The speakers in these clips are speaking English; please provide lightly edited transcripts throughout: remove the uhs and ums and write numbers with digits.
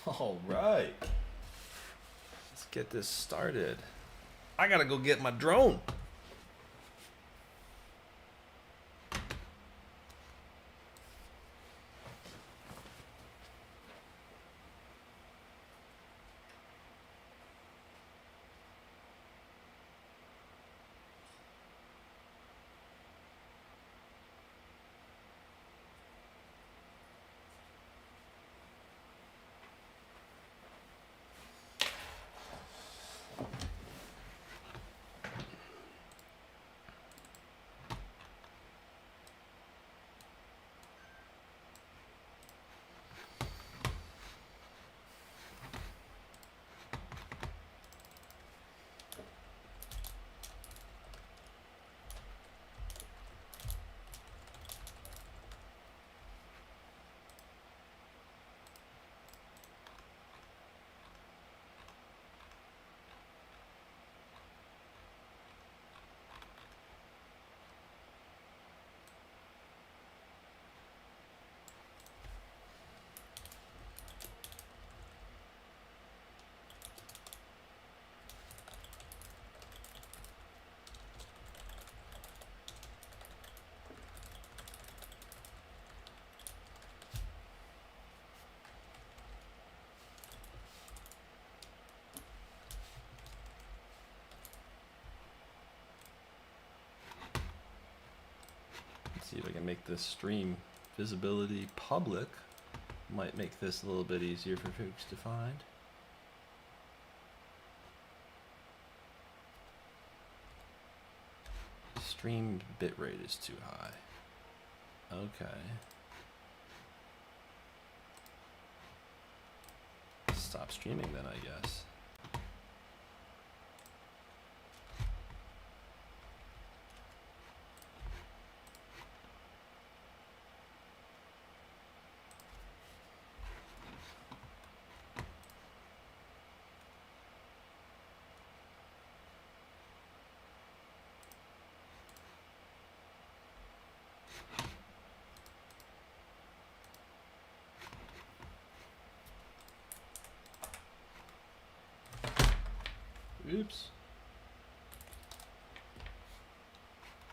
All right. Let's get this started. I gotta go get my drone. See if I can make this stream visibility public. Might make this a little bit easier for folks to find. Stream bitrate is too high. Okay. Stop streaming then, I guess. Oops.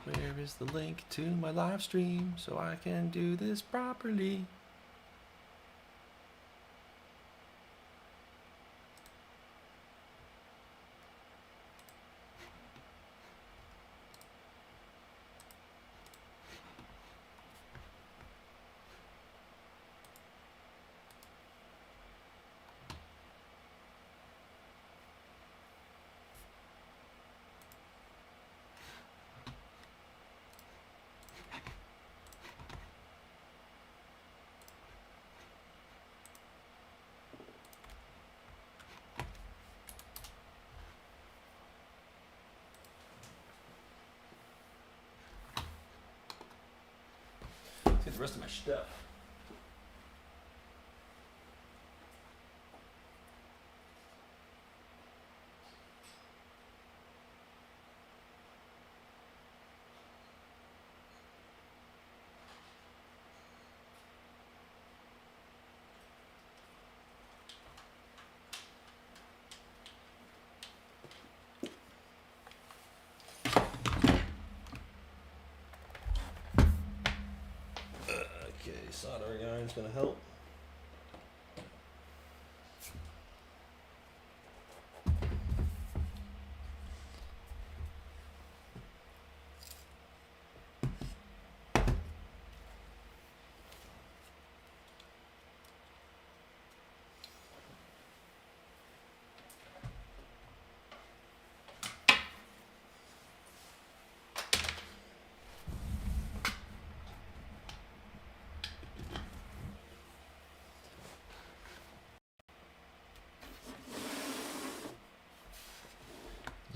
Where is the link to my live stream so I can do this properly? Get the rest of my stuff. Okay, soldering iron's gonna help.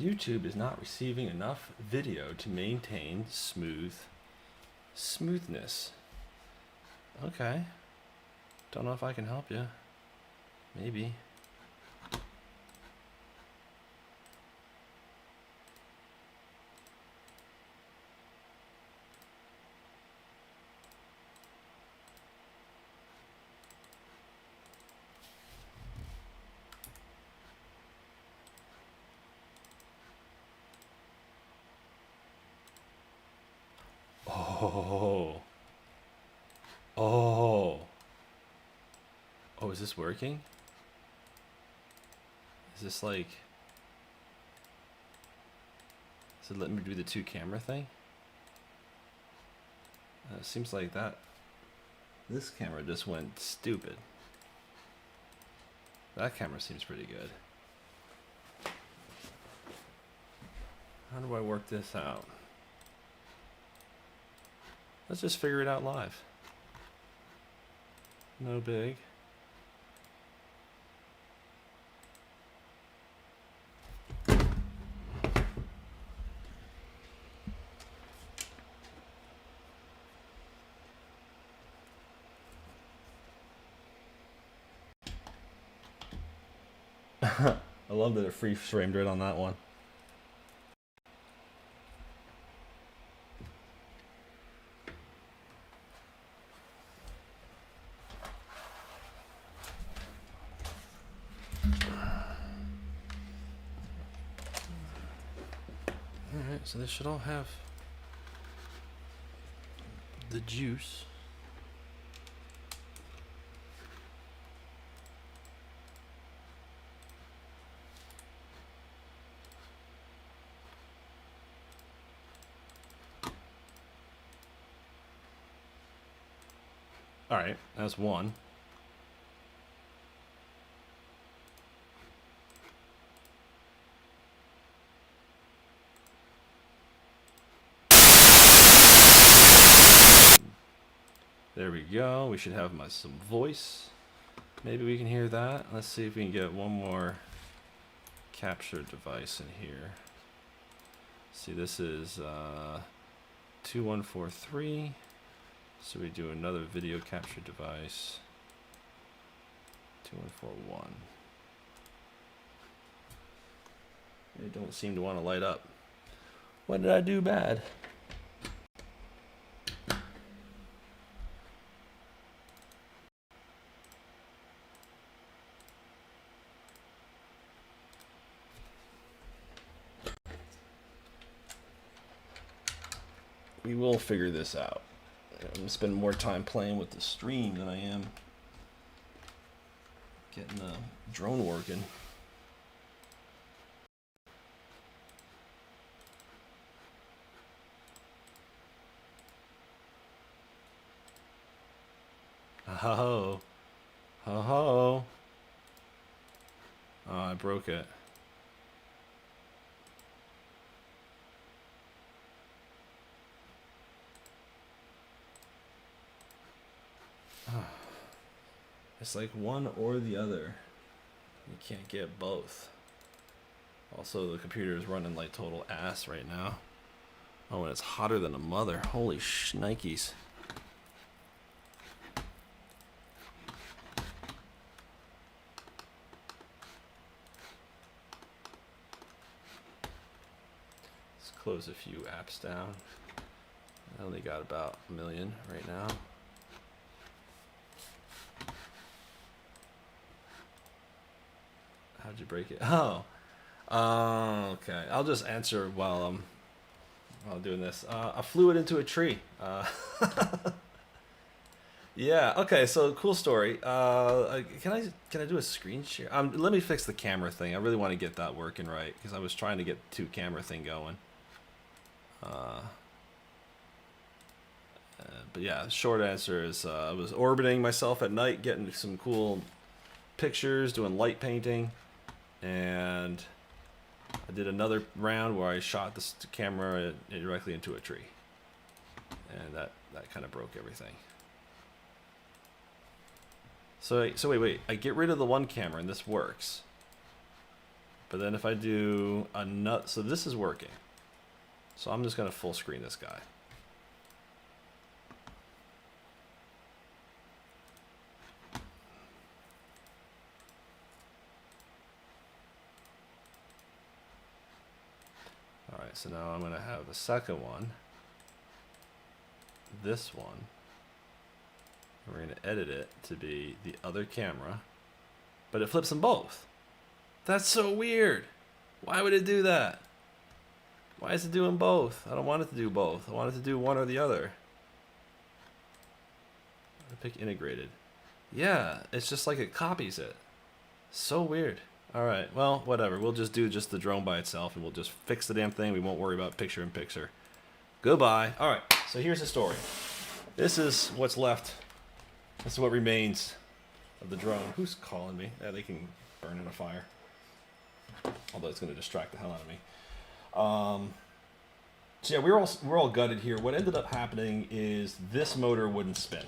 YouTube is not receiving enough video to maintain smoothness. Okay. Don't know if I can help you. Maybe. Oh. Oh. Oh, is this working? Is this like... Does it let me do the 2 camera thing? It seems like that... This camera just went stupid. That camera seems pretty good. How do I work this out? Let's just figure it out live. No big. I love that it free framed right on that one. Alright, so this should all have the juice. Alright, that's one. There we go. We should have some voice. Maybe we can hear that. Let's see if we can get one more capture device in here. See, this is 2143. So we do another video capture device. 2141. They don't seem to want to light up. What did I do bad? We will figure this out. I'm gonna spend more time playing with the stream than I am getting the drone working. Oh, oh, oh! I broke it. It's like one or the other. You can't get both. Also, the computer is running like total ass right now. Oh, and it's hotter than a mother. Holy shnikes. Let's close a few apps down. I only got about 1 million right now. How'd you break it? Oh, okay. I'll just answer while doing this. I flew it into a tree. Yeah. Okay. So cool story. Can I do a screen share? Let me fix the camera thing. I really want to get that working right because I was trying to get the 2 camera thing going. But yeah, short answer is I was orbiting myself at night, getting some cool pictures, doing light painting. And I did another round where I shot this camera directly into a tree. And that kind of broke everything. So wait. I get rid of the 1 camera and this works. But then if I do another... So this is working. So I'm just going to full screen this guy. Alright, so now I'm going to have the second one, this one, and we're going to edit it to be the other camera, but it flips them both. That's so weird. Why would it do that? Why is it doing both? I don't want it to do both. I want it to do one or the other. Epic integrated. Yeah, it's just like it copies it. So weird. All right, well, whatever. We'll just do just the drone by itself, and we'll just fix the damn thing. We won't worry about picture-in-picture. Goodbye. All right, so here's the story. This is what's left. This is what remains of the drone. Who's calling me? Yeah, they can burn in a fire. Although it's going to distract the hell out of me. So yeah, we're all gutted here. What ended up happening is this motor wouldn't spin.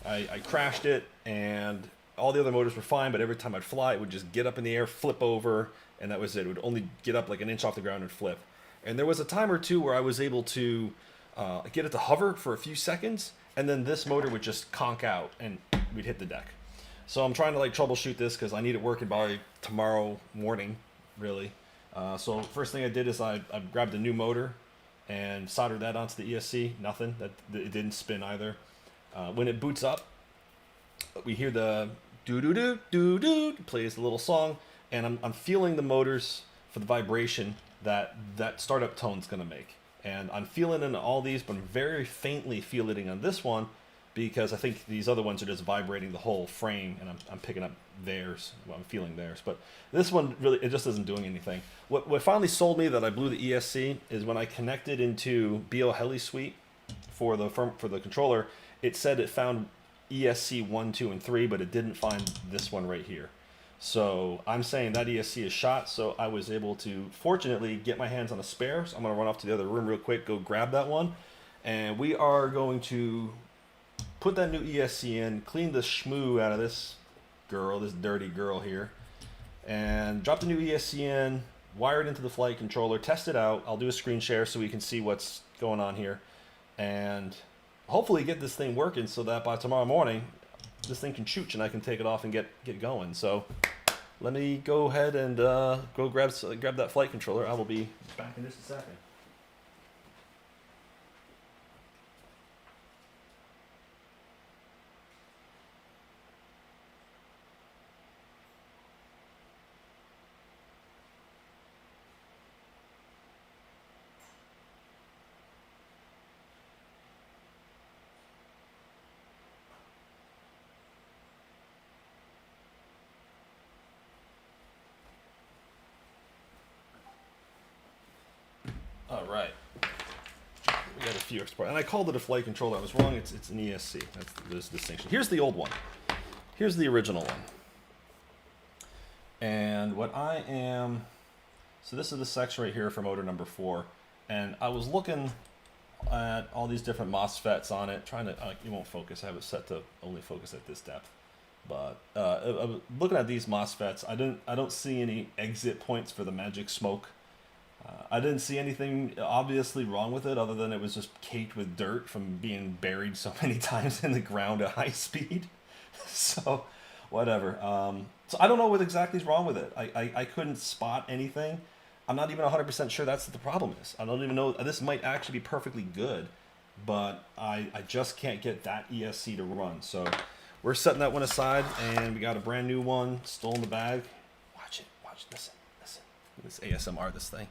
I crashed it, and all the other motors were fine, but every time I'd fly, it would just get up in the air, flip over, and that was it. It would only get up like an inch off the ground and flip. And there was a time or two where I was able to get it to hover for a few seconds, and then this motor would just conk out, and we'd hit the deck. So I'm trying to like troubleshoot this because I need it working by tomorrow morning, really. So first thing I did is I grabbed a new motor and soldered that onto the ESC. Nothing. It didn't spin either. When it boots up, we hear the do-do-do-do-do, plays the little song, and I'm feeling the motors for the vibration that startup tone's going to make. And I'm feeling in all these, but I'm very faintly feeling on this one because I think these other ones are just vibrating the whole frame, and I'm picking up theirs. Well, I'm feeling theirs, but this one really, it just isn't doing anything. What finally sold me that I blew the ESC is when I connected into BO Heli Suite for the controller. It said it found ESC 1, 2, and 3, but it didn't find this one right here. So I'm saying that ESC is shot, so I was able to, fortunately, get my hands on a spare. So I'm going to run off to the other room real quick, go grab that one, and we are going to put that new ESC in, clean the schmoo out of this girl, this dirty girl here, and drop the new ESC in, wire it into the flight controller, test it out. I'll do a screen share so we can see what's going on here, and hopefully get this thing working so that by tomorrow morning this thing can shoot and I can take it off and get going. So let me go ahead and go grab that flight controller. I will be back in just a second. All right, we got a few extra parts, and I called it a flight controller. I was wrong. It's an ESC. There's a distinction. Here's the old one. Here's the original one. And what I am, so this is the section right here for motor number 4, and I was looking at all these different MOSFETs on it, trying to. It won't focus. I have it set to only focus at this depth. But looking at these MOSFETs, I don't see any exit points for the magic smoke. I didn't see anything obviously wrong with it other than it was just caked with dirt from being buried so many times in the ground at high speed. So, whatever. So I don't know what exactly is wrong with it. I couldn't spot anything. I'm not even 100% sure that's what the problem is. I don't even know. This might actually be perfectly good, but I just can't get that ESC to run. So we're setting that one aside, and we got a brand new one still in the bag. Watch it. Listen. This ASMR, this thing.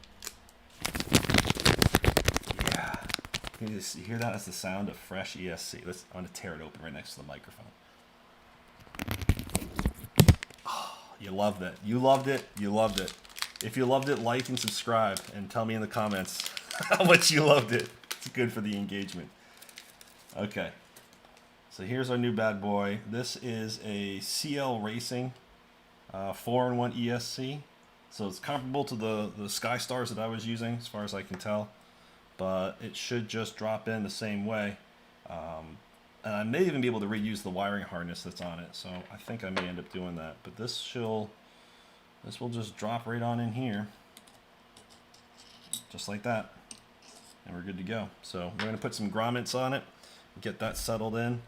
Yeah. You hear that? That's the sound of fresh ESC. I'm going to tear it open right next to the microphone. Oh, you loved it. You loved it. If you loved it, like and subscribe and tell me in the comments how much you loved it. It's good for the engagement. Okay. So here's our new bad boy. This is a CL Racing 4-in-1 ESC. So it's comparable to the Sky Stars that I was using, as far as I can tell. But it should just drop in the same way. And I may even be able to reuse the wiring harness that's on it. So I think I may end up doing that. But this will just drop right on in here. Just like that. And we're good to go. So we're going to put some grommets on it. Get that settled in.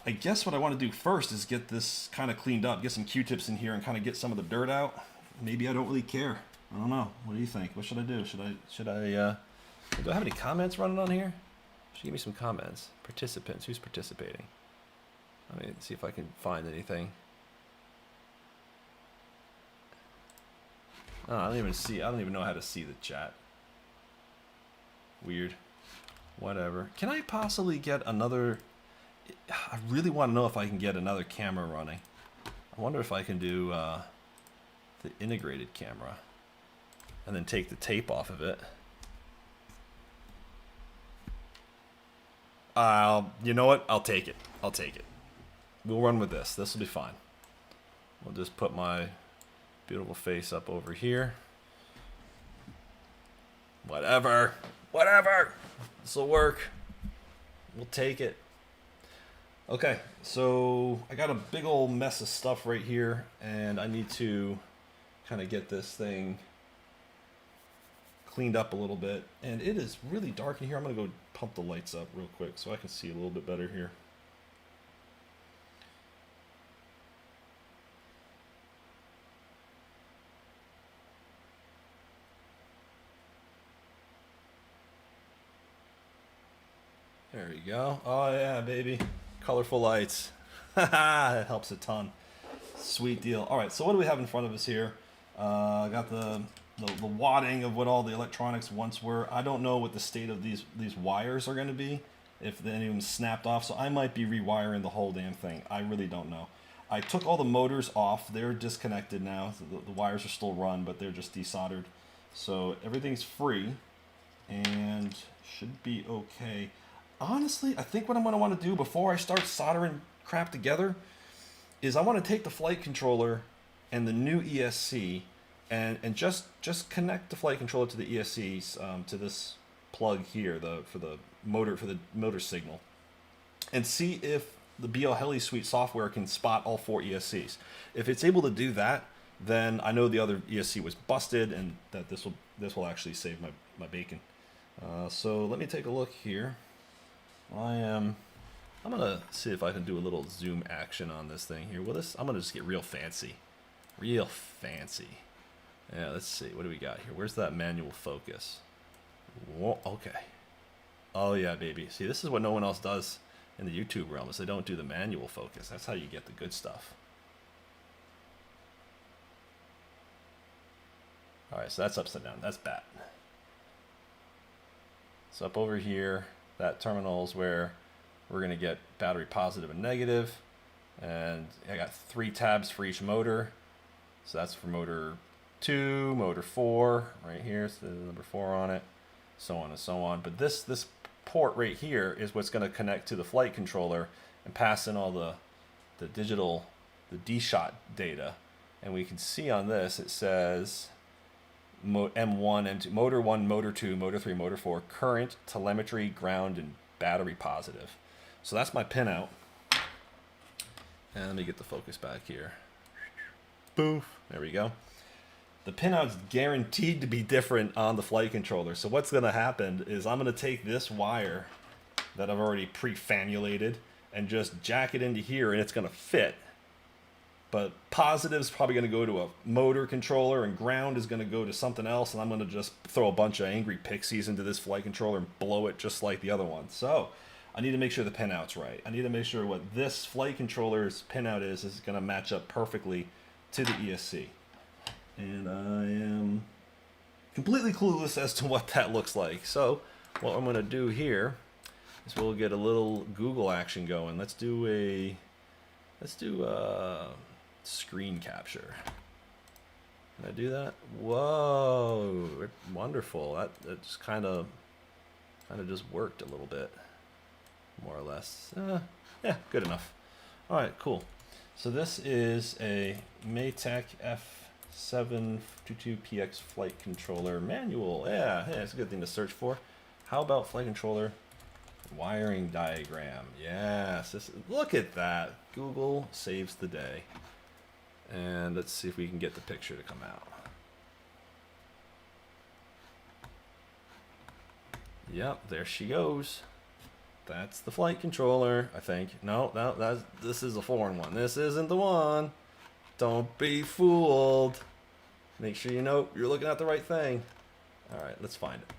I guess what I want to do first is get this kind of cleaned up. Get some Q-tips in here and kind of get some of the dirt out. Maybe I don't really care. I don't know. What do you think? What should I do? Should I do I have any comments running on here? Should give me some comments. Participants. Who's participating? Let me see if I can find anything. Oh, I don't even know how to see the chat. Weird. Whatever. Can I possibly get another I really want to know if I can get another camera running. I wonder if I can do the integrated camera and then take the tape off of it. You know what? I'll take it. I'll take it. We'll run with this. This will be fine. We'll just put my beautiful face up over here. Whatever. Whatever. This will work. We'll take it. Okay, so I got a big old mess of stuff right here, and I need to kind of get this thing cleaned up a little bit. And it is really dark in here. I'm going to go pump the lights up real quick so I can see a little bit better here. There we go. Oh yeah, baby. Colorful lights. That helps a ton. Sweet deal. All right, so what do we have in front of us here? I got the wadding of what all the electronics once were. I don't know what the state of these wires are going to be, if any of them snapped off, so I might be rewiring the whole damn thing. I really don't know. I took all the motors off. They're disconnected now. So the wires are still run, but they're just desoldered. So everything's free and should be okay. Honestly, I think what I'm going to want to do before I start soldering crap together is I want to take the flight controller and the new ESC and just connect the flight controller to the ESCs to this plug here for the motor signal, and see if the BL Heli Suite software can spot all 4 ESCs. If it's able to do that, then I know the other ESC was busted, and that this will actually save my bacon. So let me take a look here. I'm gonna see if I can do a little zoom action on this thing here. Well, I'm gonna just get real fancy. Yeah, let's see. What do we got here? Where's that manual focus? Whoa, okay. Oh yeah, baby. See, this is what no one else does in the YouTube realm, is they don't do the manual focus. That's how you get the good stuff. All right, so that's upside down. That's bad. So up over here, that terminal is where we're going to get battery positive and negative. And I got 3 tabs for each motor. So that's for motor 2, motor 4, right here. So there's number 4 on it, so on and so on. But this port right here is what's going to connect to the flight controller and pass in all the digital, the D-shot data. And we can see on this, it says M1, M2, motor 1, motor 2, motor 3, motor 4, current, telemetry, ground, and battery positive. So that's my pinout. And let me get the focus back here. Boof. There we go. The pinout's guaranteed to be different on the flight controller. So what's going to happen is I'm going to take this wire that I've already pre-fanulated and just jack it into here, and it's going to fit. But positive's probably going to go to a motor controller, and ground is going to go to something else, and I'm going to just throw a bunch of angry pixies into this flight controller and blow it just like the other one. So I need to make sure the pinout's right. I need to make sure what this flight controller's pinout is going to match up perfectly to the ESC. And I am completely clueless as to what that looks like. So what I'm going to do here is we'll get a little Google action going. Let's do a screen capture. Can I do that? Whoa, wonderful. That just kind of just worked a little bit, more or less. Yeah, good enough. All right, cool. So this is a Maytech F722PX flight controller manual. Yeah, it's a good thing to search for. How about flight controller wiring diagram? Yes, look at that. Google saves the day. And let's see if we can get the picture to come out. Yep, there she goes. That's the flight controller, I think. No, this is a foreign one. This isn't the one. Don't be fooled. Make sure you know you're looking at the right thing. All right, let's find it.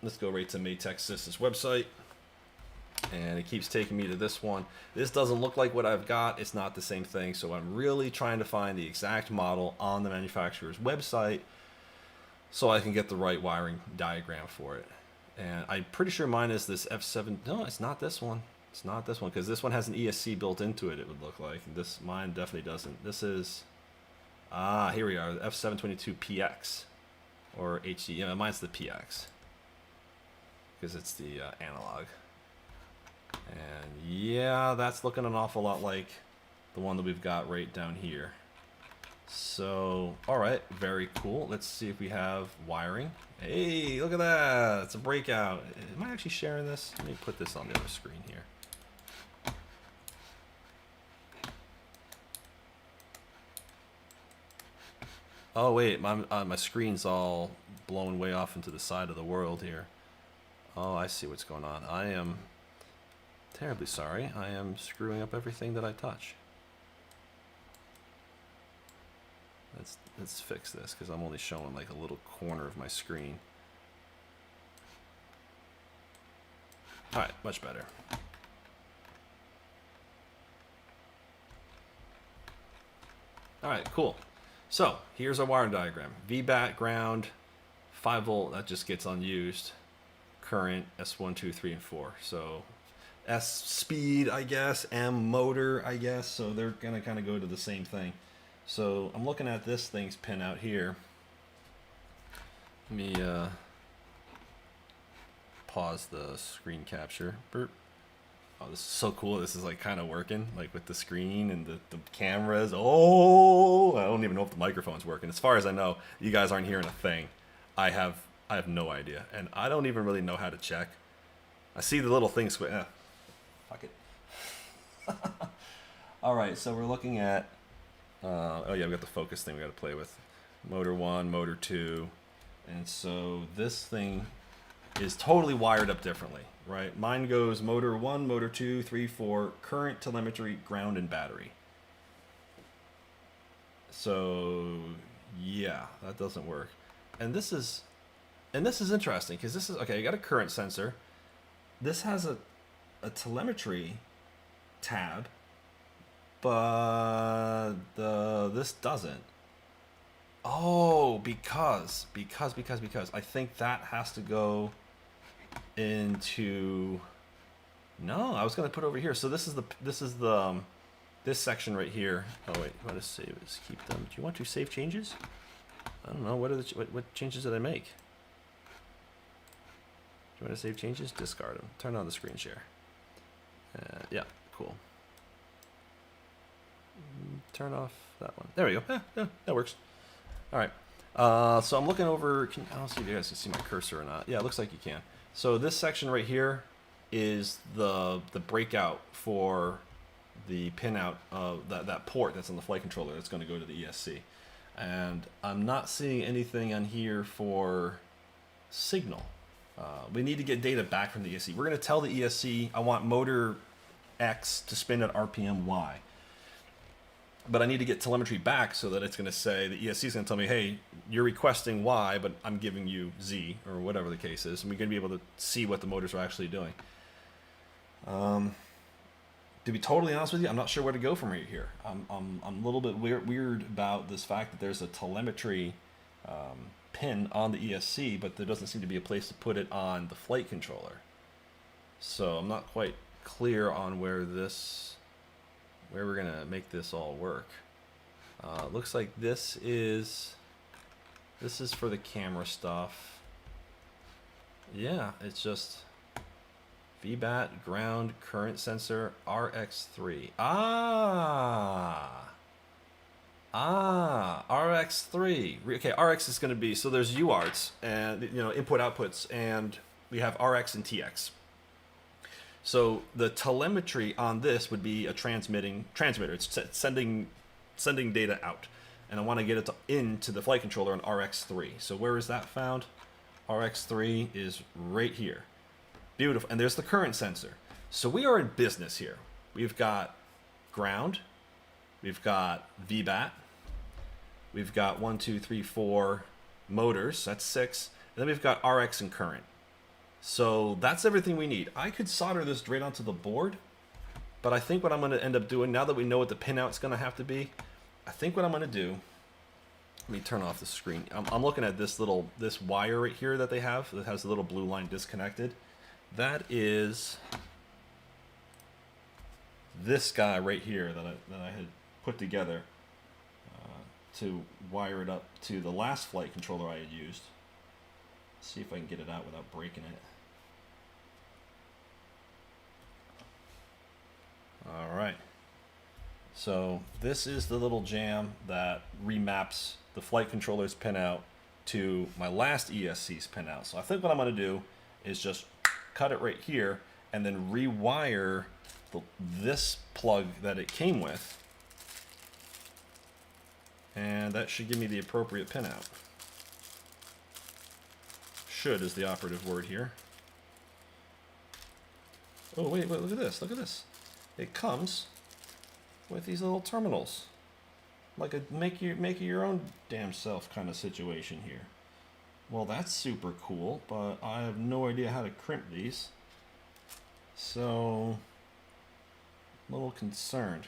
Let's go right to Maytech Systems website. And it keeps taking me to this one. This doesn't look like what I've got. It's not the same thing. So I'm really trying to find the exact model on the manufacturer's website so I can get the right wiring diagram for it. And I'm pretty sure mine is this F7. No, it's not this one. It's not this one, because this one has an ESC built into it, it would look like. This, mine definitely doesn't. This is, here we are, F722PX, or HD. Yeah, mine's the PX, because it's the analog. And yeah, that's looking an awful lot like the one that we've got right down here. So, all right, very cool. Let's see if we have wiring. Hey, look at that. It's a breakout. Am I actually sharing this? Let me put this on the other screen here. Oh, wait, my screen's all blown way off into the side of the world here. Oh, I see what's going on. I am terribly sorry. I am screwing up everything that I touch. Let's fix this, because I'm only showing like a little corner of my screen. All right, much better. All right, cool. So here's our wiring diagram. VBAT, ground, 5 volt, that just gets unused. Current, S1, 2, 3, and 4. So S speed, I guess, M motor, I guess. So they're gonna kind of go to the same thing. So I'm looking at this thing's pin out here. Let me pause the screen capture. Burp. Oh, this is so cool. This is like kind of working, like with the screen and the cameras. Oh, I don't even know if the microphone's working. As far as I know, you guys aren't hearing a thing. I have no idea, and I don't even really know how to check. I see the little thing squint. Fuck it. All right, so we're looking at. Oh yeah, we got the focus thing we got to play with. Motor 1, motor 2, and so this thing is totally wired up differently, right? Mine goes motor 1, motor 2, 3, 4, current, telemetry, ground, and battery. So yeah, that doesn't work. And this is interesting, because this is okay. You got a current sensor. This has a telemetry tab, but this doesn't. Oh, because I think that has to go into. No, I was gonna put over here. So this is this section right here. Oh wait, you want to save it? Keep them. Do you want to save changes? I don't know. What changes did I make? Do you want to save changes? Discard them. Turn on the screen share. Yeah, cool. Turn off that one. There we go. Yeah, that works. All right. So I'm looking over. I don't see if you guys can see my cursor or not. Yeah, it looks like you can. So this section right here is the breakout for the pinout of that port that's on the flight controller that's going to go to the ESC. And I'm not seeing anything on here for signal. We need to get data back from the ESC. We're going to tell the ESC I want motor X to spin at RPM Y. But I need to get telemetry back so that it's going to say, the ESC is going to tell me, hey, you're requesting Y, but I'm giving you Z, or whatever the case is. And we're going to be able to see what the motors are actually doing. To be totally honest with you, I'm not sure where to go from right here. I'm a little bit weird about this fact that there's a telemetry pin on the ESC, but there doesn't seem to be a place to put it on the flight controller. So I'm not quite clear on where we're gonna make this all work. Looks like this is for the camera stuff. Yeah, it's just VBAT, ground, current sensor, RX3. RX3. Okay, RX is going to be, so there's UARTs and input outputs, and we have RX and TX. So the telemetry on this would be a transmitter. It's sending data out, and I want to get it into the flight controller on RX3. So where is that found? RX3 is right here. Beautiful. And there's the current sensor. So we are in business here. We've got ground. We've got VBAT. We've got 1, 2, 3, 4 motors. That's 6. And then we've got RX and current. So that's everything we need. I could solder this right onto the board, but I think what I'm going to end up doing, now that we know what the pinout's going to have to be, I think what I'm going to do, let me turn off the screen. I'm looking at this wire right here that they have that has the little blue line disconnected. That is this guy right here that I had put together to wire it up to the last flight controller I had used. See if I can get it out without breaking it. All right. So this is the little jam that remaps the flight controller's pinout to my last ESC's pinout. So I think what I'm going to do is just cut it right here and then rewire this plug that it came with. And that should give me the appropriate pinout. Should is the operative word here. Oh, wait, look at this, look at this. It comes with these little terminals. Like a make it your own damn self kind of situation here. Well, that's super cool, but I have no idea how to crimp these. So, I'm a little concerned.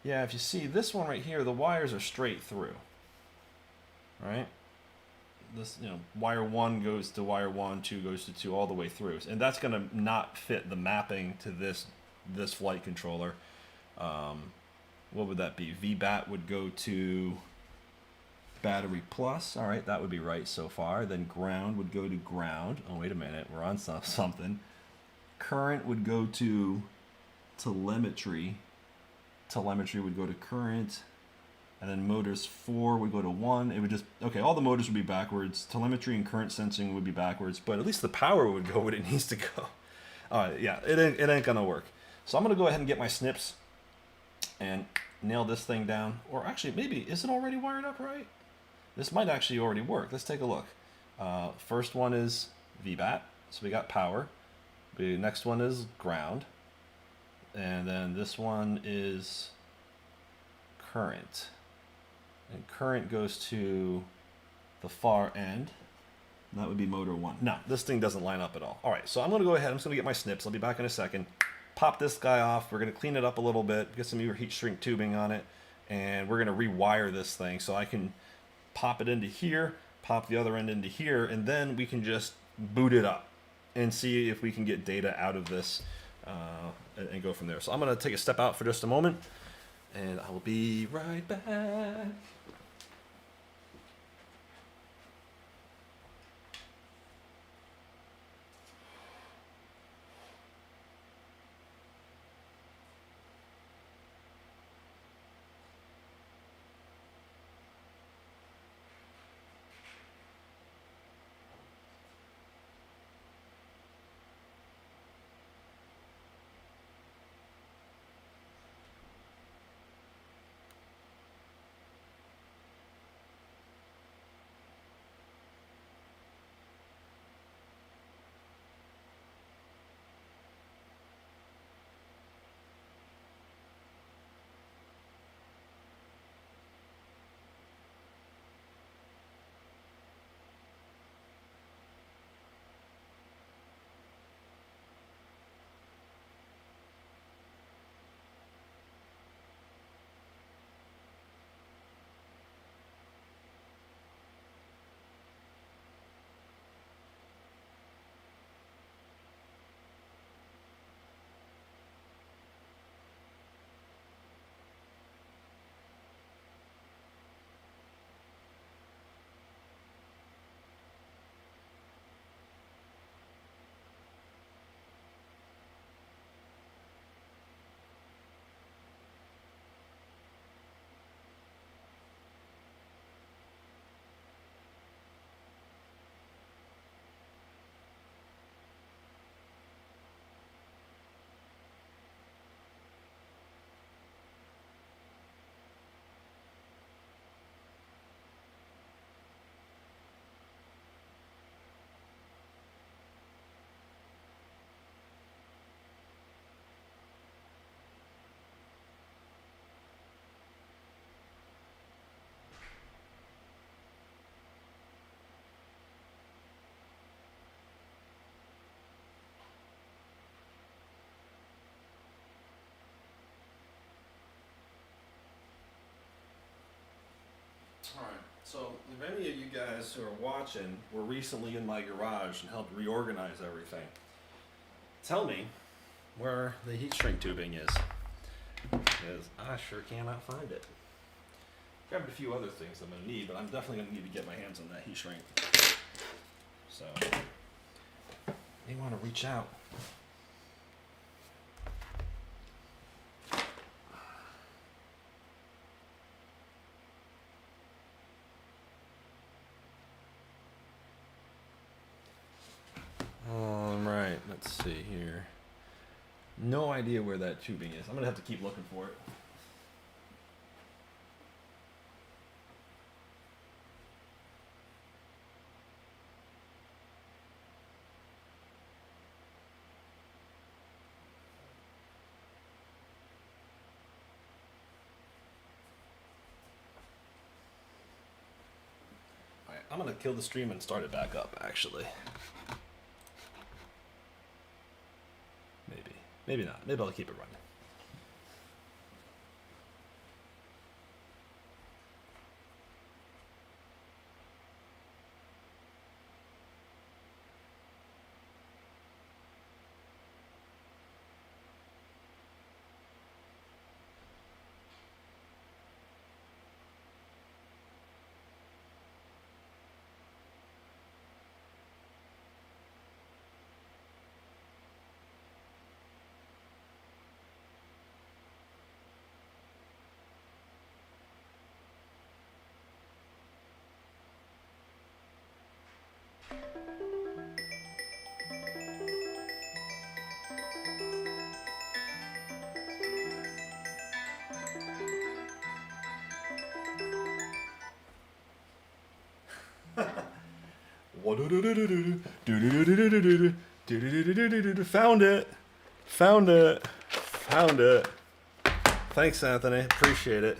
Yeah, if you see this one right here, the wires are straight through. Right? This, wire 1 goes to wire 1, 2 goes to 2, all the way through. And that's going to not fit the mapping to this flight controller. What would that be? VBAT would go to battery plus. All right, that would be right so far. Then ground would go to ground. Oh, wait a minute. We're on something. Current would go to telemetry. Telemetry would go to current. And then motors 4 would go to 1. It would just, okay, all the motors would be backwards. Telemetry and current sensing would be backwards. But at least the power would go where it needs to go. All right, yeah, it ain't going to work. So I'm going to go ahead and get my snips and nail this thing down. Or actually, maybe, is it already wired up right? This might actually already work. Let's take a look. First one is VBAT, so we got power. The next one is ground. And then this one is current. And current goes to the far end. And that would be motor 1. No, this thing doesn't line up at all. All right, so I'm going to go ahead. I'm just going to get my snips. I'll be back in a second. Pop this guy off. We're going to clean it up a little bit, get some heat shrink tubing on it, and we're going to rewire this thing so I can pop it into here, pop the other end into here, and then we can just boot it up and see if we can get data out of this and go from there. So I'm going to take a step out for just a moment, and I will be right back. Alright, so if any of you guys who are watching were recently in my garage and helped reorganize everything, tell me where the heat shrink tubing is. because I sure cannot find it. Grabbed a few other things I'm going to need, but I'm definitely going to need to get my hands on that heat shrink. So, you want to reach out. Alright, let's see here. No idea where that tubing is. I'm going to have to keep looking for it. Alright, I'm going to kill the stream and start it back up, actually. Maybe not. Maybe I'll keep it running. Found it. Found it. Found it. Thanks, Anthony. Appreciate it.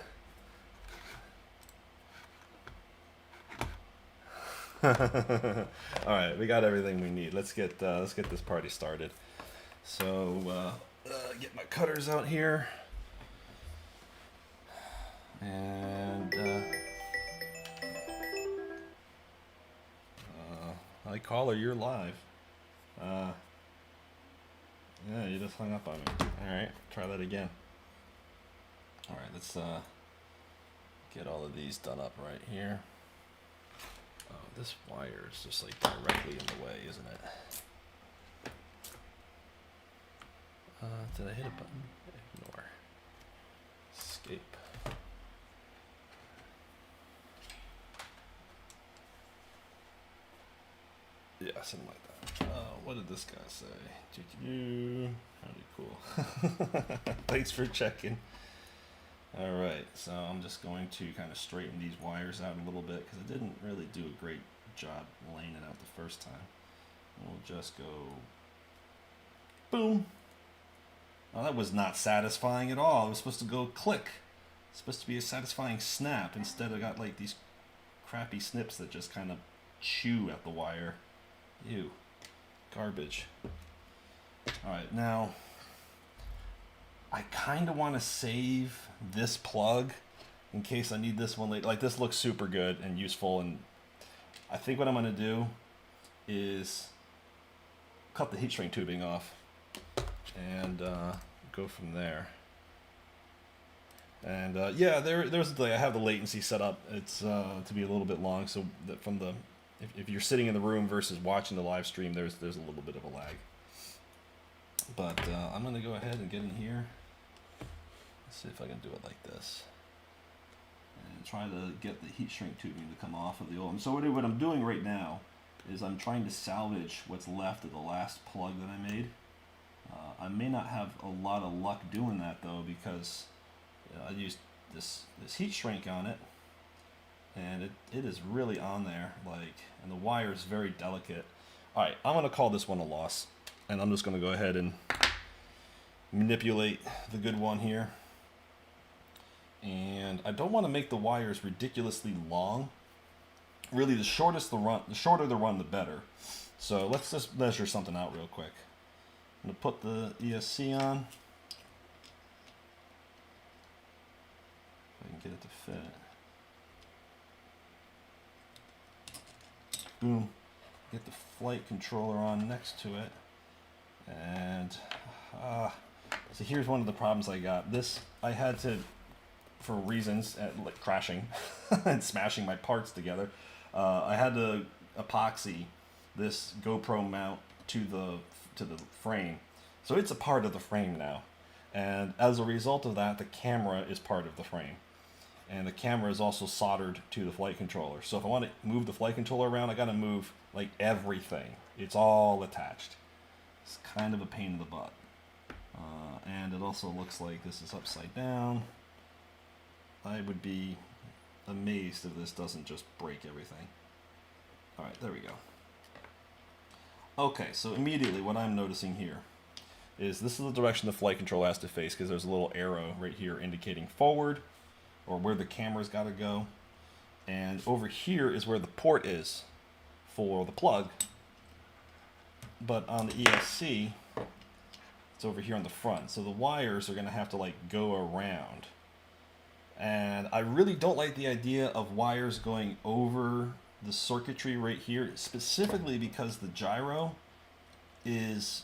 All right, we got everything we need. Let's get this party started. So get my cutters out here, and hi caller, you're live. Yeah, you just hung up on me. All right, try that again. All right, let's get all of these done up right here. Oh, this wire is just like directly in the way, isn't it? Did I hit a button? Ignore. Escape. Yeah, something like that. What did this guy say? Howdy, cool. Thanks for checking. All right, so I'm just going to kind of straighten these wires out a little bit because I didn't really do a great job laying it out the first time. We'll just go boom. Oh, that was not satisfying at all. It was supposed to go click. It's supposed to be a satisfying snap. Instead, I got like these crappy snips that just kind of chew at the wire. Ew. Garbage. All right, now I kind of want to save this plug in case I need this one later. Like, this looks super good and useful, and I think what I'm going to do is cut the heat shrink tubing off and go from there. And yeah, there's the delay. I have the latency set up. It's to be a little bit long, so that from the if you're sitting in the room versus watching the live stream, there's a little bit of a lag. But I'm going to go ahead and get in here. Let's see if I can do it like this. And try to get the heat shrink tubing to come off of the old one. So what I'm doing right now is I'm trying to salvage what's left of the last plug that I made. I may not have a lot of luck doing that though, because I used this heat shrink on it, and it is really on there, like, and the wire is very delicate. All right, I'm gonna call this one a loss, and I'm just gonna go ahead and manipulate the good one here. And I don't want to make the wires ridiculously long. Really, the shorter the run, the better. So let's just measure something out real quick. I'm gonna put the ESC on. If I can get it to fit. Boom. Get the flight controller on next to it. And So here's one of the problems I got. This, I had to, for reasons, like crashing and smashing my parts together, I had to epoxy this GoPro mount to the frame. So it's a part of the frame now. And as a result of that, the camera is part of the frame. And the camera is also soldered to the flight controller. So if I want to move the flight controller around, I got to move like everything. It's all attached. It's kind of a pain in the butt. And it also looks like this is upside down. I would be amazed if this doesn't just break everything. All right, there we go. Okay, so immediately what I'm noticing here is this is the direction the flight controller has to face, because there's a little arrow right here indicating forward, or where the camera's got to go. And over here is where the port is for the plug. But on the ESC, it's over here on the front. So the wires are going to have to like go around. And I really don't like the idea of wires going over the circuitry right here, specifically because the gyro is,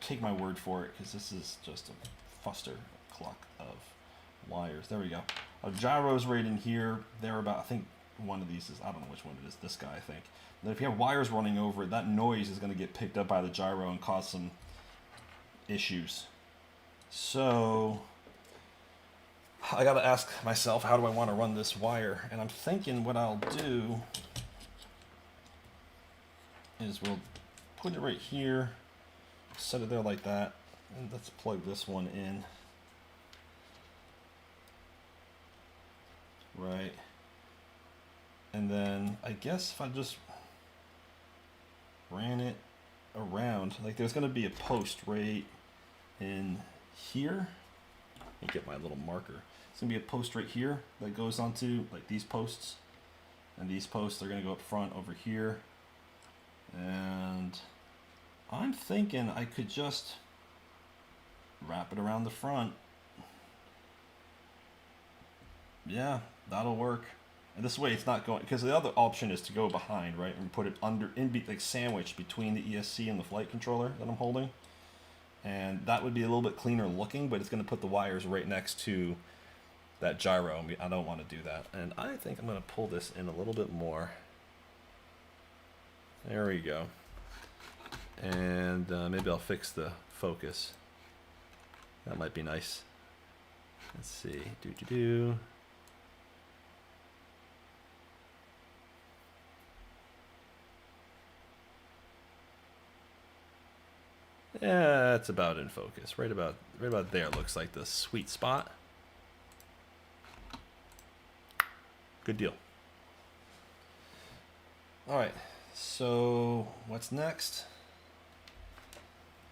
take my word for it, because this is just a fuster cluck of wires. There we go. A gyro's right in here. They're about, I think one of these is, I don't know which one it is, this guy I think. But if you have wires running over it, that noise is going to get picked up by the gyro and cause some issues. So I got to ask myself, how do I want to run this wire? And I'm thinking what I'll do is we'll put it right here, set it there like that, and let's plug this one in. Right. And then I guess if I just ran it around, like there's going to be a post right in here. Let me get my little marker. It's going to be a post right here that goes onto like these posts. And these posts are going to go up front over here. And I'm thinking I could just wrap it around the front. Yeah, that'll work. And this way it's not going, because the other option is to go behind, right, and put it under, like sandwiched between the ESC and the flight controller that I'm holding. And that would be a little bit cleaner looking, but it's going to put the wires right next to that gyro. I don't want to do that. And I think I'm going to pull this in a little bit more. There we go. And maybe I'll fix the focus. That might be nice. Let's see. Do. Yeah, it's about in focus. Right about there looks like the sweet spot. Good deal. All right, so what's next?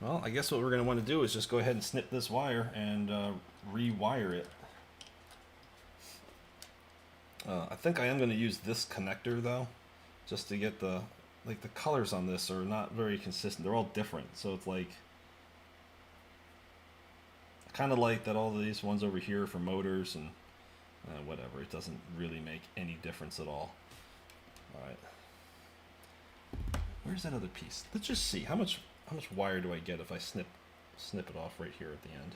Well, I guess what we're going to want to do is just go ahead and snip this wire and rewire it. I think I am going to use this connector though, just to get the, like the colors on this are not very consistent. They're all different. So it's like, I kind of like that all of these ones over here for motors and whatever. It doesn't really make any difference at all. All right. Where's that other piece? Let's just see how much wire do I get if I snip it off right here at the end.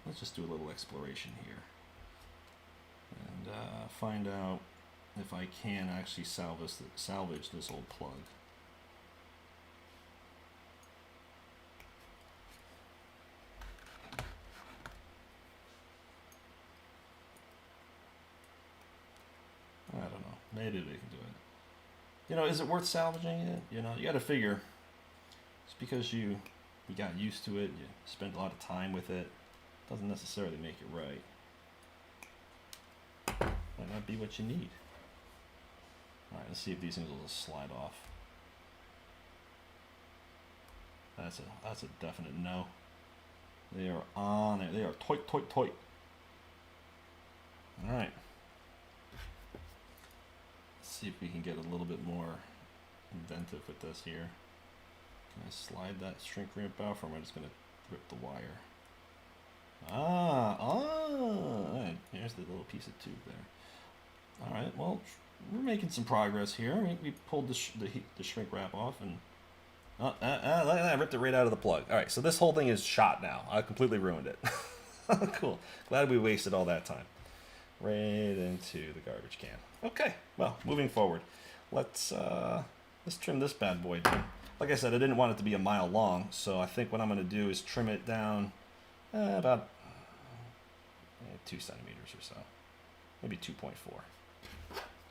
Let's just do a little exploration here and find out if I can actually salvage this old plug. I don't know. Maybe we can do it. You know, is it worth salvaging it? You know, you got to figure. It's because you got used to it. You spent a lot of time with it. Doesn't necessarily make it right. Might not be what you need. All right, let's see if these things will just slide off. That's a definite no. They are on it. They are toit. All right. Let's see if we can get a little bit more inventive with this here. Can I slide that shrink wrap out, or am I just going to rip the wire? All right, here's the little piece of tube there. All right, well, we're making some progress here. We pulled the shrink wrap off, and look at that, I ripped it right out of the plug. All right, so this whole thing is shot now. I completely ruined it. Cool. Glad we wasted all that time. Right into the garbage can. Okay, well, moving forward, let's trim this bad boy down. Like I said, I didn't want it to be a mile long, so I think what I'm going to do is trim it down about 2 centimeters or so, maybe 2.4,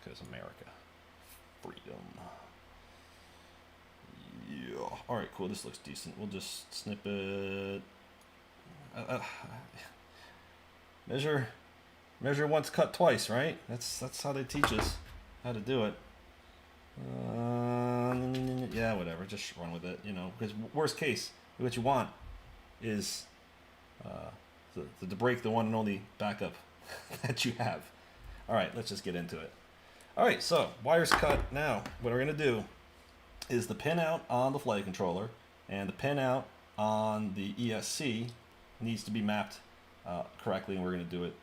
because America, freedom. Yeah. All right, cool. This looks decent. We'll just snip it. Measure once, cut twice, right? That's how they teach us how to do it. Yeah, whatever. Just run with it, you know. Because worst case, what you want is to break the one and only backup that you have. All right, let's just get into it. All right, so wires cut. Now, what we're gonna do is the pin out on the flight controller and the pin out on the ESC needs to be mapped correctly, and we're gonna do it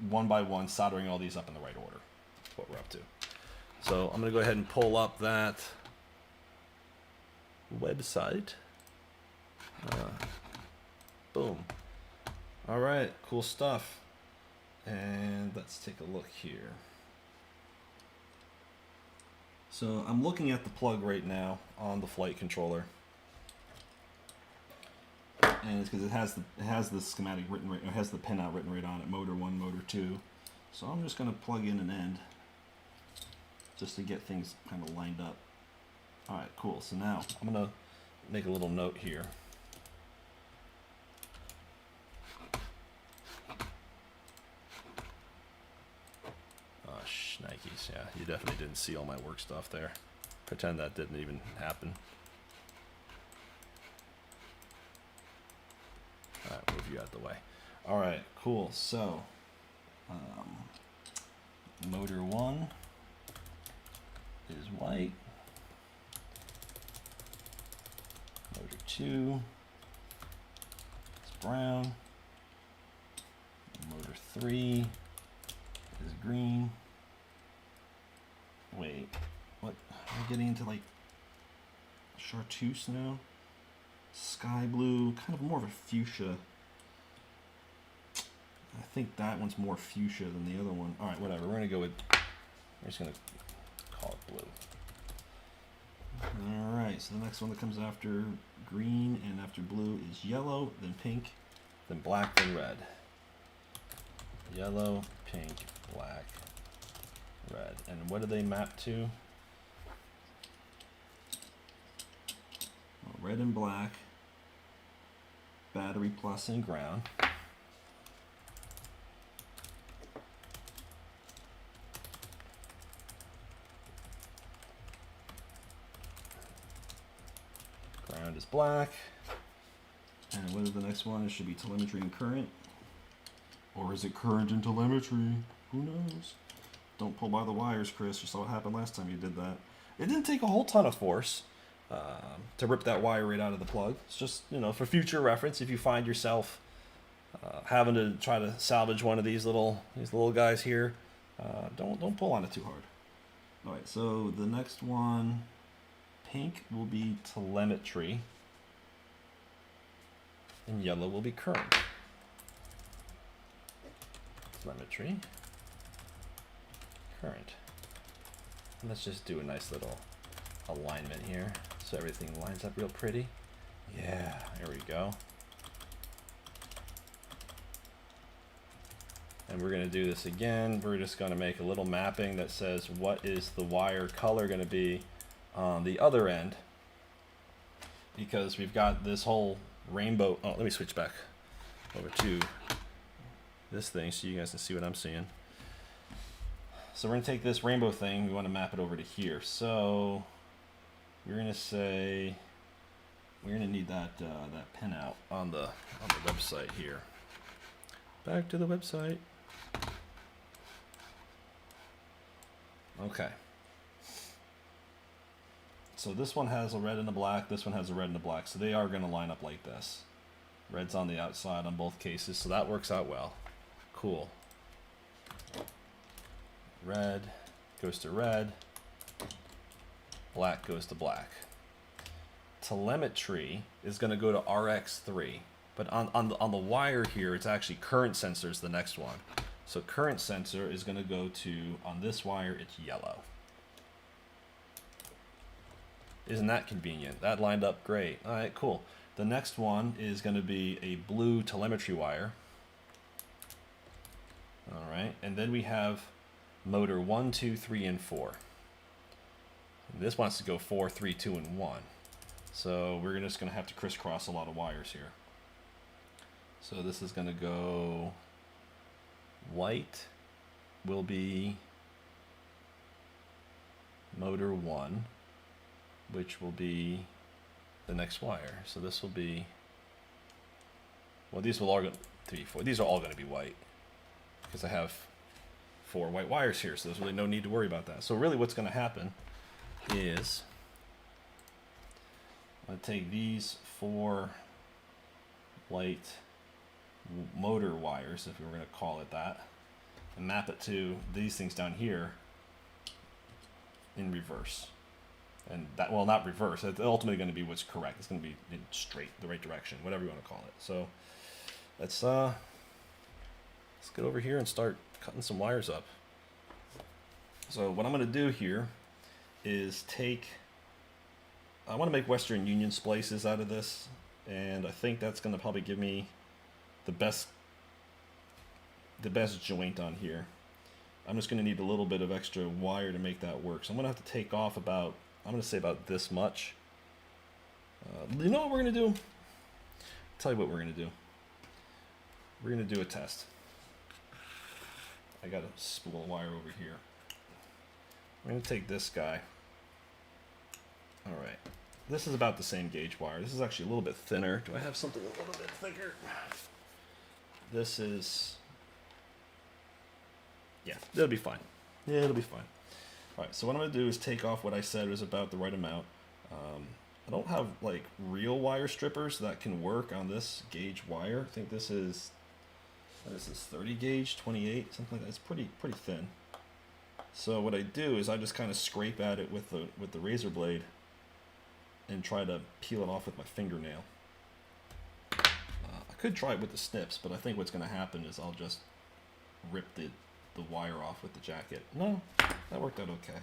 one by one, soldering all these up in the right order. That's what we're up to. So I'm gonna go ahead and pull up that website. Boom. All right, cool stuff. And let's take a look here. So I'm looking at the plug right now on the flight controller, and it's because it has the schematic written right, it has the pin out written right on it, motor 1, motor 2. So I'm just gonna plug in an end just to get things kind of lined up. All right, cool. So now I'm gonna make a little note here. Nikes, yeah, you definitely didn't see all my work stuff there. Pretend that didn't even happen. All right, move you out the way. All right, cool. So, motor 1 is white. Motor 2 is brown. Motor 3 is green. Wait, what? Am I getting into like chartreuse now? Sky blue, kind of more of a fuchsia. I think that one's more fuchsia than the other one. All right, whatever. We're just gonna call it blue. All right, so the next one that comes after green and after blue is yellow, then pink, then black, then red. Yellow, pink, black, red. And what do they map to? Well, red and black, battery plus and ground. Ground is black. And what is the next one? It should be telemetry and current. Or is it current and telemetry? Who knows? Don't pull by the wires, Chris. You saw what happened last time you did that. It didn't take a whole ton of force to rip that wire right out of the plug. It's just, you know, for future reference, if you find yourself having to try to salvage one of these little guys here, don't pull on it too hard. All right, so the next one, pink will be telemetry, and yellow will be current. Telemetry, current. And let's just do a nice little alignment here so everything lines up real pretty. Yeah, there we go. And we're going to do this again. We're just going to make a little mapping that says what is the wire color going to be on the other end, because we've got this whole rainbow. Oh, let me switch back over to this thing so you guys can see what I'm seeing. So we're going to take this rainbow thing, we want to map it over to here. So we're going to say we're going to need that that pin out on the website here. Back to the website. Okay. So this one has a red and a black, this one has a red and a black, so they are going to line up like this. Red's on the outside on both cases, so that works out well. Cool. Red, goes to red, black goes to black. Telemetry is going to go to RX3, but on the wire here, it's actually current sensor is the next one. So current sensor is going to go to, on this wire, it's yellow. Isn't that convenient? That lined up great. All right, cool. The next one is going to be a blue telemetry wire. All right, and then we have motor 1, 2, 3, and 4. This wants to go 4, 3, 2, and 1. So we're just going to have to crisscross a lot of wires here. So this is going to go white will be motor 1, which will be the next wire. So this will be, well, these will all go 3, 4. These are all going to be white because I have 4 white wires here, so there's really no need to worry about that. So really what's going to happen is I'm going to take these 4 white motor wires, if we were going to call it that, and map it to these things down here in reverse. And that, well, not reverse, it's ultimately going to be what's correct. It's going to be in straight, the right direction, whatever you want to call it. So let's get over here and start cutting some wires up. So what I'm going to do here is I want to make Western Union splices out of this, and I think that's going to probably give me the best joint on here. I'm just going to need a little bit of extra wire to make that work. So I'm going to have to take off about, I'm going to say about this much. You know what we're going to do? I'll tell you what we're going to do. We're going to do a test. I got a spool of wire over here. I'm going to take this guy. All right. This is about the same gauge wire. This is actually a little bit thinner. Do I have something a little bit thicker? This is, yeah, it'll be fine. Yeah, it'll be fine. All right, so what I'm going to do is take off what I said was about the right amount. I don't have like real wire strippers that can work on this gauge wire. I think this is, what is this, 30 gauge, 28, something like that. It's pretty thin. So what I do is I just kind of scrape at it with the razor blade and try to peel it off with my fingernail. I could try it with the snips, but I think what's going to happen is I'll just rip the wire off with the jacket. No, that worked out okay.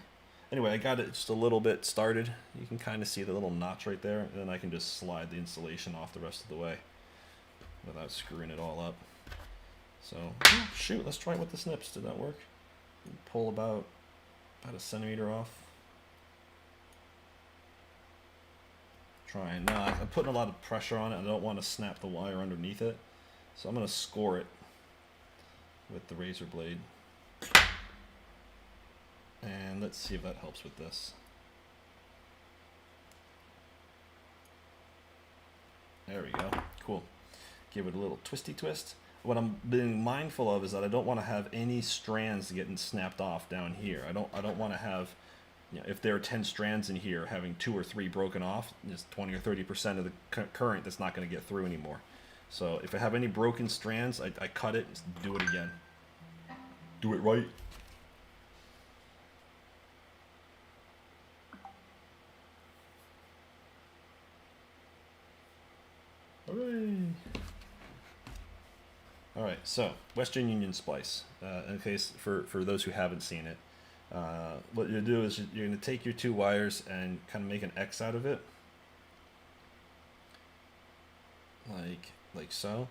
Anyway, I got it just a little bit started. You can kind of see the little notch right there, and then I can just slide the insulation off the rest of the way without screwing it all up. So, shoot, let's try it with the snips. Did that work? Pull about a centimeter off. Trying. Now, I'm putting a lot of pressure on it. I don't want to snap the wire underneath it. So I'm going to score it with the razor blade. And let's see if that helps with this. There we go. Cool. Give it a little twisty twist. What I'm being mindful of is that I don't want to have any strands getting snapped off down here. I don't want to have, you know, if there are 10 strands in here, having 2 or 3 broken off, there's 20 or 30% of the current that's not going to get through anymore. So if I have any broken strands, I cut it and do it again. Do it right. Hooray! All right, so Western Union splice. In case for those who haven't seen it, what you do is you're going to take your 2 wires and kind of make an X out of it, like so.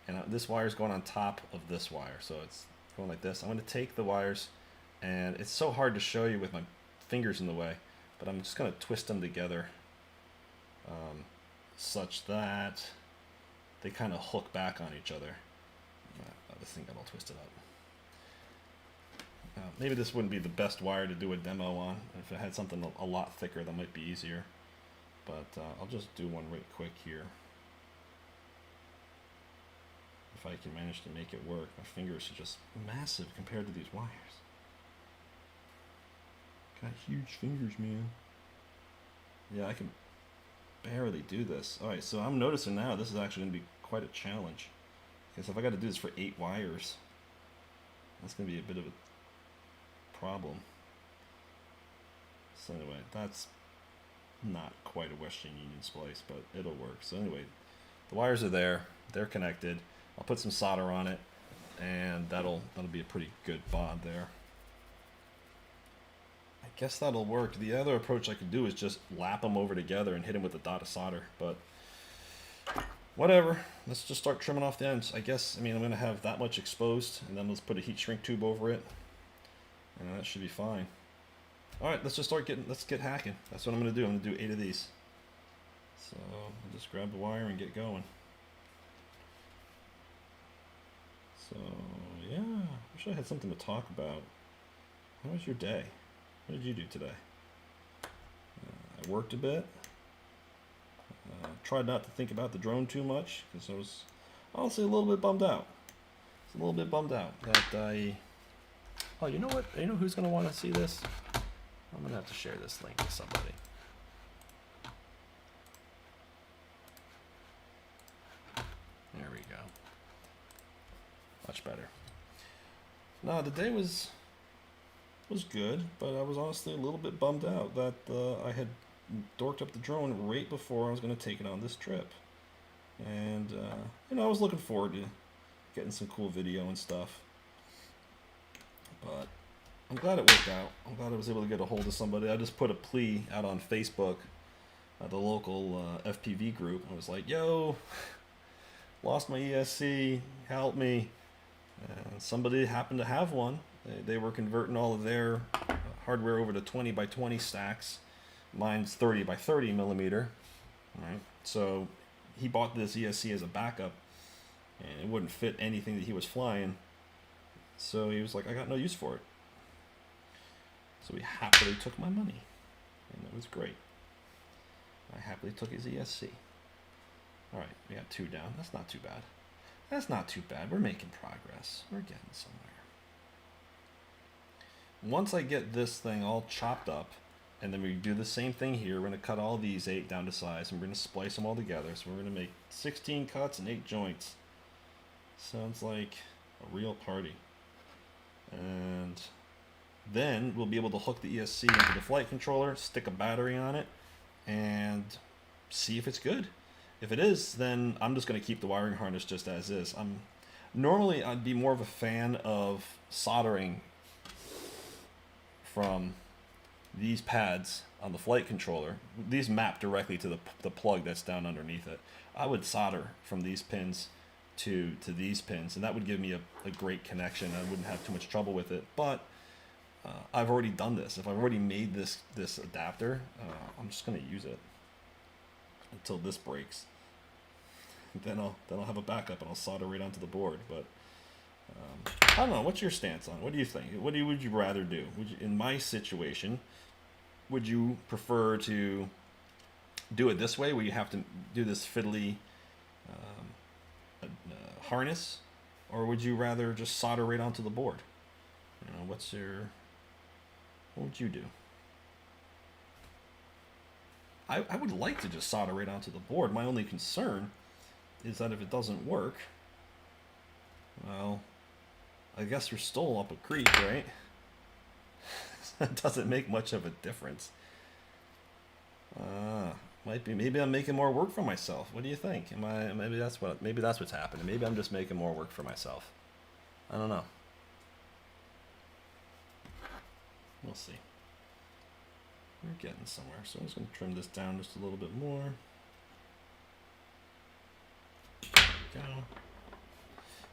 And this wire is going on top of this wire, so it's going like this. I'm going to take the wires, and it's so hard to show you with my fingers in the way, but I'm just going to twist them together such that they kind of hook back on each other. This thing got all twisted up. Maybe this wouldn't be the best wire to do a demo on. If it had something a lot thicker, that might be easier. But I'll just do one right quick here. If I can manage to make it work. My fingers are just massive compared to these wires. Got huge fingers, man. Yeah, I can barely do this. Alright, so I'm noticing now this is actually going to be quite a challenge. Because if I got to do this for 8 wires, that's going to be a bit of a problem. So anyway, that's not quite a Western Union splice, but it'll work. So anyway, the wires are there. They're connected. I'll put some solder on it, and that'll be a pretty good bond there. I guess that'll work. The other approach I could do is just lap them over together and hit them with a dot of solder, but whatever. Let's just start trimming off the ends. I guess, I mean, I'm going to have that much exposed, and then let's put a heat shrink tube over it, and that should be fine. All right, let's get hacking. That's what I'm going to do. I'm going to do 8 of these. So I'll just grab the wire and get going. So yeah, I wish I had something to talk about. How was your day? What did you do today? I worked a bit. Tried not to think about the drone too much because I was honestly a little bit bummed out. A little bit bummed out that I... Oh, you know what? You know who's going to want to see this? I'm going to have to share this link with somebody. There we go. Much better. No, the day was good, but I was honestly a little bit bummed out that I had dorked up the drone right before I was going to take it on this trip. And, you know, I was looking forward to getting some cool video and stuff. But I'm glad it worked out. I'm glad I was able to get a hold of somebody. I just put a plea out on Facebook, the local FPV group. I was like, yo, lost my ESC, help me. And somebody happened to have one. They were converting all of their hardware over to 20 by 20 stacks. Mine's 30 by 30 millimeter. Right? So he bought this ESC as a backup, and it wouldn't fit anything that he was flying. So he was like, I got no use for it. So he happily took my money, and it was great. I happily took his ESC. All right, we got 2 down. That's not too bad. That's not too bad. We're making progress. We're getting somewhere. Once I get this thing all chopped up, and then we do the same thing here, we're going to cut all these 8 down to size, and we're going to splice them all together. So we're going to make 16 cuts and 8 joints. Sounds like a real party. And then we'll be able to hook the ESC into the flight controller, stick a battery on it, and see if it's good. If it is, then I'm just going to keep the wiring harness just as is. Normally I'd be more of a fan of soldering from these pads on the flight controller. These map directly to the plug that's down underneath it. I would solder from these pins to these pins, and that would give me a great connection. I wouldn't have too much trouble with it, but I've already done this. If I've already made this adapter, I'm just going to use it until this breaks. Then I'll have a backup and I'll solder right onto the board. But I don't know. What's your stance on it? What do you think? Would you rather do? In my situation, would you prefer to do it this way, where you have to do this fiddly harness, or would you rather just solder right onto the board? You know, what would you do? I would like to just solder right onto the board. My only concern is that if it doesn't work, well, I guess we're still up a creek, right? It doesn't make much of a difference. Maybe I'm making more work for myself. What do you think? Maybe that's what's happening. Maybe I'm just making more work for myself. I don't know. We'll see. We're getting somewhere. So I'm just going to trim this down just a little bit more. There we go.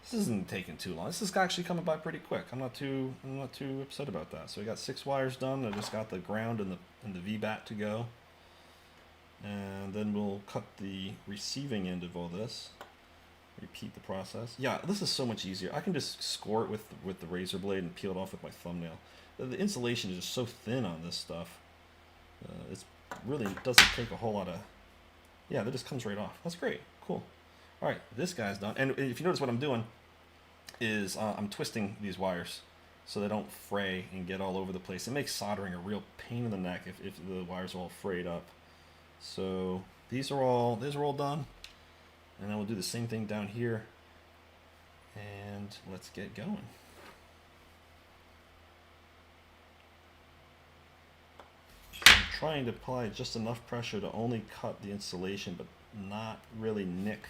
This isn't taking too long. This is actually coming by pretty quick. I'm not too upset about that. So we got 6 wires done. I just got the ground and the VBAT to go. And then we'll cut the receiving end of all this. Repeat the process. Yeah, this is so much easier. I can just score it with the razor blade and peel it off with my thumbnail. The insulation is just so thin on this stuff. It really doesn't take a whole lot of... Yeah, that just comes right off. That's great. Cool. All right, this guy's done. And if you notice what I'm doing is I'm twisting these wires so they don't fray and get all over the place. It makes soldering a real pain in the neck if the wires are all frayed up. So these are all done. And then we'll do the same thing down here. And let's get going. trying to apply just enough pressure to only cut the insulation, but not really nick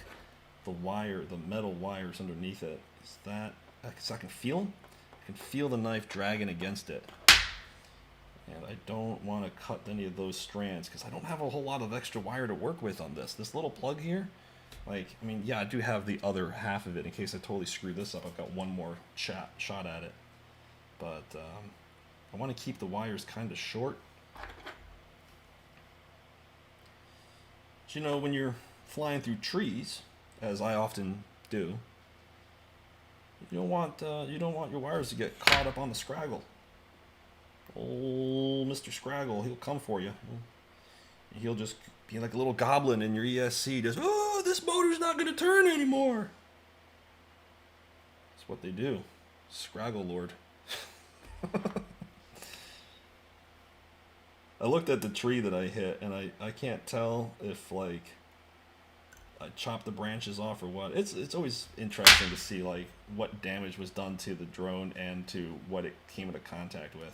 the wire, the metal wires underneath it. Is that, because I can feel them? I can feel the knife dragging against it. And I don't want to cut any of those strands because I don't have a whole lot of extra wire to work with on this. This little plug here, like, I mean, yeah, I do have the other half of it in case I totally screw this up. I've got one more shot at it. But I want to keep the wires kind of short. But, you know, when you're flying through trees, as I often do, you don't want your wires to get caught up on the scraggle. Old Mr. Scraggle, he'll come for you. He'll just be like a little goblin in your ESC, just, oh, this motor's not going to turn anymore. That's what they do. Scraggle Lord. I looked at the tree that I hit, and I can't tell if, like, I chopped the branches off or what. It's always interesting to see, like, what damage was done to the drone and to what it came into contact with.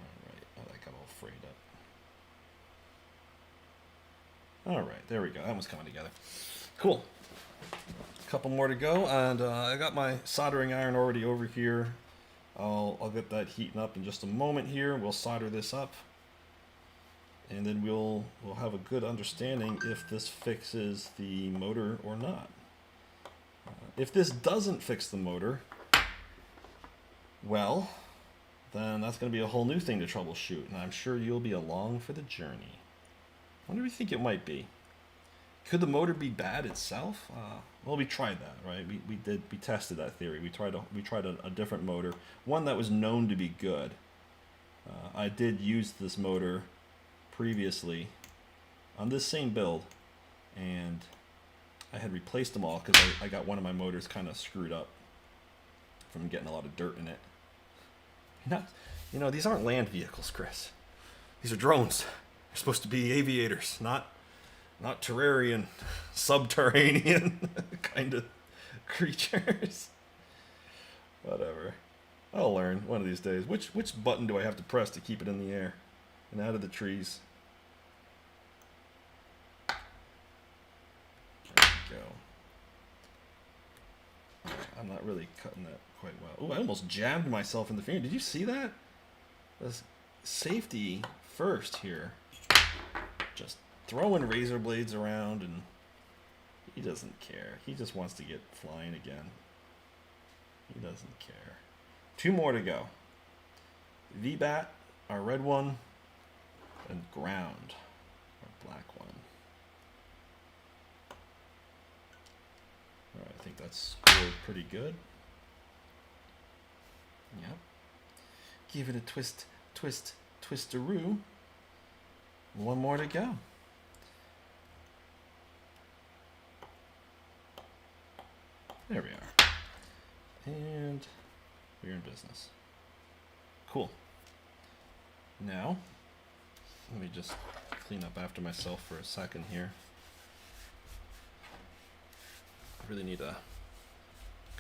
Alright, oh, that got all frayed up. Alright, there we go. That one's coming together. Cool. A couple more to go, and I got my soldering iron already over here. I'll get that heating up in just a moment here. We'll solder this up, and then we'll have a good understanding if this fixes the motor or not. If this doesn't fix the motor, well, then that's going to be a whole new thing to troubleshoot, and I'm sure you'll be along for the journey. What do we think it might be? Could the motor be bad itself? Well, we tried that, right? We tested that theory. We tried a different motor, one that was known to be good. I did use this motor previously on this same build, and I had replaced them all because I got one of my motors kind of screwed up from getting a lot of dirt in it. You know, these aren't land vehicles, Chris. These are drones. They're supposed to be aviators, not terrarian, subterranean kind of creatures. Whatever. I'll learn one of these days. Which button do I have to press to keep it in the air and out of the trees? There we go. I'm not really cutting that quite well. Oh, I almost jabbed myself in the finger. Did you see that? That's safety first here. Just throwing razor blades around, and he doesn't care. He just wants to get flying again. He doesn't care. 2 more to go. VBAT, our red one, and ground, our black one. Alright, I think that's scored pretty good. Yep. Give it a twist, twist-a-roo. 1 more to go. There we are. And we're in business. Cool. Now, let me just clean up after myself for a second here. I really need a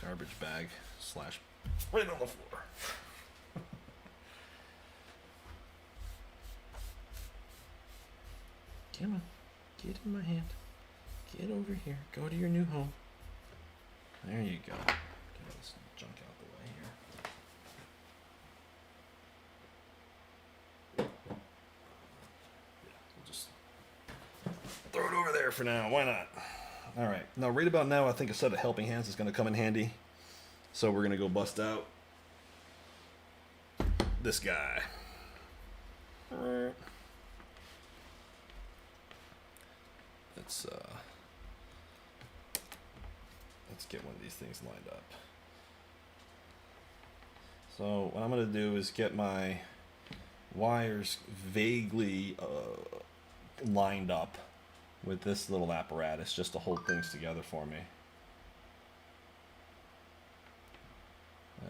garbage bag / right on the floor. Come on, get in my hand. Get over here. Go to your new home. There you go. Get all this junk out the way here. Yeah, we'll just throw it over there for now. Why not? All right. Now, right about now, I think a set of helping hands is going to come in handy. So we're going to go bust out this guy. Let's get one of these things lined up. So what I'm going to do is get my wires vaguely lined up with this little apparatus just to hold things together for me.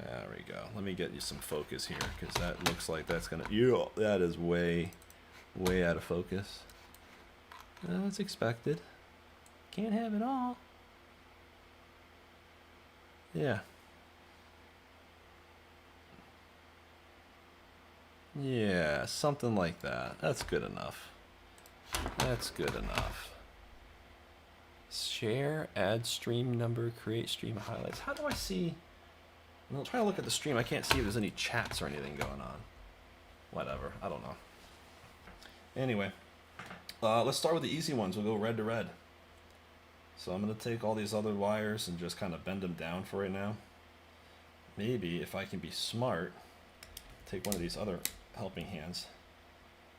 There we go. Let me get you some focus here, because that looks like that's going to... Yeah, that is way out of focus. That's expected. Can't have it all. Yeah. Yeah, something like that. That's good enough. That's good enough. Share, add stream number, create stream highlights. How do I see? I'm trying to look at the stream. I can't see if there's any chats or anything going on. Whatever. I don't know. Anyway, let's start with the easy ones. We'll go red to red. So I'm going to take all these other wires and just kind of bend them down for right now. Maybe if I can be smart, take one of these other helping hands.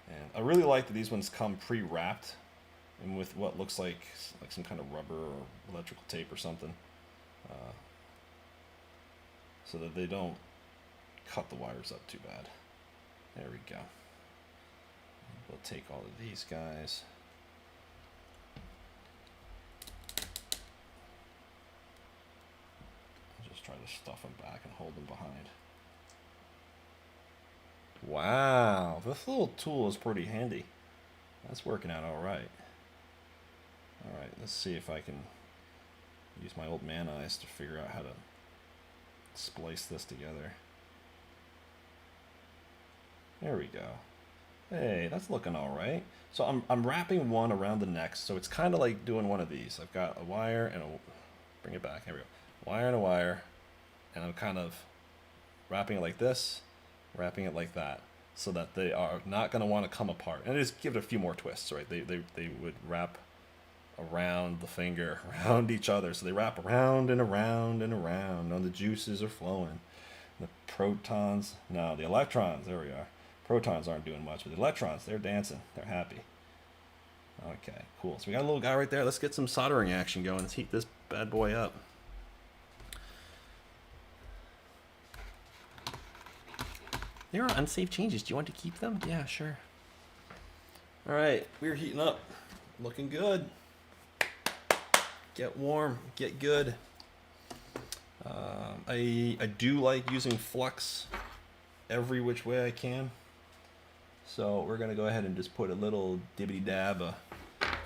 And I really like that these ones come pre-wrapped and with what looks like some kind of rubber or electrical tape or something, so that they don't cut the wires up too bad. There we go. We'll take all of these guys. Just try to stuff them back and hold them behind. Wow, this little tool is pretty handy. That's working out all right. All right, let's see if I can use my old man eyes to figure out how to splice this together. There we go. Hey, that's looking all right. So I'm wrapping one around the next, so it's kind of like doing one of these. I've got a wire and a, bring it back, here we go. Wire and a wire, and I'm kind of wrapping it like this, wrapping it like that, so that they are not going to want to come apart. And just give it a few more twists, right? They would wrap around the finger, around each other. So they wrap around and around and around. And the juices are flowing. The protons, no, the electrons, there we are. Protons aren't doing much, but the electrons, they're dancing. They're happy. Okay, cool. So we got a little guy right there. Let's get some soldering action going. Let's heat this bad boy up. There are unsafe changes. Do you want to keep them? Yeah, sure. All right, we're heating up. Looking good. Get warm, get good. I do like using flux every which way I can. So we're gonna go ahead and just put a little dibbity dab of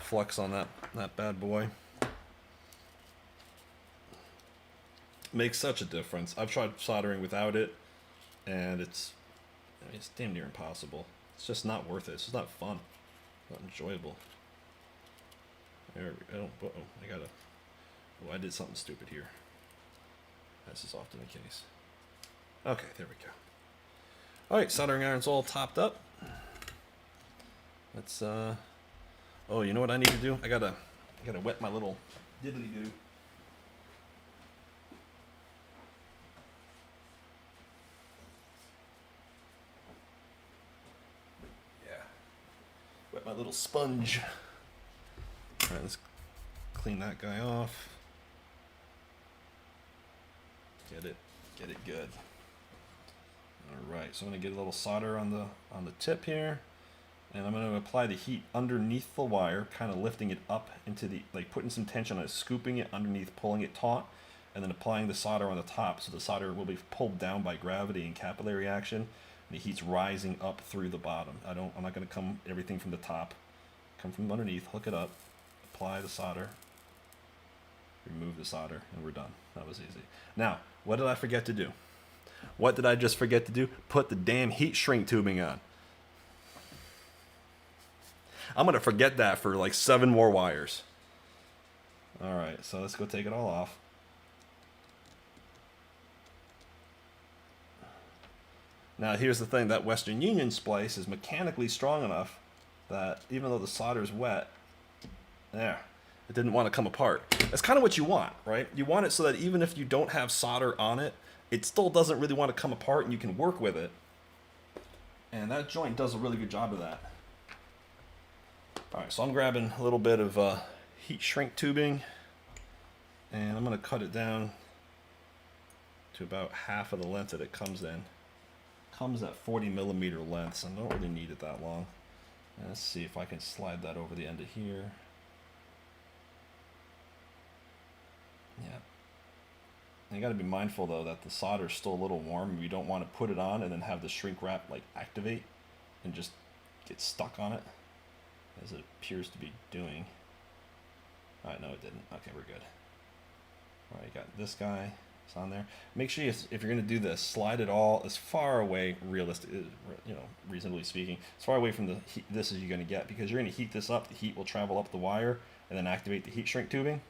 flux on that bad boy. Makes such a difference. I've tried soldering without it, and it's damn near impossible. It's just not worth it. It's just not fun, not enjoyable. There we go. Uh-oh, I gotta. Oh, I did something stupid here. This is often the case. Okay, there we go. All right, soldering iron's all topped up. Let's. Oh, you know what I need to do? I gotta wet my little diddly doo. Yeah. Wet my little sponge. All right, let's clean that guy off. Get it good. All right, so I'm gonna get a little solder on the tip here, and I'm gonna apply the heat underneath the wire, kind of lifting it up into the, like putting some tension on it, scooping it underneath, pulling it taut, and then applying the solder on the top, so the solder will be pulled down by gravity and capillary action, and the heat's rising up through the bottom. I'm not gonna come everything from the top, come from underneath, hook it up, apply the solder, remove the solder, and we're done. That was easy. Now, what did I forget to do? What did I just forget to do? Put the damn heat shrink tubing on. I'm going to forget that for like 7 more wires. All right, so let's go take it all off. Now, here's the thing. That Western Union splice is mechanically strong enough that even though the solder is wet, there, it didn't want to come apart. That's kind of what you want, right? You want it so that even if you don't have solder on it, it still doesn't really want to come apart and you can work with it. And that joint does a really good job of that. All right, so I'm grabbing a little bit of heat shrink tubing, and I'm going to cut it down to about half of the length that it comes in. Comes at 40 millimeter lengths, and I don't really need it that long. And let's see if I can slide that over the end of here. Yeah. You got to be mindful though that the solder is still a little warm. You don't want to put it on and then have the shrink wrap like activate and just get stuck on it, as it appears to be doing. All right, no, it didn't. Okay, we're good. All right, got this guy It's on there. Make sure if you're going to do this, slide it all as far away, reasonably speaking, as far away from the heat this as you're going to get, because you're going to heat this up. The heat will travel up the wire and then activate the heat shrink tubing.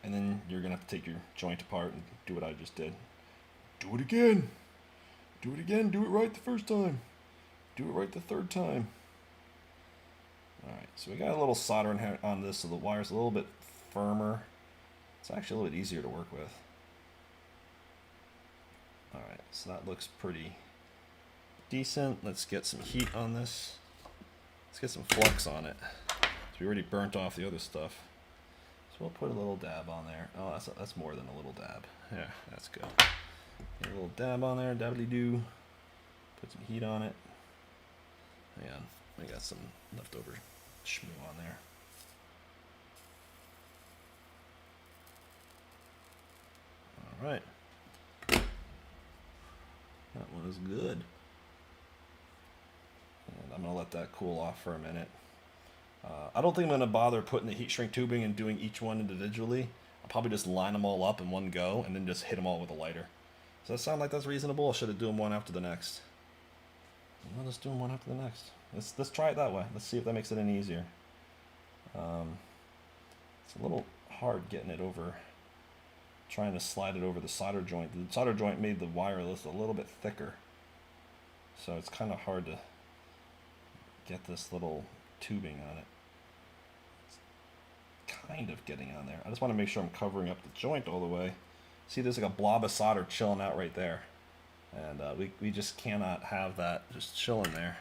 And then you're going to have to take your joint apart and do what I just did. Do it again. Do it again. Do it right the first time. Do it right the third time. Alright, so we got a little soldering on this, so the wire's a little bit firmer. It's actually a little bit easier to work with. Alright, so that looks pretty decent. Let's get some heat on this. Let's get some flux on it. So we already burnt off the other stuff. So we'll put a little dab on there. Oh, that's more than a little dab. Yeah, that's good. Get a little dab on there, dabbly-doo. Put some heat on it. Hang on, we got some leftover shmoo on there. All right, that one is good. And I'm gonna let that cool off for a minute. I don't think I'm gonna bother putting the heat shrink tubing and doing each one individually. I'll probably just line them all up in one go and then just hit them all with a lighter. Does that sound like that's reasonable, or should I do them one after the next? Well, let's do them one after the next. Let's try it that way. Let's see if that makes it any easier. It's a little hard getting it over, trying to slide it over the solder joint. The solder joint made the wireless a little bit thicker, so it's kind of hard to get this little tubing on it. It's kind of getting on there. I just want to make sure I'm covering up the joint all the way. See, there's like a blob of solder chilling out right there. And we just cannot have that just chilling there.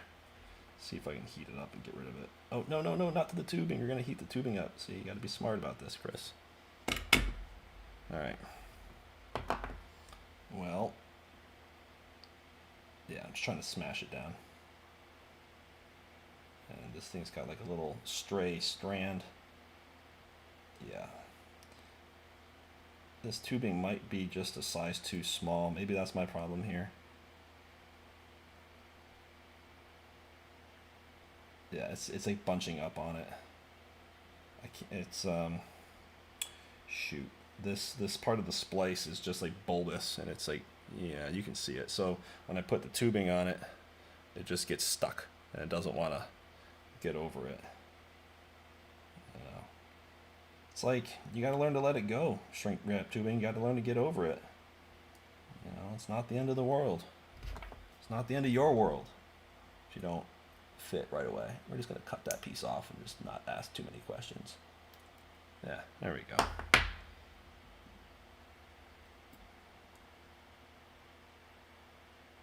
See if I can heat it up and get rid of it. Oh, no, no, no, not to the tubing. You're going to heat the tubing up. See, you got to be smart about this, Chris. All right. Well, yeah, I'm just trying to smash it down. And this thing's got like a little stray strand. Yeah. This tubing might be just a size too small. Maybe that's my problem here. Yeah, it's like bunching up on it. I can't, it's shoot. This part of the splice is just like bulbous, and it's like, yeah, you can see it. So when I put the tubing on it, it just gets stuck and it doesn't want to get over it. It's like, you got to learn to let it go. Shrink wrap tubing, you got to learn to get over it. You know, it's not the end of the world. It's not the end of your world if you don't fit right away. We're just going to cut that piece off and just not ask too many questions. Yeah, there we go.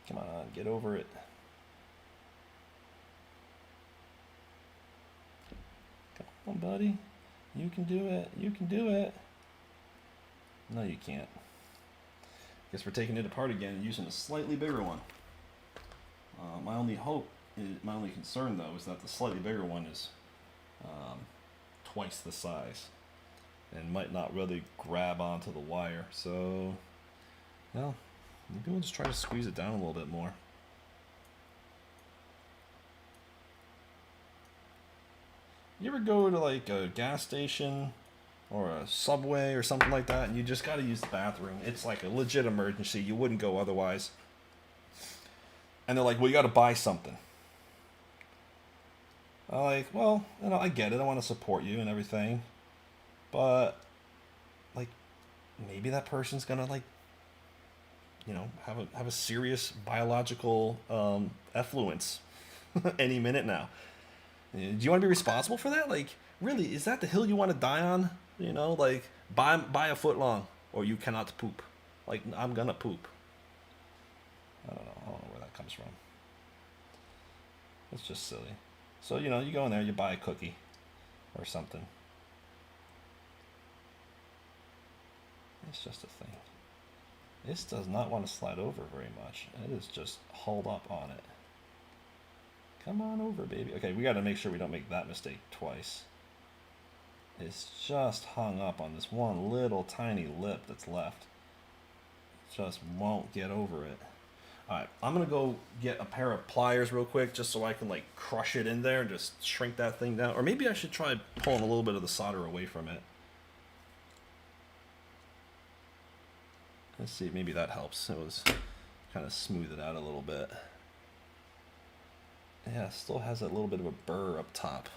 Come on, get over it. Come on, buddy. You can do it. You can do it. No, you can't. Guess we're taking it apart again and using a slightly bigger one. My only concern though is that the slightly bigger one is twice the size and might not really grab onto the wire. So, well, maybe we'll just try to squeeze it down a little bit more. You ever go to like a gas station or a Subway or something like that and you just got to use the bathroom? It's like a legit emergency. You wouldn't go otherwise. And they're like, well, you got to buy something. I'm like, well, you know, I get it. I want to support you and everything. But, like, maybe that person's going to, like, you know, have a serious biological effluence any minute now. Do you want to be responsible for that? Like, really, is that the hill you want to die on? You know, like, buy a foot long, or you cannot poop. Like, I'm gonna poop. I don't know where that comes from. It's just silly. So, you know, you go in there, you buy a cookie or something. It's just a thing. This does not want to slide over very much. It is just hauled up on it. Come on over, baby. Okay, we got to make sure we don't make that mistake twice. It's just hung up on this one little tiny lip that's left. Just won't get over it. Alright, I'm going to go get a pair of pliers real quick just so I can like crush it in there and just shrink that thing down. Or maybe I should try pulling a little bit of the solder away from it. Let's see, maybe that helps. It was kind of smooth it out a little bit. Yeah, it still has that little bit of a burr up top.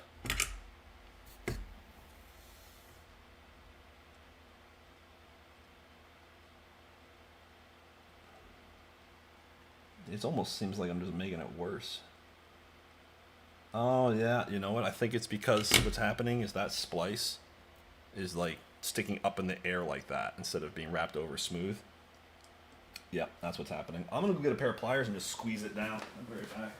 It almost seems like I'm just making it worse. Oh yeah, you know what? I think it's because what's happening is that splice is like sticking up in the air like that instead of being wrapped over smooth. Yep, that's what's happening. I'm gonna go get a pair of pliers and just squeeze it down. I'll be right back.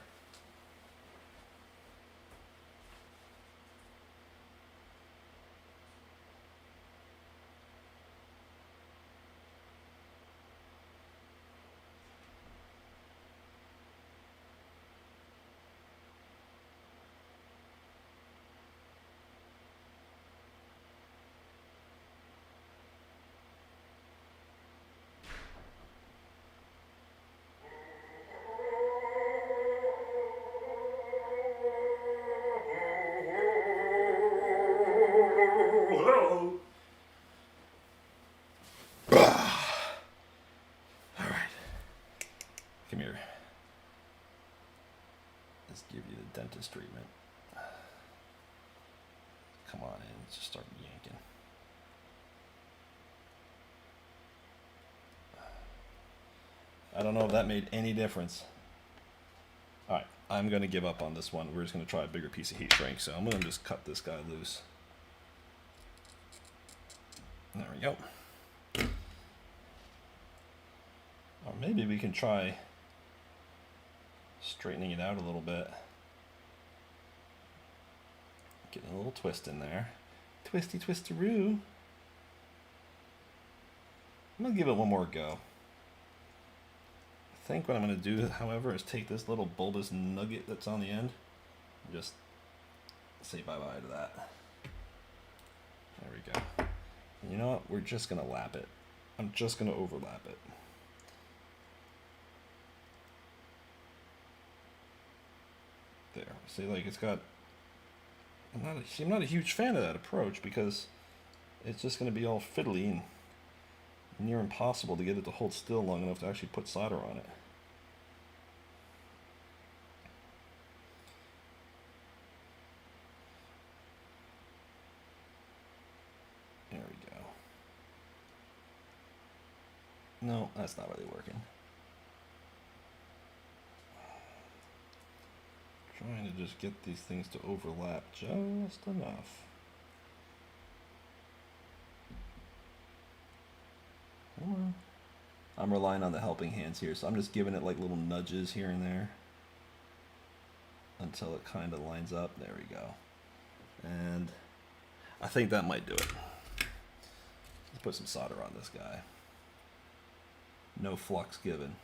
Come here. Let's give you the dentist treatment. Come on in, let's just start yanking. I don't know if that made any difference. Alright, I'm going to give up on this one. We're just going to try a bigger piece of heat shrink, so I'm going to just cut this guy loose. There we go. Or maybe we can try straightening it out a little bit. Getting a little twist in there. Twisty twistaroo. I'm going to give it one more go. I think what I'm going to do, however, is take this little bulbous nugget that's on the end and just say bye-bye to that. There we go. And you know what? We're just going to lap it. I'm just going to overlap it. There. See, like it's got... I'm not a huge fan of that approach because it's just going to be all fiddly and near impossible to get it to hold still long enough to actually put solder on it. There we go. No, that's not really working. Trying to just get these things to overlap just enough. Come on. I'm relying on the helping hands here, so I'm just giving it like little nudges here and there until it kind of lines up. There we go. And I think that might do it. Let's put some solder on this guy. No flux given.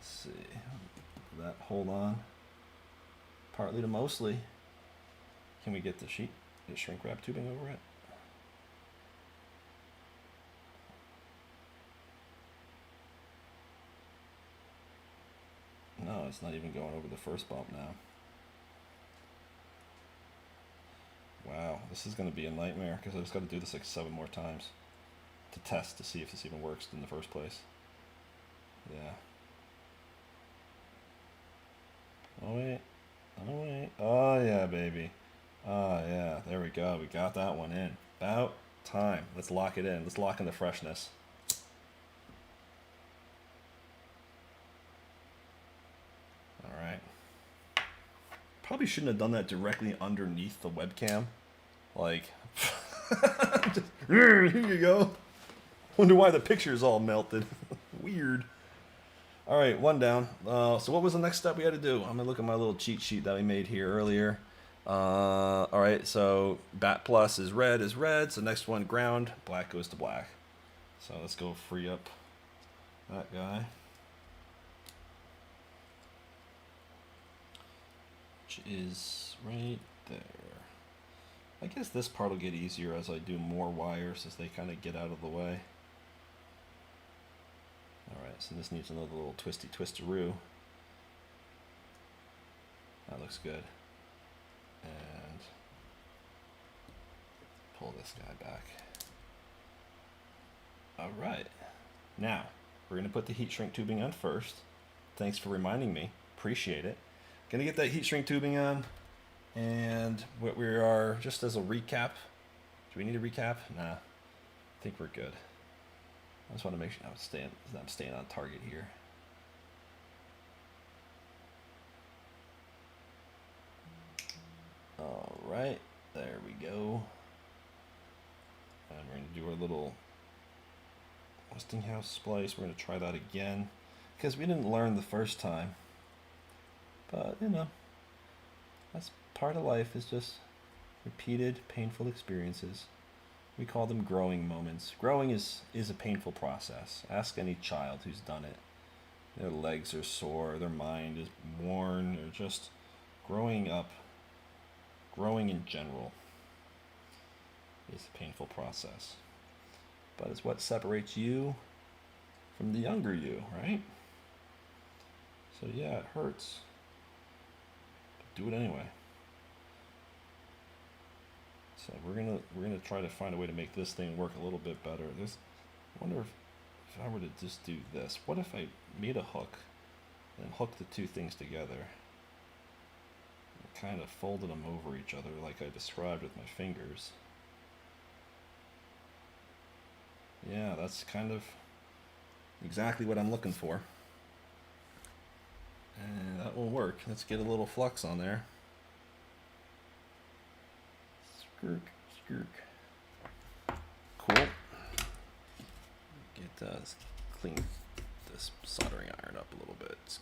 See, that hold on partly to mostly. Can we get the sheet, the shrink wrap tubing over it? No, it's not even going over the first bump now. Wow, this is going to be a nightmare because I just got to do this like 7 more times to test to see if this even works in the first place. Yeah. Oh wait, oh wait, oh yeah baby, oh yeah, there we go, we got that one in. About time, let's lock it in, let's lock in the freshness. Alright, probably shouldn't have done that directly underneath the webcam, like, just, here you go, wonder why the picture's all melted, weird. All right, one down. So what was the next step we had to do? I'm gonna look at my little cheat sheet that we made here earlier. All right, so bat plus is red, so next one ground, black goes to black. So let's go free up that guy. Which is right there. I guess this part will get easier as I do more wires as they kind of get out of the way. Alright, so this needs another little twisty twistaroo. That looks good. And pull this guy back. All right. Now, we're going to put the heat shrink tubing on first. Thanks for reminding me. Appreciate it. Going to get that heat shrink tubing on. And what we are, just as a recap, do we need a recap? Nah, I think we're good. I just want to make sure I'm staying on target here. All right, there we go. And we're going to do our little Westinghouse splice. We're going to try that again because we didn't learn the first time. But, you know, that's part of life, is just repeated painful experiences. We call them growing moments. Growing is a painful process. Ask any child who's done it. Their legs are sore, their mind is worn, or just growing up. Growing in general is a painful process. But it's what separates you from the younger you, right? So yeah, it hurts. But do it anyway. So we're gonna try to find a way to make this thing work a little bit better. I wonder if I were to just do this. What if I made a hook and hooked the two things together and kind of folded them over each other like I described with my fingers? Yeah, that's kind of exactly what I'm looking for. And that will work. Let's get a little flux on there. Skirk, skirk. Cool. Clean this soldering iron up a little bit.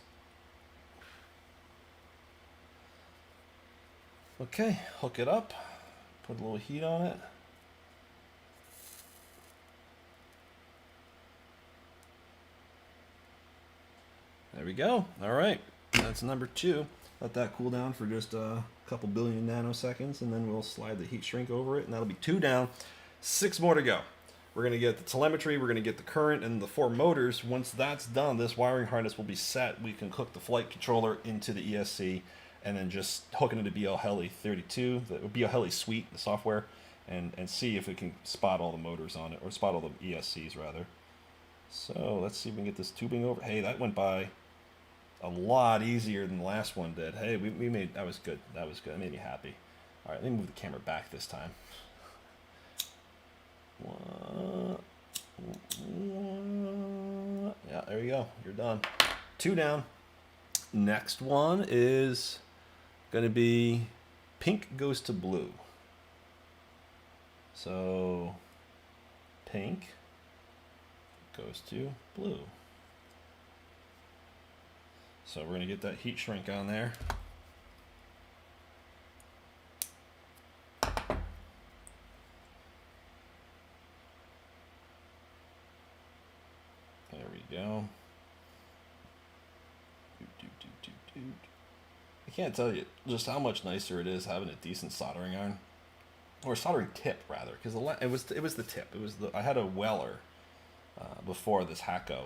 Okay, hook it up. Put a little heat on it. There we go. All right, that's number 2. Let that cool down for just a couple billion nanoseconds, and then we'll slide the heat shrink over it, and that'll be 2 down. 6 more to go. We're going to get the telemetry, we're going to get the current, and the 4 motors. Once that's done, this wiring harness will be set. We can hook the flight controller into the ESC, and then just hook it into BL-Heli 32, the BL-Heli suite, the software, and see if we can spot all the motors on it, or spot all the ESCs, rather. So let's see if we can get this tubing over. Hey, that went by a lot easier than the last one did. Hey, we made, that was good. That was good. It made me happy. All right, let me move the camera back this time. Yeah, there you go. You're done. 2 down. Next one is going to be pink goes to blue. So pink goes to blue. So we're going to get that heat shrink on there. There we go. I can't tell you just how much nicer it is having a decent soldering iron, or soldering tip rather, because it was the tip. I had a Weller before this Hacko.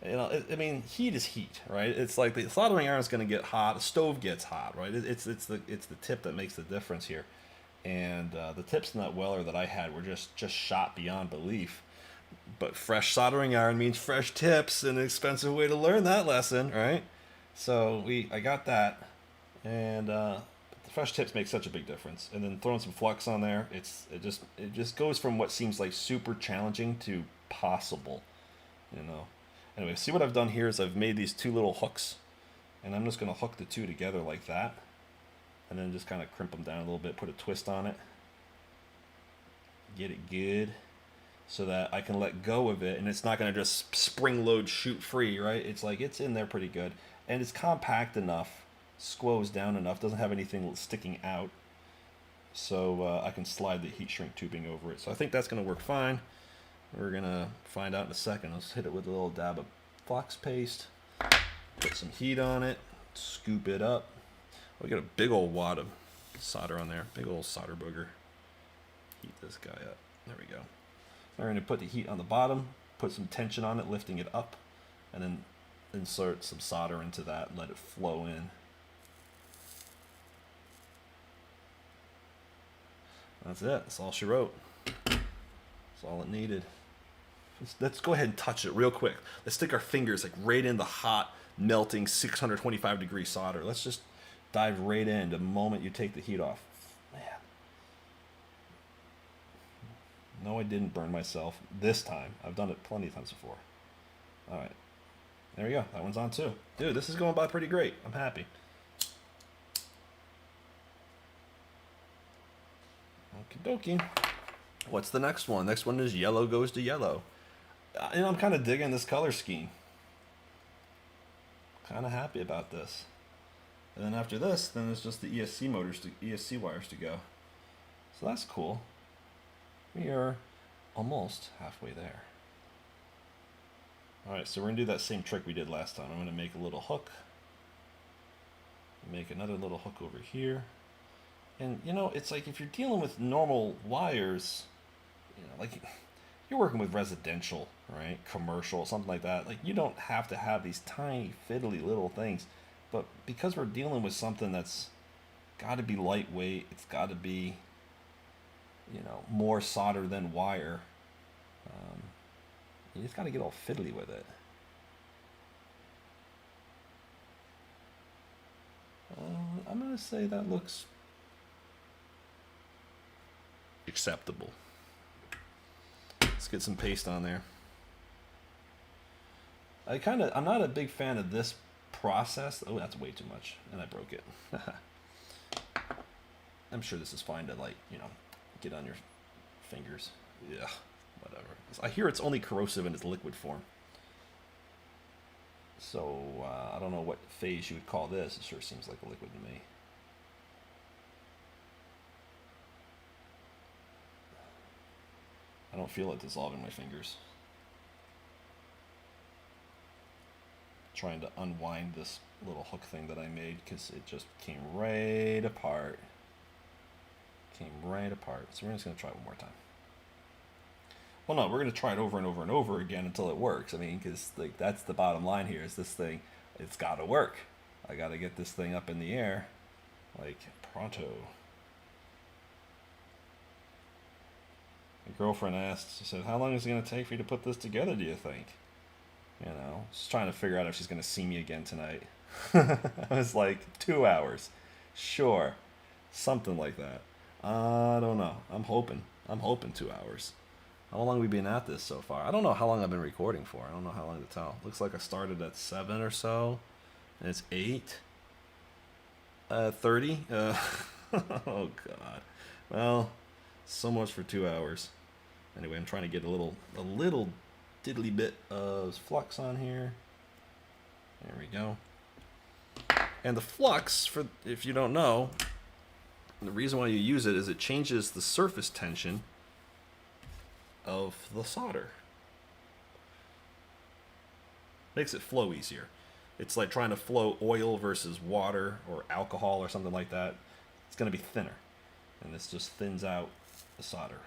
You know, I mean, heat is heat, right? It's like the soldering iron is going to get hot. The stove gets hot, right? It's the tip that makes the difference here. And the tips in that Weller that I had were just shot beyond belief. But fresh soldering iron means fresh tips, an expensive way to learn that lesson, right? So I got that, and the fresh tips make such a big difference. And then throwing some flux on there, it just goes from what seems like super challenging to possible, you know. Anyway, see what I've done here is I've made these 2 little hooks, and I'm just going to hook the 2 together like that, and then just kind of crimp them down a little bit, put a twist on it, get it good, so that I can let go of it, and it's not going to just spring load shoot free, right? It's like it's in there pretty good, and it's compact enough, squoze down enough, doesn't have anything sticking out, so I can slide the heat shrink tubing over it. So I think that's going to work fine. We're going to find out in a second. Let's hit it with a little dab of flux paste, put some heat on it, scoop it up. We got a big old wad of solder on there, big old solder booger. Heat this guy up. There we go. We're going to put the heat on the bottom, put some tension on it, lifting it up, and then insert some solder into that and let it flow in. That's it. That's all she wrote. That's all it needed. Let's go ahead and touch it real quick. Let's stick our fingers like right in the hot, melting 625 degree solder. Let's just dive right in the moment you take the heat off. Man. No, I didn't burn myself this time. I've done it plenty of times before. All right. There we go. That one's on too. Dude, this is going by pretty great. I'm happy. Okie dokie. What's the next one? Next one is yellow goes to yellow. I'm kind of digging this color scheme. Kind of happy about this. And then after this, then it's just the ESC wires to go. So that's cool. We are almost halfway there. All right, so we're gonna do that same trick we did last time. I'm gonna make a little hook. Make another little hook over here. And you know, it's like if you're dealing with normal wires, you know, like you're working with residential, right? Commercial, something like that. Like you don't have to have these tiny fiddly little things. But because we're dealing with something that's got to be lightweight, it's got to be, you know, more solder than wire. You just got to get all fiddly with it. I'm going to say that looks acceptable. Let's get some paste on there. I'm not a big fan of this process. Oh, that's way too much, and I broke it. I'm sure this is fine to, like, you know, get on your fingers. Yeah, whatever. I hear it's only corrosive in its liquid form. So I don't know what phase you would call this. It sure seems like a liquid to me. I don't feel it dissolving my fingers. Trying to unwind this little hook thing that I made because it just came right apart. Came right apart. So we're just going to try it one more time. Well, no, we're going to try it over and over and over again until it works. I mean, because like that's the bottom line here is this thing, it's got to work. I got to get this thing up in the air like pronto. My girlfriend asked, she said, how long is it going to take for you to put this together, do you think? You know, just trying to figure out if she's going to see me again tonight. I was like, 2 hours. Sure. Something like that. I don't know. I'm hoping 2 hours. How long have we been at this so far? I don't know how long I've been recording for. I don't know how long to tell. Looks like I started at 7 or so. And it's 8. 30. Oh, God. Well, so much for 2 hours. Anyway, I'm trying to get a little diddly bit of flux on here. There we go. And the flux, for if you don't know, the reason why you use it is it changes the surface tension of the solder. Makes it flow easier. It's like trying to flow oil versus water or alcohol or something like that. It's going to be thinner. And this just thins out the solder.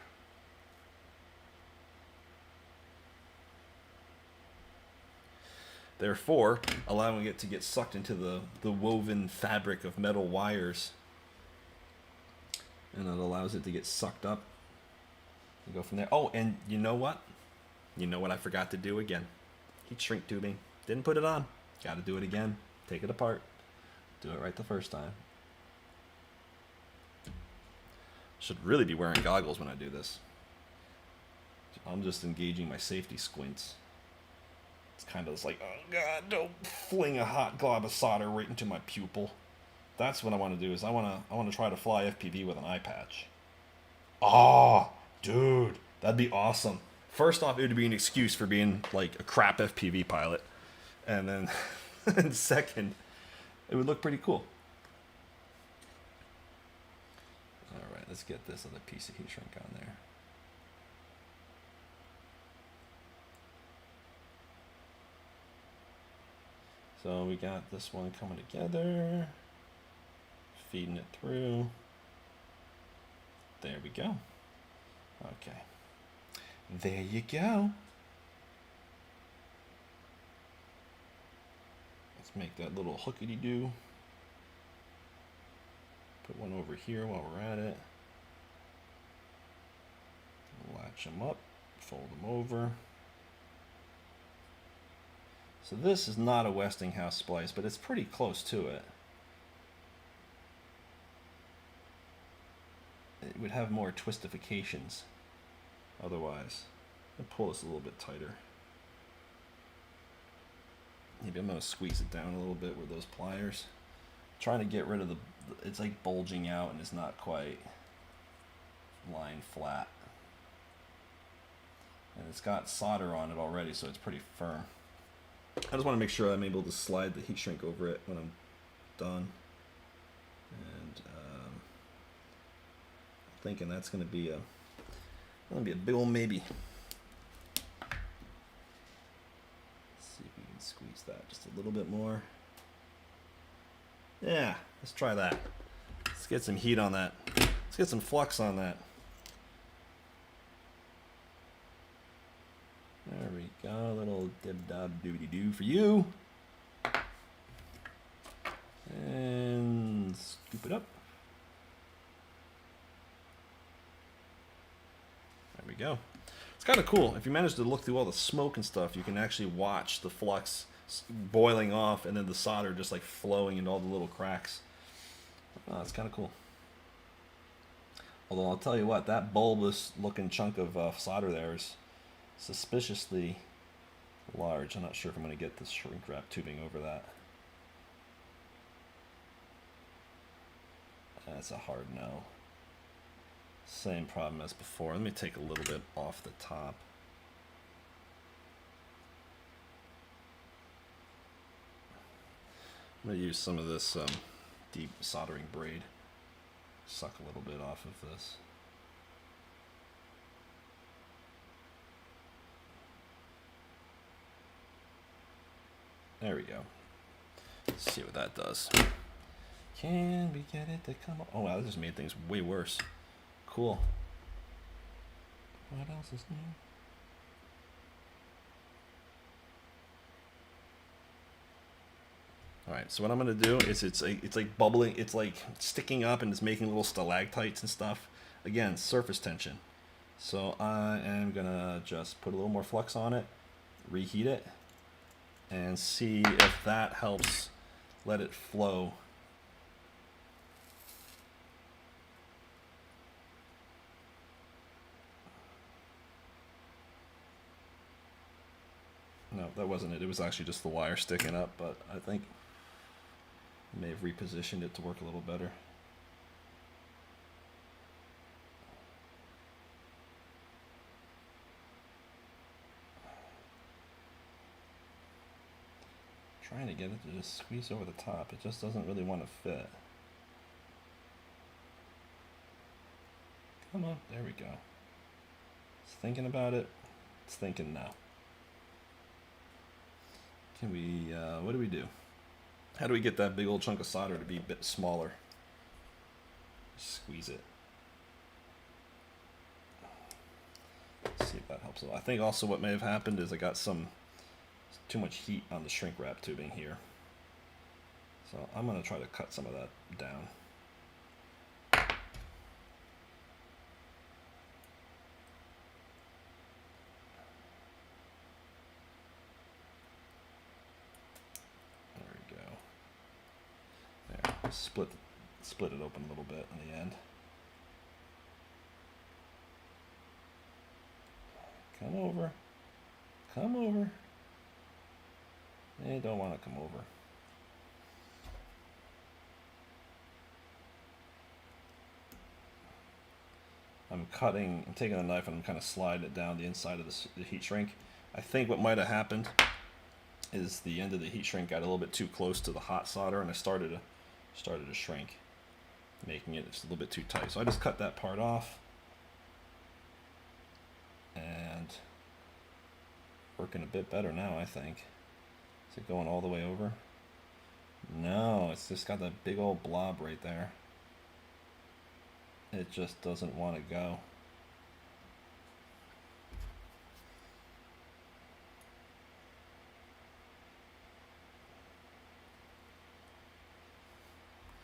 Therefore, allowing it to get sucked into the woven fabric of metal wires. And it allows it to get sucked up. And go from there. Oh, and you know what? You know what I forgot to do again? Heat shrink tubing. Didn't put it on. Got to do it again. Take it apart. Do it right the first time. Should really be wearing goggles when I do this. I'm just engaging my safety squints. It's kind of just like, oh God, don't fling a hot glob of solder right into my pupil. That's what I want to do. Is I want to try to fly FPV with an eye patch. Oh, dude, that'd be awesome. First off, it would be an excuse for being like a crap FPV pilot, and then, and second, it would look pretty cool. All right, let's get this other piece of heat shrink on there. So we got this one coming together, feeding it through. There we go. Okay. There you go. Let's make that little hookity-doo. Put one over here while we're at it. Scrunch them up, fold them over. So this is not a Westinghouse splice, but it's pretty close to it. It would have more twistifications otherwise. I'll pull this a little bit tighter. Maybe I'm going to squeeze it down a little bit with those pliers. Trying to get rid of the, it's like bulging out and it's not quite lying flat. And it's got solder on it already, so it's pretty firm. I just want to make sure I'm able to slide the heat shrink over it when I'm done. And I'm thinking that's going to be a big old maybe. Let's see if we can squeeze that just a little bit more. Yeah, let's try that. Let's get some heat on that. Let's get some flux on that. There we go, a little dib-dab-doody-doo for you. And scoop it up. There we go. It's kind of cool. If you manage to look through all the smoke and stuff, you can actually watch the flux boiling off and then the solder just like flowing into all the little cracks. Oh, it's kind of cool. Although I'll tell you what, that bulbous looking chunk of solder there is suspiciously large. I'm not sure if I'm going to get this shrink wrap tubing over that. That's a hard no. Same problem as before. Let me take a little bit off the top. I'm going to use some of this deep soldering braid. Suck a little bit off of this. There we go. Let's see what that does. Can we get it to come up? Oh wow, this just made things way worse. Cool. What else is new? Alright, so what I'm going to do is it's like bubbling, it's like sticking up and it's making little stalactites and stuff. Again, surface tension. So I am going to just put a little more flux on it, reheat it, and see if that helps let it flow. No, that wasn't it. It was actually just the wire sticking up, but I think I may have repositioned it to work a little better. Trying to get it to just squeeze over the top. It just doesn't really want to fit. Come on, there we go. It's thinking about it. It's thinking now. Can we, what do we do? How do we get that big old chunk of solder to be a bit smaller? Squeeze it. Let's see if that helps. I think also what may have happened is I got too much heat on the shrink wrap tubing here. So I'm going to try to cut some of that down. There we go. There, split it open a little bit in the end. Come over. Come over. They don't want to come over. I'm taking a knife and I'm kind of sliding it down the inside of the heat shrink. I think what might have happened is the end of the heat shrink got a little bit too close to the hot solder and I started to shrink, making it just a little bit too tight. So I just cut that part off and working a bit better now, I think. Is it going all the way over? No, it's just got that big old blob right there. It just doesn't want to go.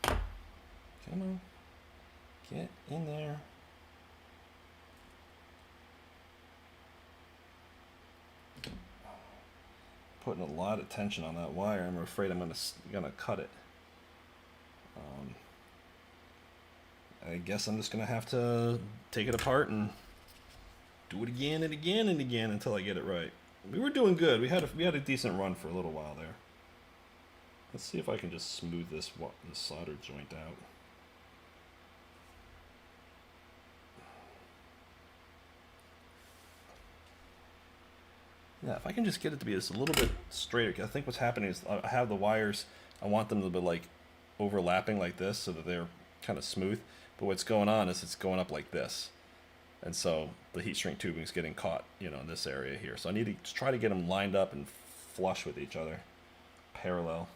Come on. Get in there. putting a lot of tension on that wire. I'm afraid I'm gonna cut it. I guess I'm just gonna have to take it apart and do it again and again and again until I get it right. We were doing good. We had a decent run for a little while there. Let's see if I can just smooth this solder joint out. Yeah, if I can just get it to be just a little bit straighter. I think what's happening is I have the wires, I want them to be like overlapping like this so that they're kind of smooth. But what's going on is it's going up like this. And so the heat shrink tubing is getting caught, you know, in this area here. So I need to try to get them lined up and flush with each other, parallel.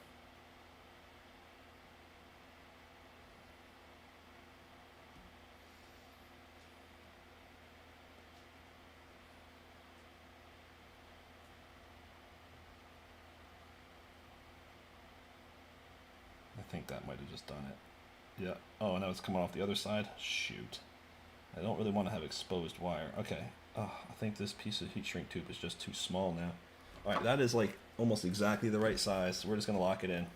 I think that might have just done it. Yeah. Oh, and now it's coming off the other side. Shoot. I don't really want to have exposed wire. Okay. Oh, I think this piece of heat shrink tube is just too small now. All right, that is like almost exactly the right size. So we're just going to lock it in.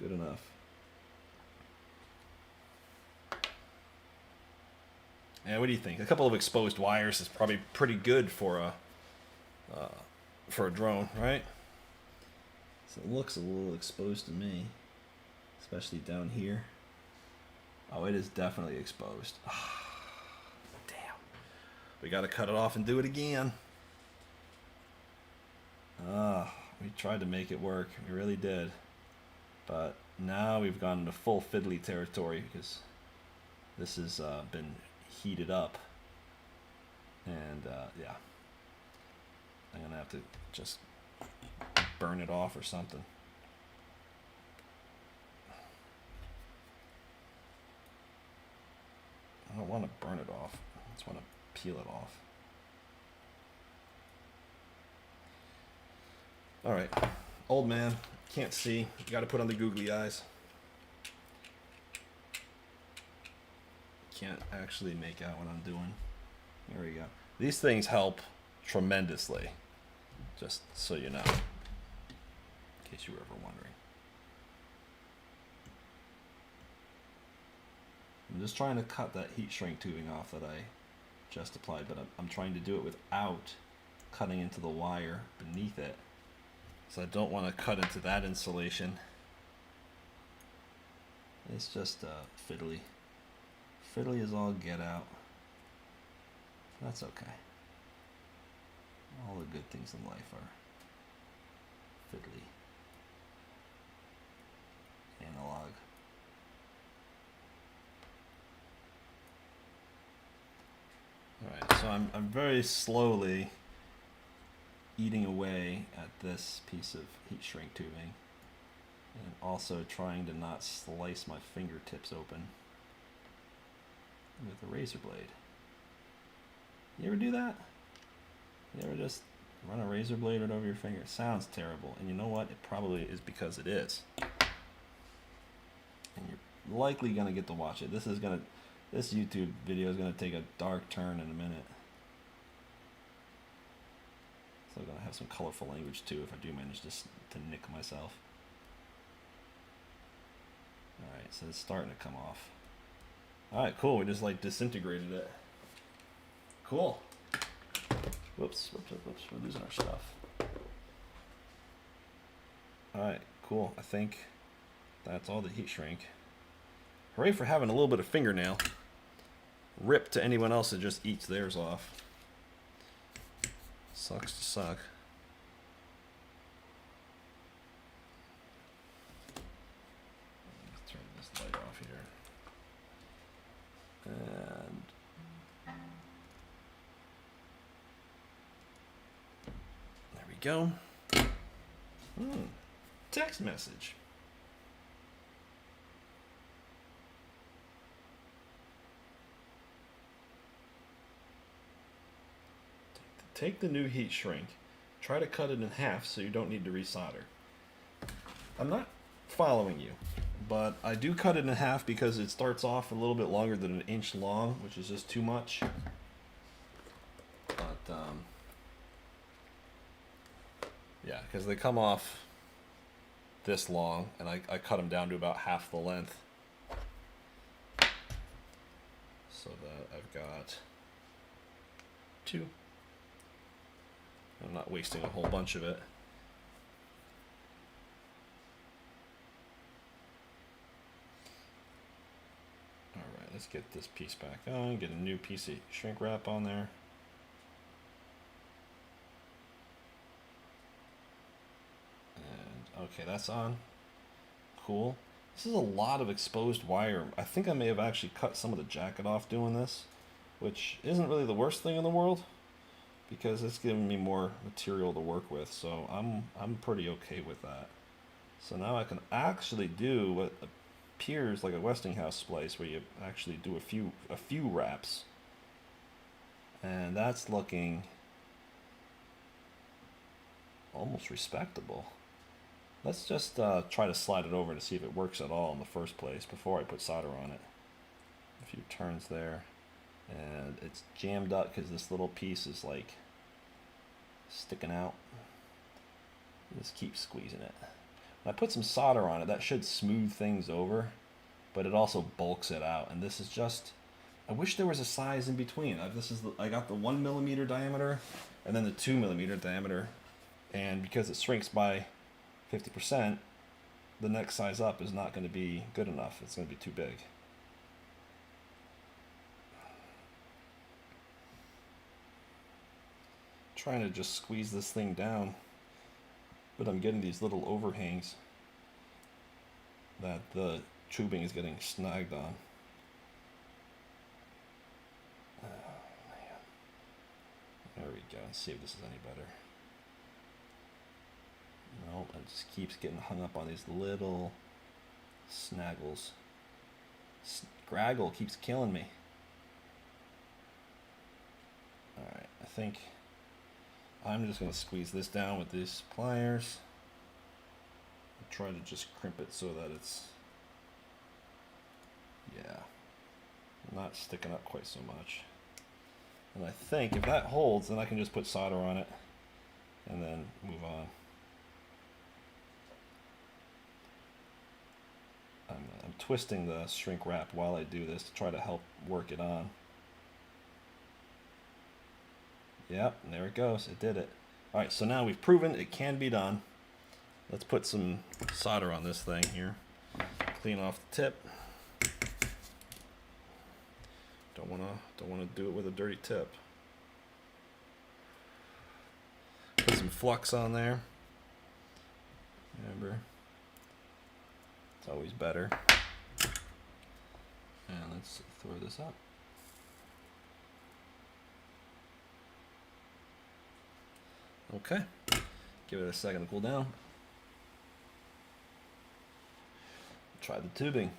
Good enough. Yeah, what do you think? A couple of exposed wires is probably pretty good for a drone, right? So it looks a little exposed to me, especially down here. Oh, it is definitely exposed. Damn. We got to cut it off and do it again. We tried to make it work. We really did. But now we've gone into full fiddly territory because this has been heated up. And yeah. I'm going to have to just burn it off or something. I don't want to burn it off. I just want to peel it off. All right, old man, can't see. You got to put on the googly eyes. Can't actually make out what I'm doing. There we go. These things help tremendously, just so you know, in case you were ever wondering. I'm just trying to cut that heat shrink tubing off that I just applied, but I'm trying to do it without cutting into the wire beneath it. So I don't want to cut into that insulation. It's just fiddly. Fiddly as all get out. That's okay. All the good things in life are fiddly. Analog. Alright, so I'm very slowly eating away at this piece of heat shrink tubing and also trying to not slice my fingertips open with a razor blade. You ever do that? You ever just run a razor blade right over your finger? It sounds terrible, and you know what? It probably is because it is. And you're likely gonna get to watch it. This YouTube video is gonna take a dark turn in a minute. So I'm gonna have some colorful language too if I do manage to nick myself. Alright, so it's starting to come off. Alright, cool. We just like disintegrated it. Cool. Whoops. We're losing our stuff. Alright, cool. I think that's all the heat shrink. Hooray for having a little bit of fingernail. Rip to anyone else that just eats theirs off. Sucks to suck. Let's turn this light off here. And there we go. Text message. Take the new heat shrink. Try to cut it in half so you don't need to resolder. I'm not following you, but I do cut it in half because it starts off a little bit longer than an inch long, which is just too much. But yeah, because they come off this long, and I cut them down to about half the length, so that I've got two. I'm not wasting a whole bunch of it. Alright, let's get this piece back on, get a new piece of shrink wrap on there. And okay, that's on. Cool. This is a lot of exposed wire. I think I may have actually cut some of the jacket off doing this, which isn't really the worst thing in the world, because it's giving me more material to work with, so I'm pretty okay with that. So now I can actually do what appears like a Westinghouse splice, where you actually do a few wraps, and that's looking almost respectable. Let's just try to slide it over to see if it works at all in the first place before I put solder on it. A few turns there, and it's jammed up because this little piece is like sticking out. Just keep squeezing it. When I put some solder on it, that should smooth things over, but it also bulks it out. And this is just, I wish there was a size in between. I got the 1 millimeter diameter and then the 2 millimeter diameter, and because it shrinks by 50%, the next size up is not going to be good enough. It's going to be too big. Trying to just squeeze this thing down, but I'm getting these little overhangs that the tubing is getting snagged on. Oh, man. There we go. Let's see if this is any better. No, it just keeps getting hung up on these little snaggles. Scraggle keeps killing me. Alright, I think I'm just going to squeeze this down with these pliers. I'll try to just crimp it so that it's, yeah, not sticking up quite so much. And I think if that holds, then I can just put solder on it and then move on. I'm twisting the shrink wrap while I do this to try to help work it on. Yep, and there it goes. It did it. Alright, so now we've proven it can be done. Let's put some solder on this thing here. Clean off the tip. Don't wanna do it with a dirty tip. Put some flux on there. Remember, it's always better. And let's throw this up. Okay, give it a second to cool down. Try the tubing.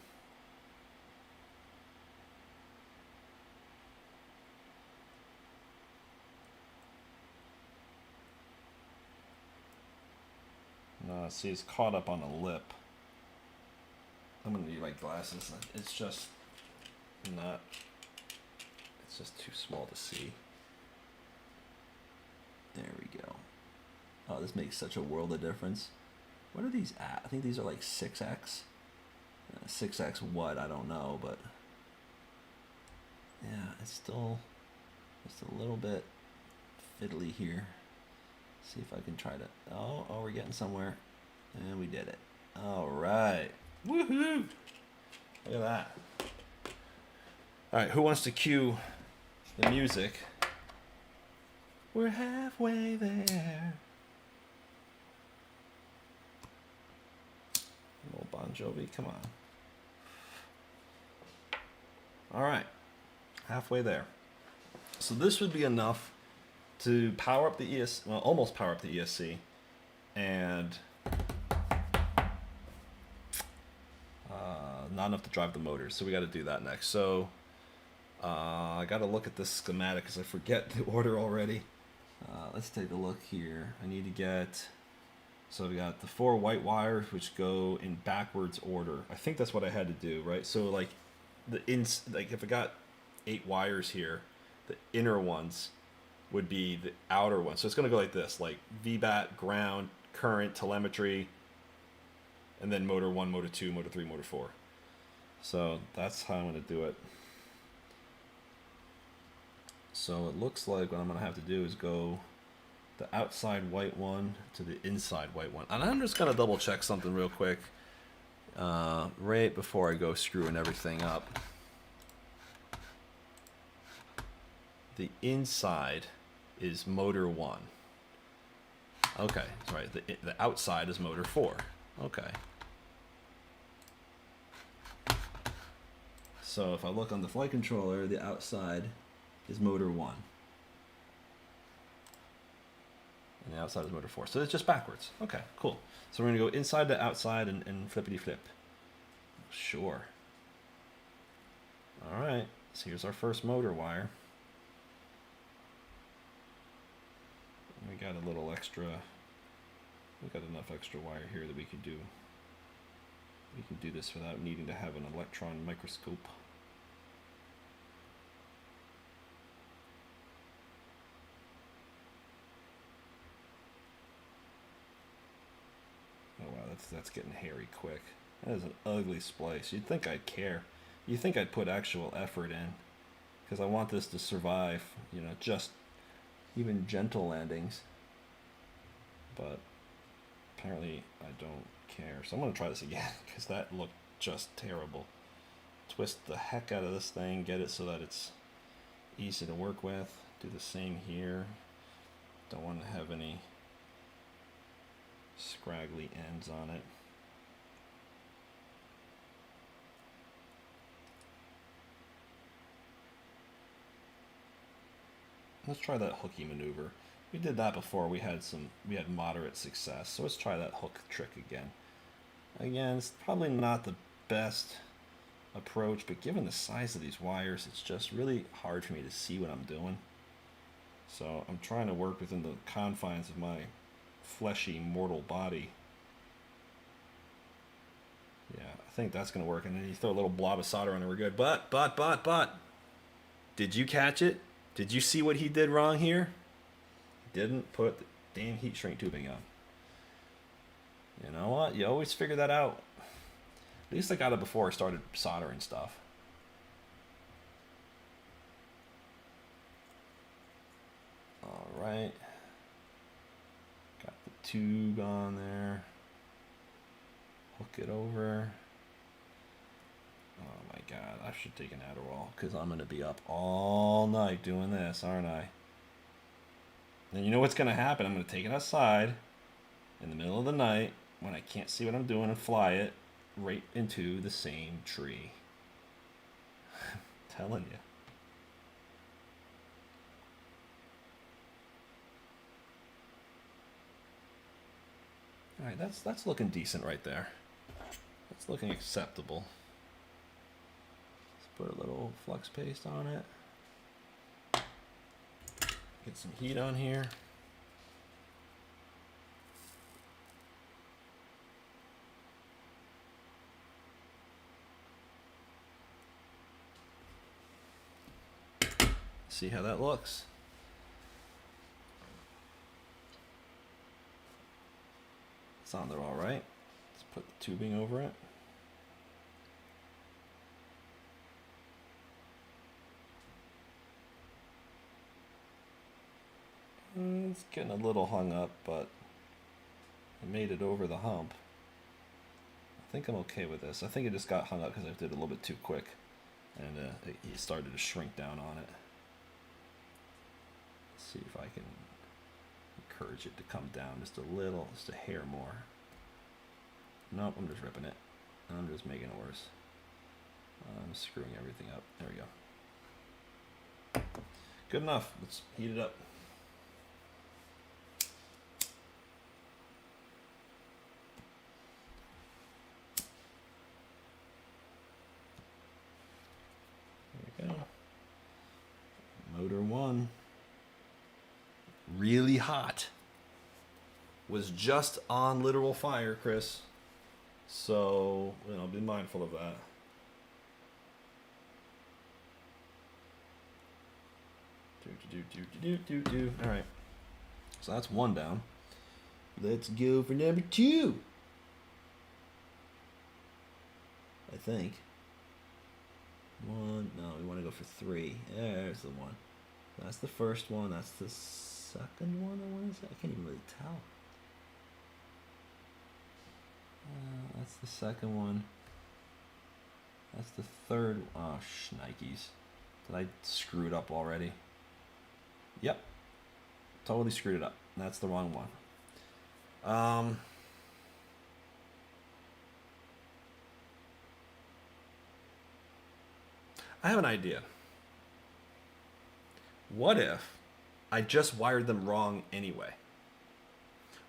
No, see, it's caught up on the lip. I'm gonna need my glasses. It's just not, it's just too small to see. There we go. Oh, this makes such a world of difference. What are these at? I think these are like 6x. 6x what? I don't know, but yeah, it's still just a little bit fiddly here. See if I can try to. Oh, we're getting somewhere, and we did it. All right, woohoo! Look at that. All right, who wants to cue the music? We're halfway there. Little Bon Jovi, come on. All right, halfway there. So this would be enough to power up the ESC, well, almost power up the ESC, and not enough to drive the motors. So we got to do that next. So I got to look at this schematic because I forget the order already. Let's take a look here. I need to get So we got the 4 white wires which go in backwards order. I think that's what I had to do, right? So like like if I got 8 wires here, the inner ones would be the outer ones. So it's going to go like this, like VBAT, ground, current, telemetry, and then motor 1, motor 2, motor 3, motor 4. So that's how I'm going to do it. So it looks like what I'm going to have to do is go the outside white one to the inside white one. And I'm just going to double check something real quick right before I go screwing everything up. The inside is motor 1. Okay, that's right. The outside is motor 4. Okay. So if I look on the flight controller, the outside is motor 1. And the outside is motor 4. So it's just backwards. Okay, cool. So we're going to go inside to outside and flippity flip. Sure. All right. So here's our first motor wire. We got a little extra. We got enough extra wire here that we can do. We can do this without needing to have an electron microscope. Oh wow, that's getting hairy quick. That is an ugly splice. You'd think I'd care. You'd think I'd put actual effort in, because I want this to survive. You know, just even gentle landings. But apparently I don't care. So I'm going to try this again, because that looked just terrible. Twist the heck out of this thing, get it so that it's easy to work with. Do the same here. Don't want to have any scraggly ends on it. Let's try that hooky maneuver. We did that before. We had moderate success. So let's try that hook trick again. Again, it's probably not the best approach, but given the size of these wires, it's just really hard for me to see what I'm doing. So I'm trying to work within the confines of my fleshy mortal body. Yeah, I think that's going to work. And then you throw a little blob of solder on it, we're good. But, did you catch it? Did you see what he did wrong here? He didn't put the damn heat shrink tubing on. You know what? You always figure that out. At least I got it before I started soldering stuff. All right. Got the tube on there. Hook it over. Oh my God, I should take an Adderall, because I'm going to be up all night doing this, aren't I? And you know what's going to happen? I'm going to take it outside in the middle of the night when I can't see what I'm doing and fly it right into the same tree. I'm telling you. All right, that's looking decent right there. That's looking acceptable. Let's put a little flux paste on it. Get some heat on here. See how that looks. It's on there all right. Let's put the tubing over it. It's getting a little hung up, but I made it over the hump. I think I'm okay with this. I think it just got hung up because I did it a little bit too quick, and it started to shrink down on it. Let's see if I can encourage it to come down just a little, just a hair more. Nope, I'm just ripping it. I'm just making it worse. I'm screwing everything up. There we go. Good enough. Let's heat it up. There we go. Motor 1. Really hot. was just on literal fire, Chris. So, be mindful of that. All right. So that's one down. Let's go for number 2. I think. 1. No, we want to go for 3. There's the one. That's the first one. That's the second one. What is it? I can't even really tell. That's the second one. That's the third. Oh, shnikes. Did I screw it up already? Yep. Totally screwed it up. That's the wrong one. I have an idea. What if I just wired them wrong anyway?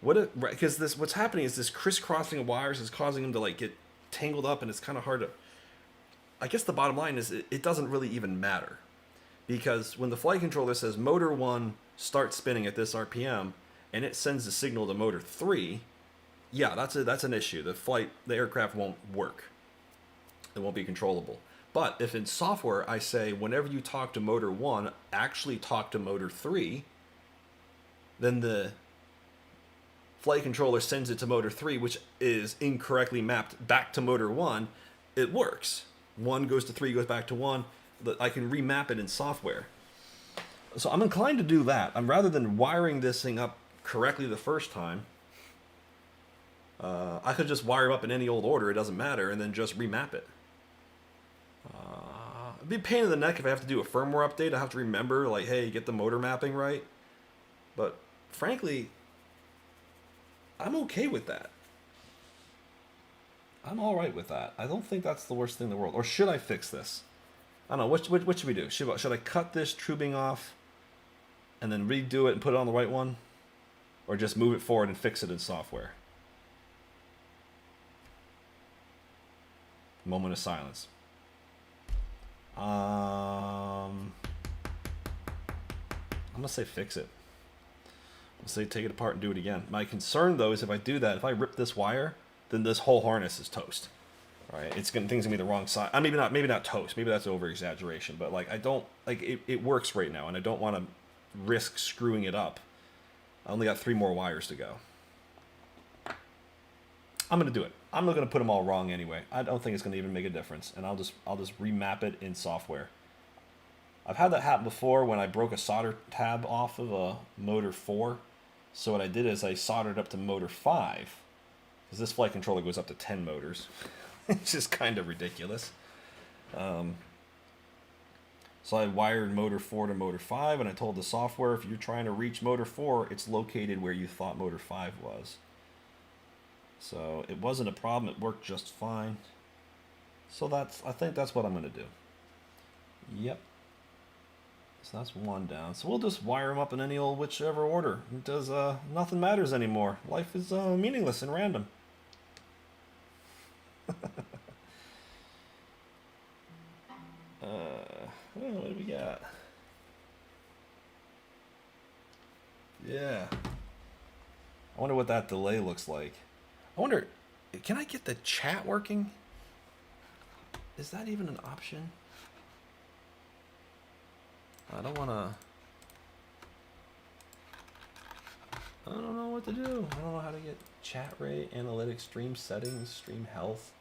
What if, because what's happening is this crisscrossing of wires is causing them to like get tangled up, and it's kind of hard to. I guess the bottom line is it doesn't really even matter, because when the flight controller says motor 1 starts spinning at this RPM, and it sends the signal to motor 3, yeah, that's an issue. The aircraft won't work. It won't be controllable. But if in software I say whenever you talk to motor 1, actually talk to motor 3, then the flight controller sends it to motor 3, which is incorrectly mapped back to motor 1, it works. 1 goes to 3, goes back to 1. I can remap it in software. So I'm inclined to do that. Rather than wiring this thing up correctly the first time, I could just wire up in any old order, it doesn't matter, and then just remap it. It'd be a pain in the neck if I have to do a firmware update. I have to remember, like, hey, get the motor mapping right. But frankly, I'm okay with that. I'm all right with that. I don't think that's the worst thing in the world. Or should I fix this? I don't know. What should we do? Should I cut this tubing off and then redo it and put it on the right one? Or just move it forward and fix it in software? Moment of silence. I'm gonna say fix it. I'm gonna say take it apart and do it again. My concern though is if I do that, if I rip this wire, then this whole harness is toast. All right, things gonna be the wrong side. Maybe not toast. Maybe that's over exaggeration. But like I don't like it works right now, and I don't want to risk screwing it up. I only got 3 more wires to go. I'm gonna do it. I'm not gonna put them all wrong anyway. I don't think it's gonna even make a difference, and I'll just remap it in software. I've had that happen before when I broke a solder tab off of a motor 4. So what I did is I soldered up to motor 5, because this flight controller goes up to 10 motors. It's just kind of ridiculous. So I wired motor 4 to motor 5, and I told the software if you're trying to reach motor 4, it's located where you thought motor 5 was. So it wasn't a problem. It worked just fine. So I think that's what I'm going to do. Yep. So that's one down. So we'll just wire them up in any old whichever order. It does, nothing matters anymore. Life is meaningless and random. What do we got? Yeah. I wonder what that delay looks like. I wonder, can I get the chat working? Is that even an option? I don't know what to do. I don't know how to get chat rate, analytics, stream settings, stream health.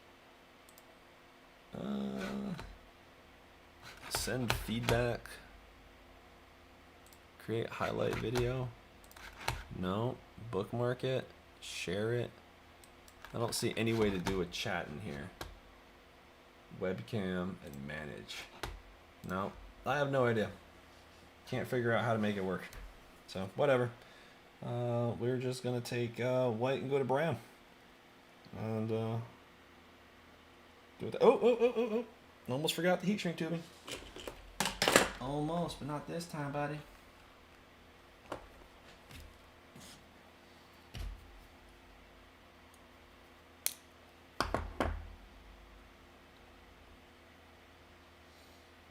Send feedback. Create highlight video. No. Bookmark it. Share it. I don't see any way to do a chat in here. Webcam and manage. No. I have no idea. Can't figure out how to make it work. So, whatever. We're just going to take white and go to brown. And do it. Oh. Almost forgot the heat shrink tubing. Almost, but not this time, buddy.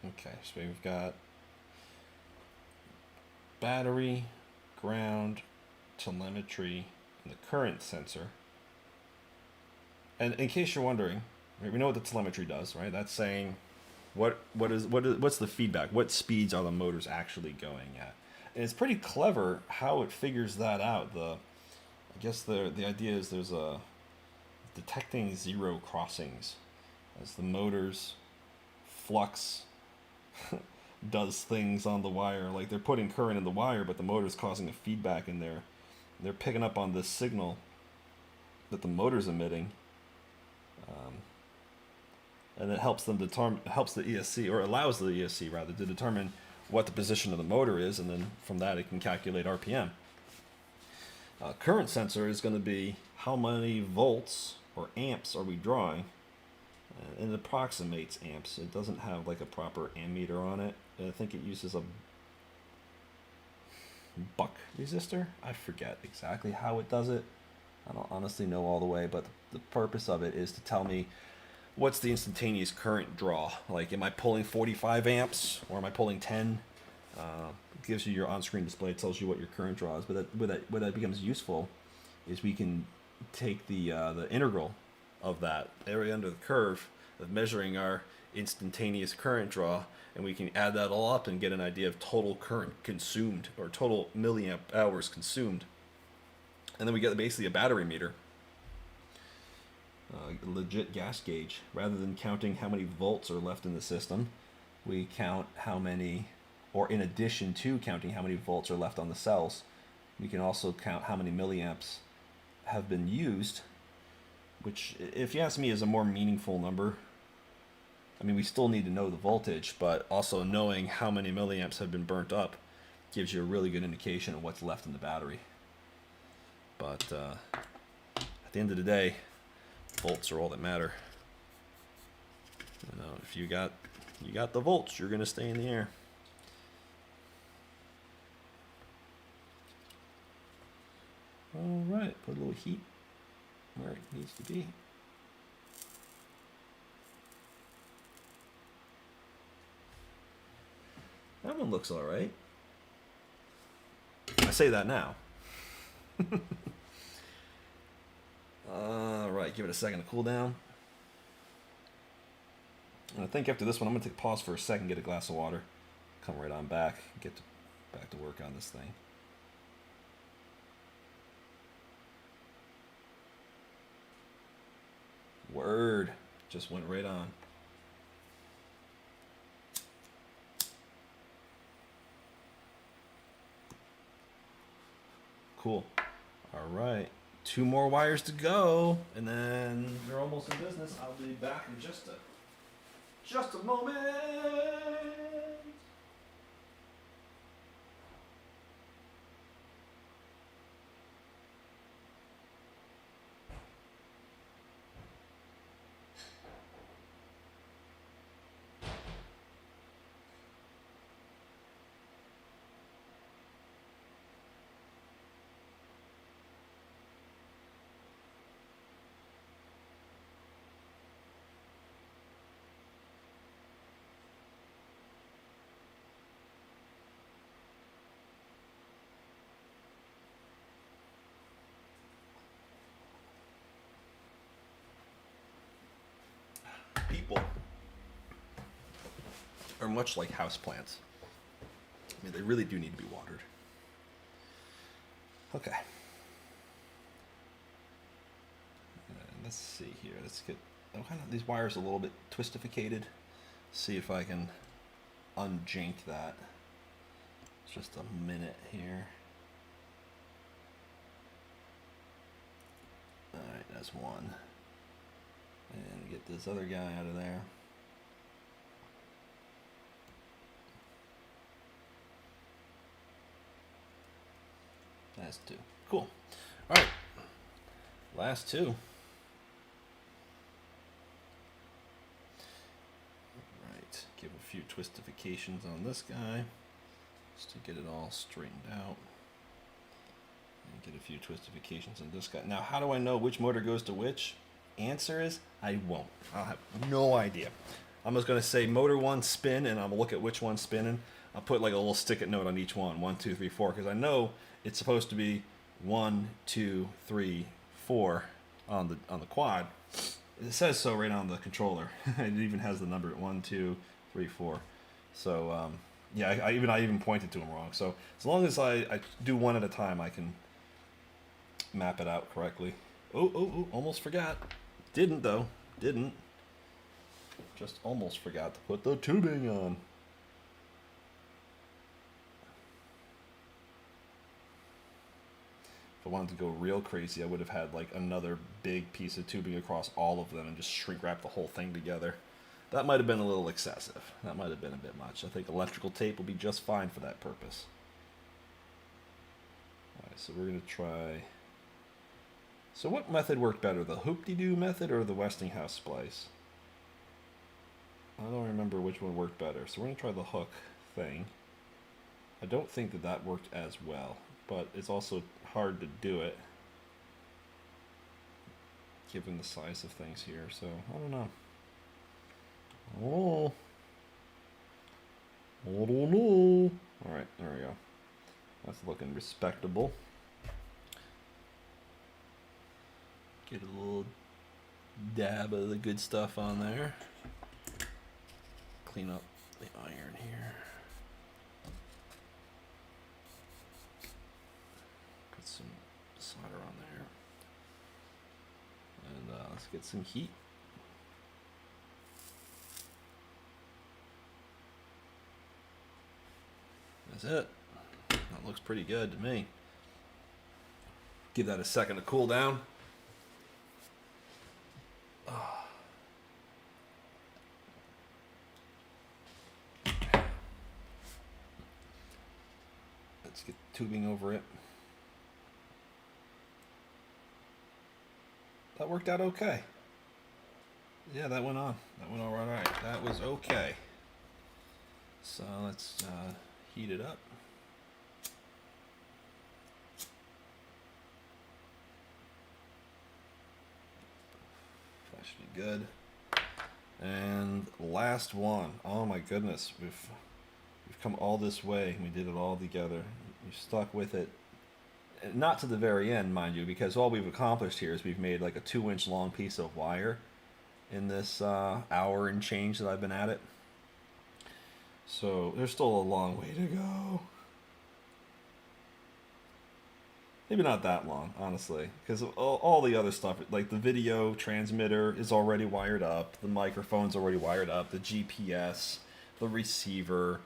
Okay, so we've got battery, ground, telemetry, the current sensor. And in case you're wondering, right, we know what the telemetry does, right? That's saying what's the feedback? What speeds are the motors actually going at? And it's pretty clever how it figures that out. I guess the idea is there's a detecting zero crossings as the motor's flux does things on the wire. Like they're putting current in the wire, but the motor's causing a feedback in there. They're picking up on this signal that the motor's emitting, and it helps them helps the ESC, or allows the ESC rather, to determine what the position of the motor is, and then from that it can calculate RPM. Current sensor is going to be how many volts or amps are we drawing, and it approximates amps. It doesn't have like a proper ammeter on it. I think it uses a buck resistor. I forget exactly how it does it. I don't honestly know all the way, but the purpose of it is to tell me what's the instantaneous current draw. Like, am I pulling 45 amps or am I pulling 10? It gives you your on-screen display. It tells you what your current draw is. But where that becomes useful is we can take the integral of that area under the curve of measuring our instantaneous current draw, and we can add that all up and get an idea of total current consumed, or total milliamp hours consumed. And then we get basically a battery meter, a legit gas gauge. Rather than counting how many volts are left in the system, we count how many, or in addition to counting how many volts are left on the cells, we can also count how many milliamps have been used, which, if you ask me, is a more meaningful number. I mean, we still need to know the voltage, but also knowing how many milliamps have been burnt up gives you a really good indication of what's left in the battery. But at the end of the day, volts are all that matter. You know, if you got the volts, you're gonna stay in the air. All right, put a little heat where it needs to be. That one looks all right. I say that now. All right, give it a second to cool down. And I think after this one, I'm going to take a pause for a second, get a glass of water, come right on back, back to work on this thing. Word, just went right on. Cool. All right. 2 more wires to go, and then they're almost in business. I'll be back in just a moment. People are much like houseplants. I mean, they really do need to be watered. Okay. Let's see here. Let's get these wires a little bit twistificated. See if I can unjink that. It's just a minute here. All right, that's one. And get this other guy out of there. That's 2. Cool. All right. Last 2. All right. Give a few twistifications on this guy just to get it all straightened out. And get a few twistifications on this guy. Now, how do I know which motor goes to which? Answer is I won't. I'll have no idea. I'm just going to say motor 1 spin, and I'll look at which one's spinning. I'll put like a little stick-it note on each one, 1, 2, 3, 4, because I know it's supposed to be 1, 2, 3, 4 on the quad. It says so right on the controller. It even has the number 1, 2, 3, 4. So yeah, I even pointed to them wrong. So as long as I do one at a time, I can map it out correctly. Oh, almost forgot. Didn't though. Didn't. Just almost forgot to put the tubing on. If I wanted to go real crazy, I would have had like another big piece of tubing across all of them and just shrink wrap the whole thing together. That might have been a little excessive. That might have been a bit much. I think electrical tape will be just fine for that purpose. Alright, so we're going to try... So what method worked better, the hoop-de-doo method or the Westinghouse splice? I don't remember which one worked better. So we're going to try the hook thing. I don't think that that worked as well, but it's also hard to do it given the size of things here. So I don't know. Oh, I don't know. All right, there we go. That's looking respectable. Get a little dab of the good stuff on there. Clean up the iron here. Put some solder on there. And let's get some heat. That's it. That looks pretty good to me. Give that a second to cool down. Let's get tubing over it. That worked out okay. Yeah, that went on. That went all right. That was okay. So let's heat it up. That should be good. And last one. Oh my goodness, we've come all this way. We did it all together. We stuck with it. Not to the very end, mind you, because all we've accomplished here is we've made like a 2-inch long piece of wire in this hour and change that I've been at it. So there's still a long way to go. Maybe not that long, honestly, because all the other stuff, like the video transmitter is already wired up, the microphone's already wired up, the GPS, the receiver,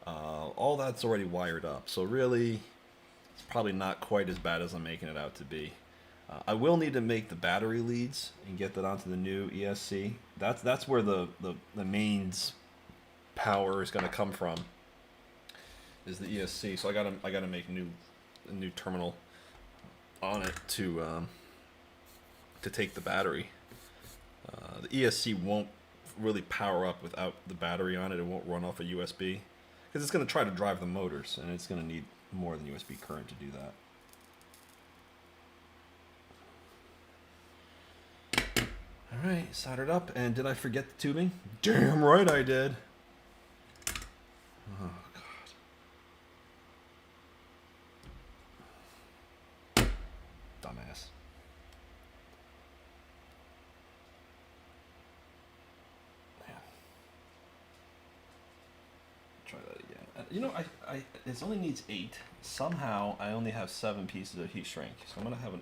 all that's already wired up. So really, it's probably not quite as bad as I'm making it out to be. I will need to make the battery leads and get that onto the new ESC. That's where the mains power is going to come from, is the ESC. So I gotta make a new terminal on it to take the battery. The ESC won't really power up without the battery on it. It won't run off a USB because it's going to try to drive the motors, and it's going to need more than USB current to do that. All right, soldered up. And did I forget the tubing? Damn right I did. Oh, God. Dumbass. Man. Try that again. You know, it only needs 8. Somehow, I only have 7 pieces of heat shrink. So I'm going to have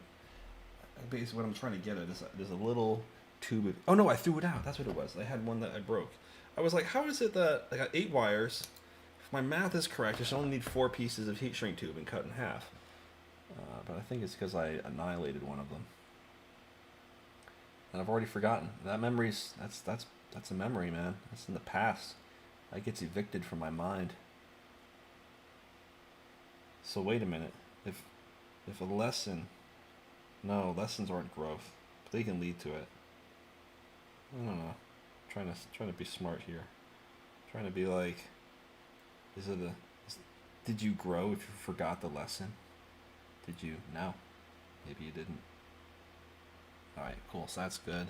basically what I'm trying to get at is there's a little tube of... Oh, no, I threw it out. That's what it was. I had one that I broke. I was like, how is it that I got 8 wires... If my math is correct, I should only need 4 pieces of heat shrink tube and cut in half. But I think it's because I annihilated one of them. And I've already forgotten. That memory's that's a memory, man. That's in the past. That gets evicted from my mind. So wait a minute. If a lesson... No, lessons aren't growth. But they can lead to it. I don't know. Trying to be smart here. Trying to be like... Did you grow if you forgot the lesson? Did you? No. Maybe you didn't. Alright, cool. So that's good.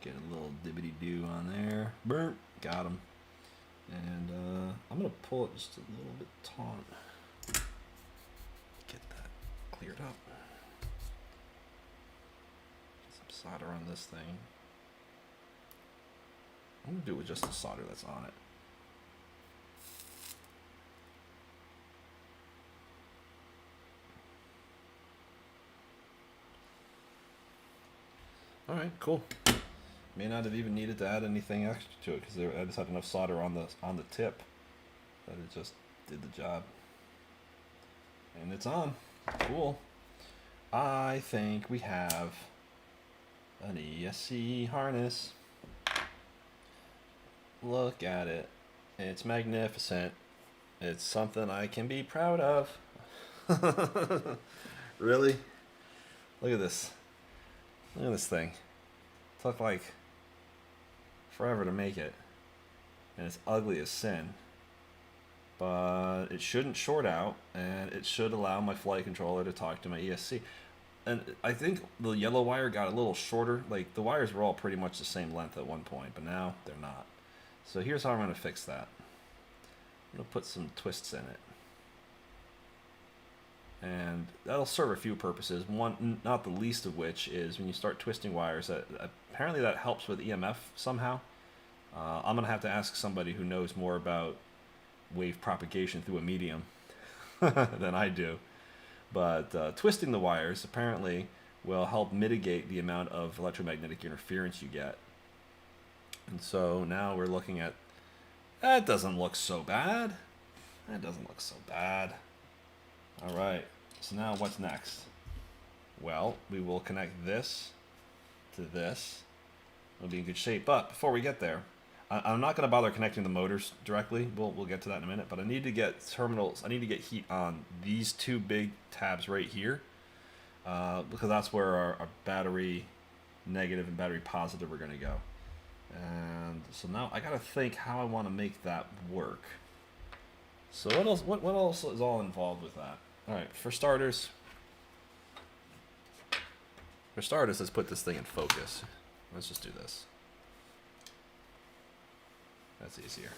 Get a little dibbity-doo on there. Burp. Got him. And I'm going to pull it just a little bit taut. Get that cleared up. Some solder on this thing. I'm gonna do it with just the solder that's on it. All right, cool. May not have even needed to add anything extra to it because I just had enough solder on the tip that it just did the job. And it's on. Cool. I think we have an Esc harness. Look at it. It's magnificent. It's something I can be proud of. Really? Look at this. Look at this thing. It took like forever to make it. And it's ugly as sin. But it shouldn't short out, and it should allow my flight controller to talk to my ESC. And I think the yellow wire got a little shorter. Like, the wires were all pretty much the same length at one point, but now they're not. So here's how I'm going to fix that. I'm going to put some twists in it. And that'll serve a few purposes. One, not the least of which, is when you start twisting wires, apparently that helps with EMF somehow. I'm going to have to ask somebody who knows more about wave propagation through a medium than I do. But twisting the wires apparently will help mitigate the amount of electromagnetic interference you get. And so now we're looking at, that doesn't look so bad. That doesn't look so bad. All right, so now what's next? Well, we will connect this to this. We'll be in good shape. But before we get there, I'm not going to bother connecting the motors directly. We'll get to that in a minute. But I need to get terminals. I need to get heat on these two big tabs right here, because that's where our battery negative and battery positive are going to go. And so now I got to think how I want to make that work. So what else? What else is all involved with that? All right. For starters, let's put this thing in focus. Let's just do this. That's easier.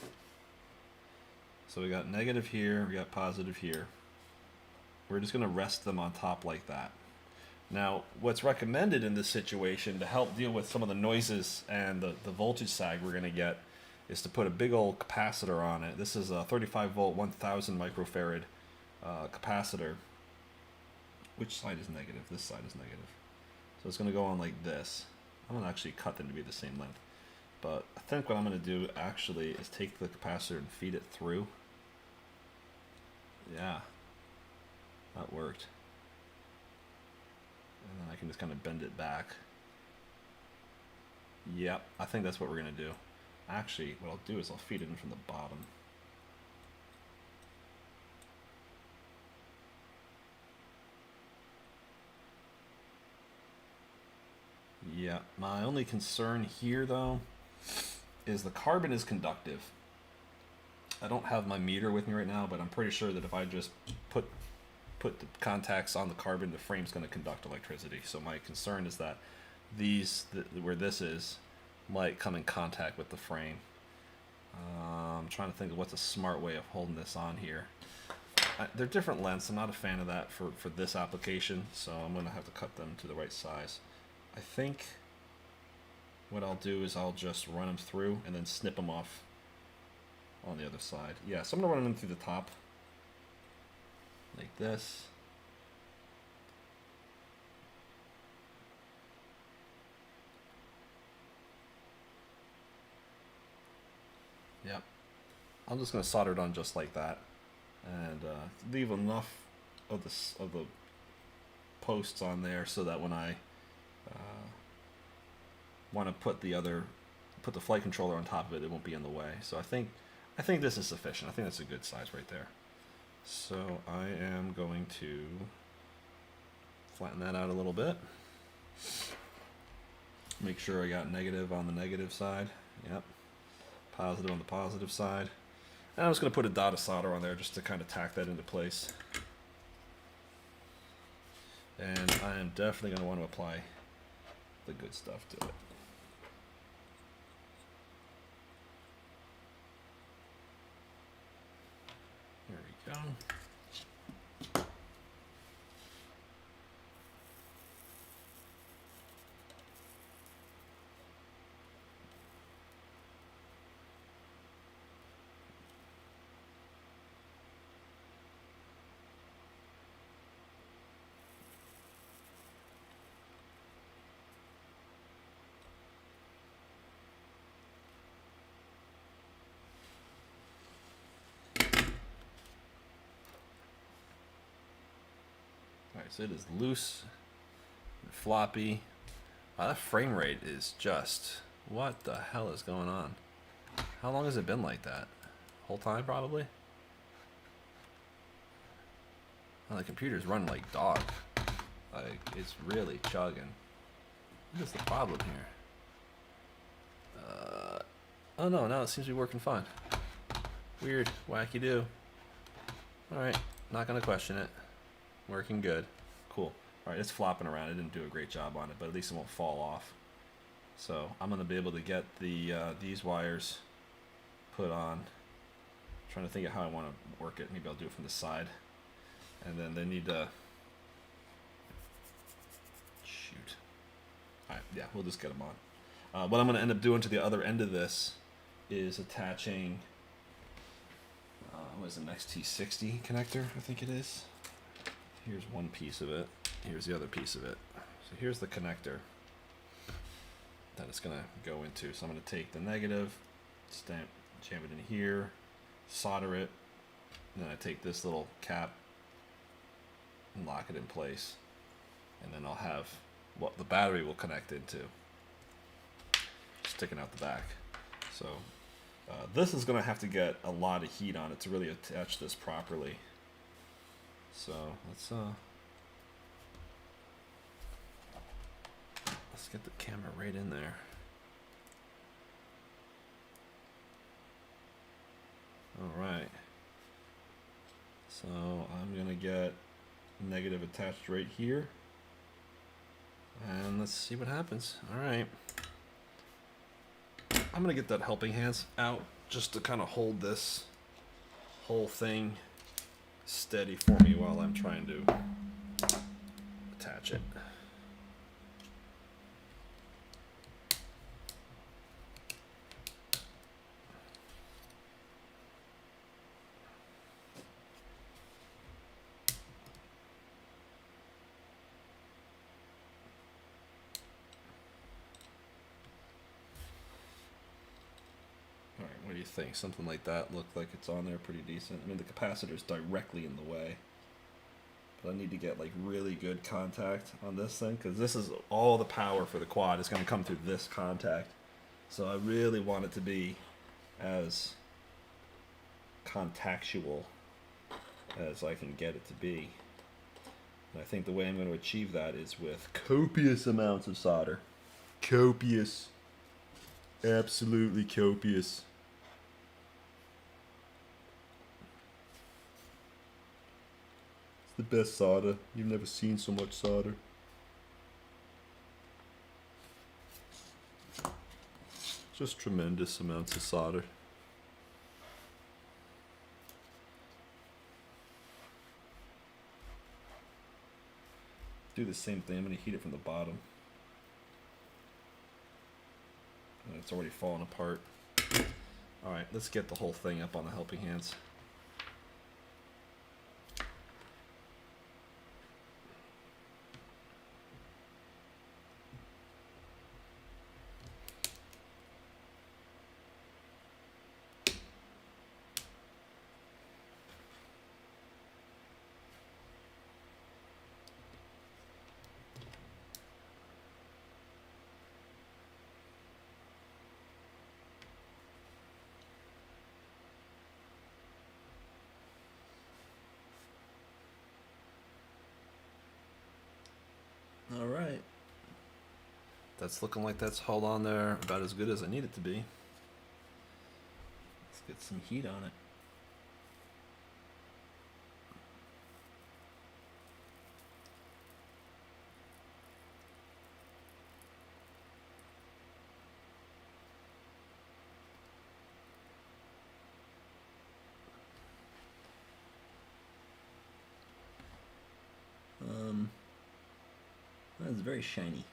So we got negative here, we got positive here. We're just going to rest them on top like that. Now, what's recommended in this situation to help deal with some of the noises and the voltage sag we're going to get is to put a big old capacitor on it. This is a 35 volt 1000 microfarad capacitor. Which side is negative? This side is negative. So it's going to go on like this. I'm going to actually cut them to be the same length. But I think what I'm going to do actually is take the capacitor and feed it through. Yeah, that worked. And then I can just kind of bend it back. Yep, I think that's what we're going to do. Actually, what I'll do is I'll feed it in from the bottom. Yeah, my only concern here though is the carbon is conductive. I don't have my meter with me right now, but I'm pretty sure that if I just put the contacts on the carbon, the frame's going to conduct electricity. So my concern is that where this is might come in contact with the frame. I'm trying to think of what's a smart way of holding this on here. They're different lengths. I'm not a fan of that for this application, so I'm going to have to cut them to the right size. I think what I'll do is I'll just run them through and then snip them off on the other side. Yeah, so I'm going to run them through the top like this. Yep. I'm just going to solder it on just like that and leave enough of the posts on there so that when I want to put the flight controller on top of it, it won't be in the way. So I think this is sufficient. I think that's a good size right there. So I am going to flatten that out a little bit. Make sure I got negative on the negative side. Yep. Positive on the positive side. And I'm just going to put a dot of solder on there just to kind of tack that into place. And I am definitely going to want to apply the good stuff to it. There we go. Alright, so it is loose and floppy. Wow, that frame rate is just... What the hell is going on? How long has it been like that? Whole time, probably? Well, the computer's running like dog. Like, it's really chugging. What is the problem here? Oh no, now it seems to be working fine. Weird, wacky-do. Alright, not gonna question it. Working good. Cool. Alright, it's flopping around. I didn't do a great job on it, but at least it won't fall off. So I'm gonna be able to get the these wires put on. I'm trying to think of how I want to work it. Maybe I'll do it from the side. And then they need to... Shoot. Alright, yeah, we'll just get them on. What I'm gonna end up doing to the other end of this is attaching... what is an XT60 connector, I think it is. Here's one piece of it. Here's the other piece of it. So here's the connector that it's going to go into. So I'm going to take the negative, jam it in here, solder it, and then I take this little cap and lock it in place. And then I'll have what the battery will connect into, sticking out the back. So this is going to have to get a lot of heat on it to really attach this properly. So let's get the camera right in there. All right. So I'm going to get negative attached right here. And let's see what happens. All right. I'm going to get that helping hands out just to kind of hold this whole thing steady for me while I'm trying to attach it. What do you think? Something like that looked like it's on there pretty decent. I mean, the capacitor's directly in the way. But I need to get like really good contact on this thing, because this is all the power for the quad is going to come through this contact. So I really want it to be as contactual as I can get it to be. And I think the way I'm going to achieve that is with copious amounts of solder. Copious. Absolutely copious. The best solder. You've never seen so much solder. Just tremendous amounts of solder. Do the same thing. I'm going to heat it from the bottom. And it's already falling apart. Alright, let's get the whole thing up on the helping hands. All right. That's looking like that's held on there about as good as I need it to be. Let's get some heat on it. That's very shiny.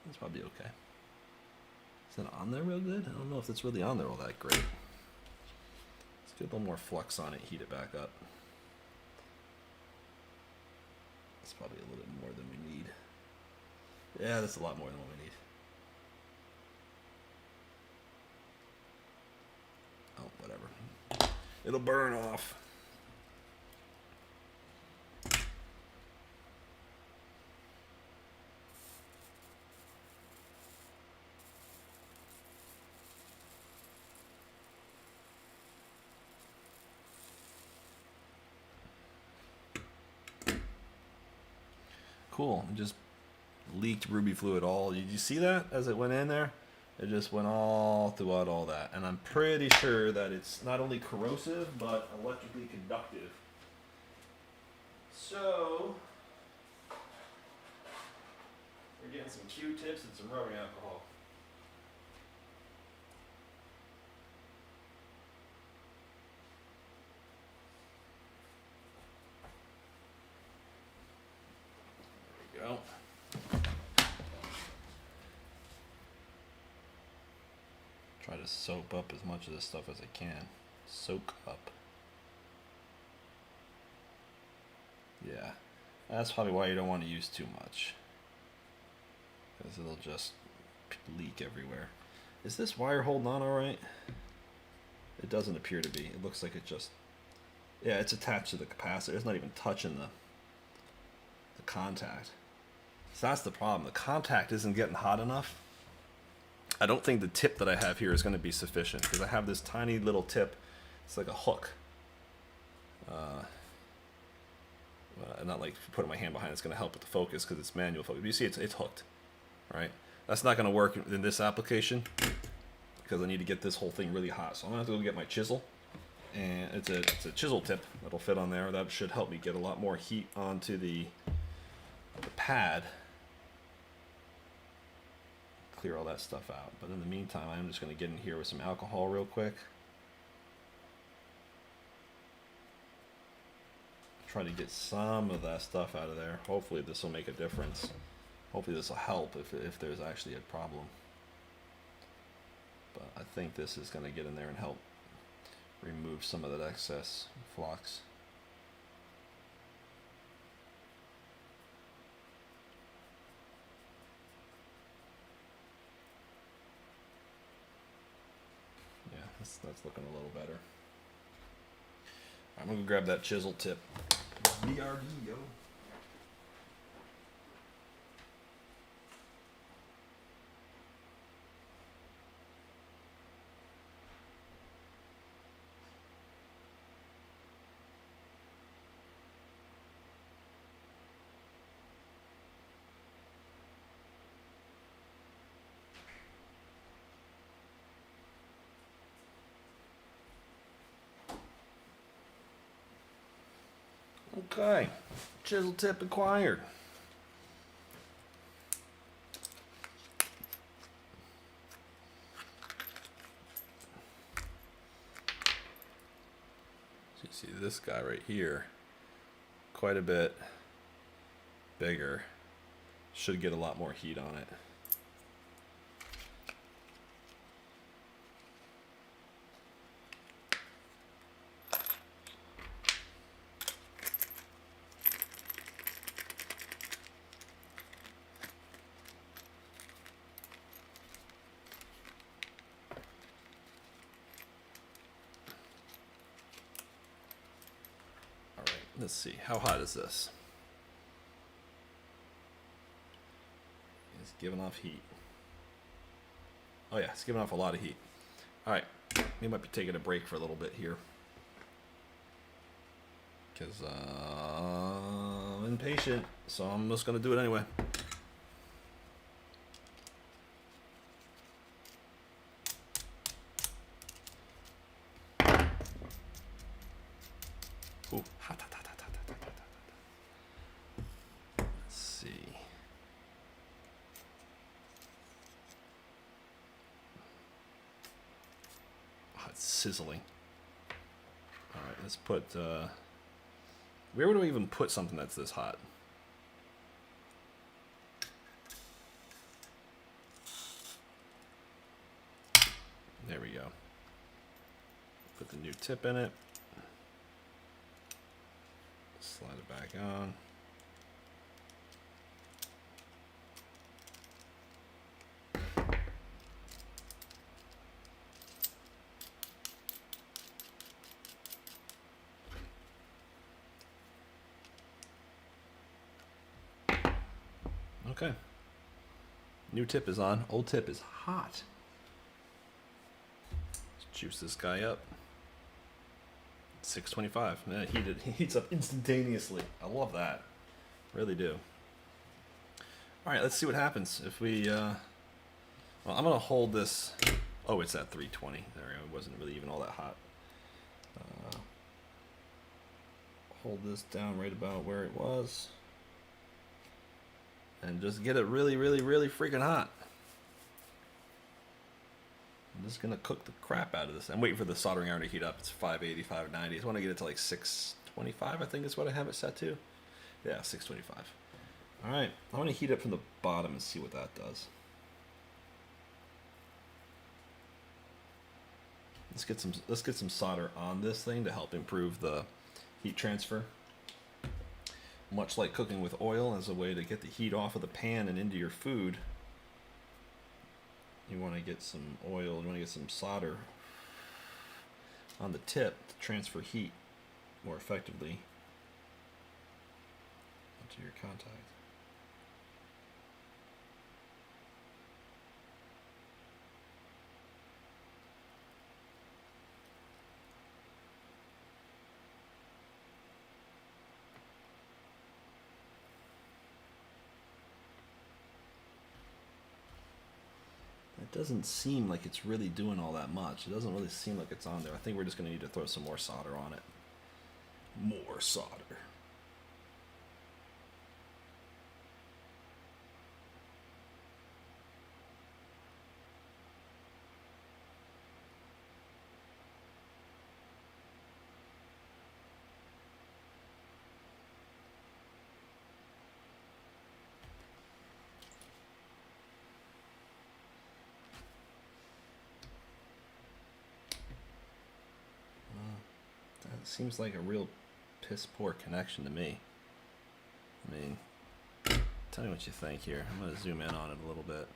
That's probably okay. Is that on there real good? I don't know if it's really on there all that great. Let's get a little more flux on it, heat it back up. That's probably a little bit more than we need. Yeah, that's a lot more than what we need. Oh, whatever. It'll burn off. cool. It just leaked ruby fluid all. Did you see that as it went in there? It just went all throughout all that. And I'm pretty sure that it's not only corrosive, but electrically conductive. So, we're getting some Q-tips and some rubbing alcohol. There we go. Try to soak up as much of this stuff as I can. Soak up. Yeah, that's probably why you don't want to use too much, because it'll just leak everywhere. Is this wire holding on all right? It doesn't appear to be. It looks like it just, yeah, it's attached to the capacitor. It's not even touching the contact. So that's the problem. The contact isn't getting hot enough. I don't think the tip that I have here is going to be sufficient, because I have this tiny little tip. It's like a hook. Not like putting my hand behind it's going to help with the focus, because it's manual focus. But you see it's hooked, right? That's not going to work in this application, because I need to get this whole thing really hot. So I'm going to have to go get my chisel, and it's a chisel tip that'll fit on there. That should help me get a lot more heat onto the pad. Clear all that stuff out. But in the meantime, I'm just going to get in here with some alcohol real quick. Try to get some of that stuff out of there. Hopefully this will make a difference. Hopefully this will help if there's actually a problem. But I think this is going to get in there and help remove some of that excess flux. Yeah, that's looking a little better. I'm going to grab that chisel tip. BRD, yo. Okay, chisel tip acquired. So you see this guy right here, quite a bit bigger. Should get a lot more heat on it. Let's see, how hot is this? It's giving off heat. Oh yeah, it's giving off a lot of heat. Alright, we might be taking a break for a little bit here, because I'm impatient, so I'm just going to do it anyway. Ooh, hot, hot, hot, hot, hot, hot, hot, hot. Let's see. Oh, it's sizzling. All right, let's put. Where would I even put something that's this hot? There we go. Put the new tip in it. Slide it back on. Okay. New tip is on. Old tip is hot. Let's juice this guy up. 625. Yeah, he heats up instantaneously. I love that. Really do. Alright, let's see what happens if we, well, I'm going to hold this. Oh, it's at 320. There we go. It wasn't really even all that hot. Hold this down right about where it was. And just get it really, really, really freaking hot. I'm just going to cook the crap out of this. I'm waiting for the soldering iron to heat up. It's 580, 590. I just want to get it to like 625, I think is what I have it set to. Yeah, 625. Alright, I want to heat it from the bottom and see what that does. Let's get some solder on this thing to help improve the heat transfer. Much like cooking with oil, as a way to get the heat off of the pan and into your food, you want to get some oil, you want to get some solder on the tip to transfer heat more effectively into your contact. It doesn't seem like it's really doing all that much. It doesn't really seem like it's on there. I think we're just going to need to throw some more solder on it. More solder. Seems like a real piss poor connection to me. I mean, tell me what you think here. I'm going to zoom in on it a little bit.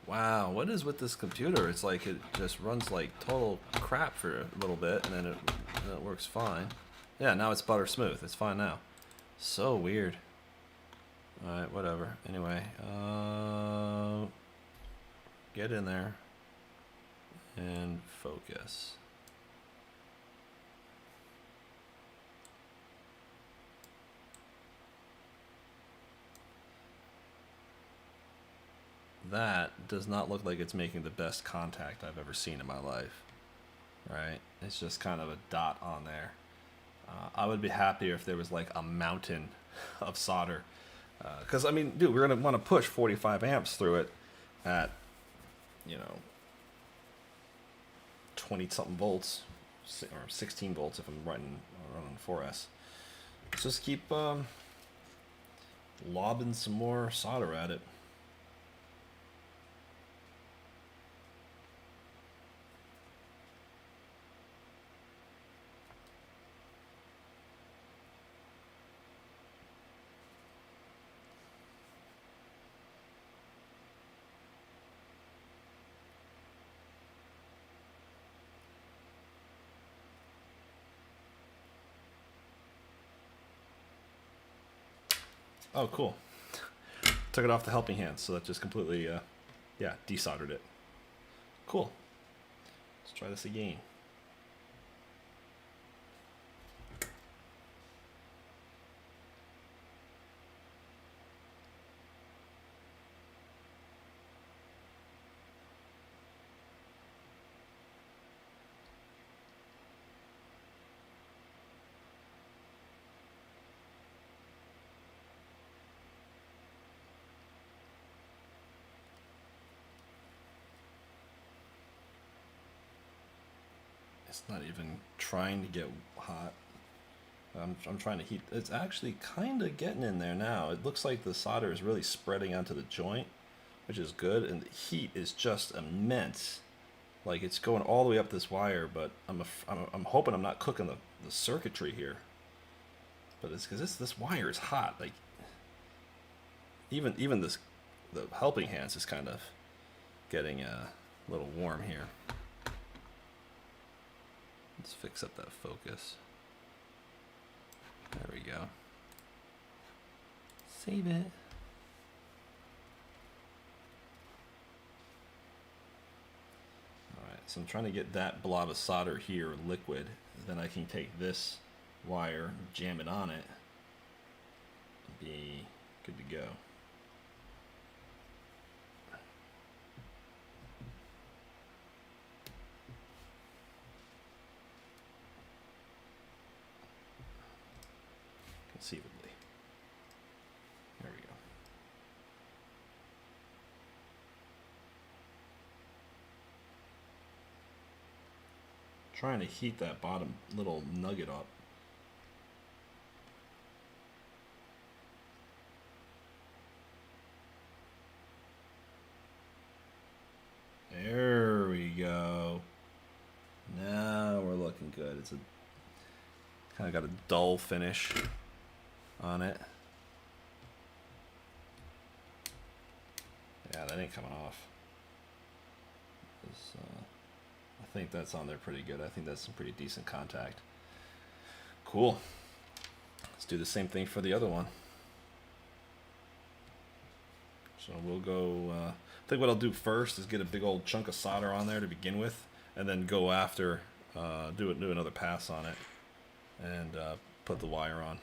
Wow, what is with this computer? It's like it just runs like total crap for a little bit, and then it works fine. Yeah, now it's butter smooth. It's fine now. So weird. Alright, whatever. Anyway, get in there and focus. That does not look like it's making the best contact I've ever seen in my life. Right? It's just kind of a dot on there. I would be happier if there was like a mountain of solder. Because, I mean, dude, we're going to want to push 45 amps through it at, you know, 20-something volts, or 16 volts if I'm running 4S. Let's just keep lobbing some more solder at it. Oh, cool. Took it off the helping hand, so that just completely, yeah, desoldered it. Cool. Let's try this again. It's not even trying to get hot. I'm trying to heat. It's actually kind of getting in there now. It looks like the solder is really spreading onto the joint, which is good, and the heat is just immense. Like, it's going all the way up this wire, but I'm hoping I'm not cooking the circuitry here. But it's because this wire is hot. Like, even the helping hands is kind of getting a little warm here. Let's fix up that focus. There we go. Save it. Alright, so I'm trying to get that blob of solder here liquid. Then I can take this wire, jam it on it, and be good to go. Conceivably. There we go. Trying to heat that bottom little nugget up. There we go. Now we're looking good. It's a kind of got a dull finish on it. Yeah, that ain't coming off. I think that's on there pretty good. I think that's some pretty decent contact. Cool. Let's do the same thing for the other one. So we'll go, I think what I'll do first is get a big old chunk of solder on there to begin with, and then go after, do another pass on it, and put the wire on.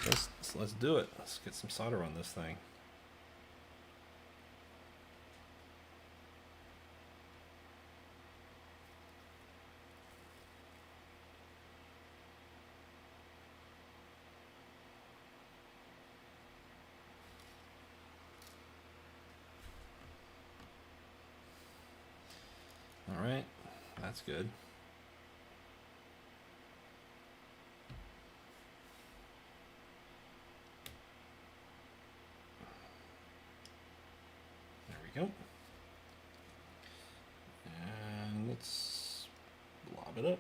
Let's do it. Let's get some solder on this thing. All right, that's good. There we go. And let's blob it up.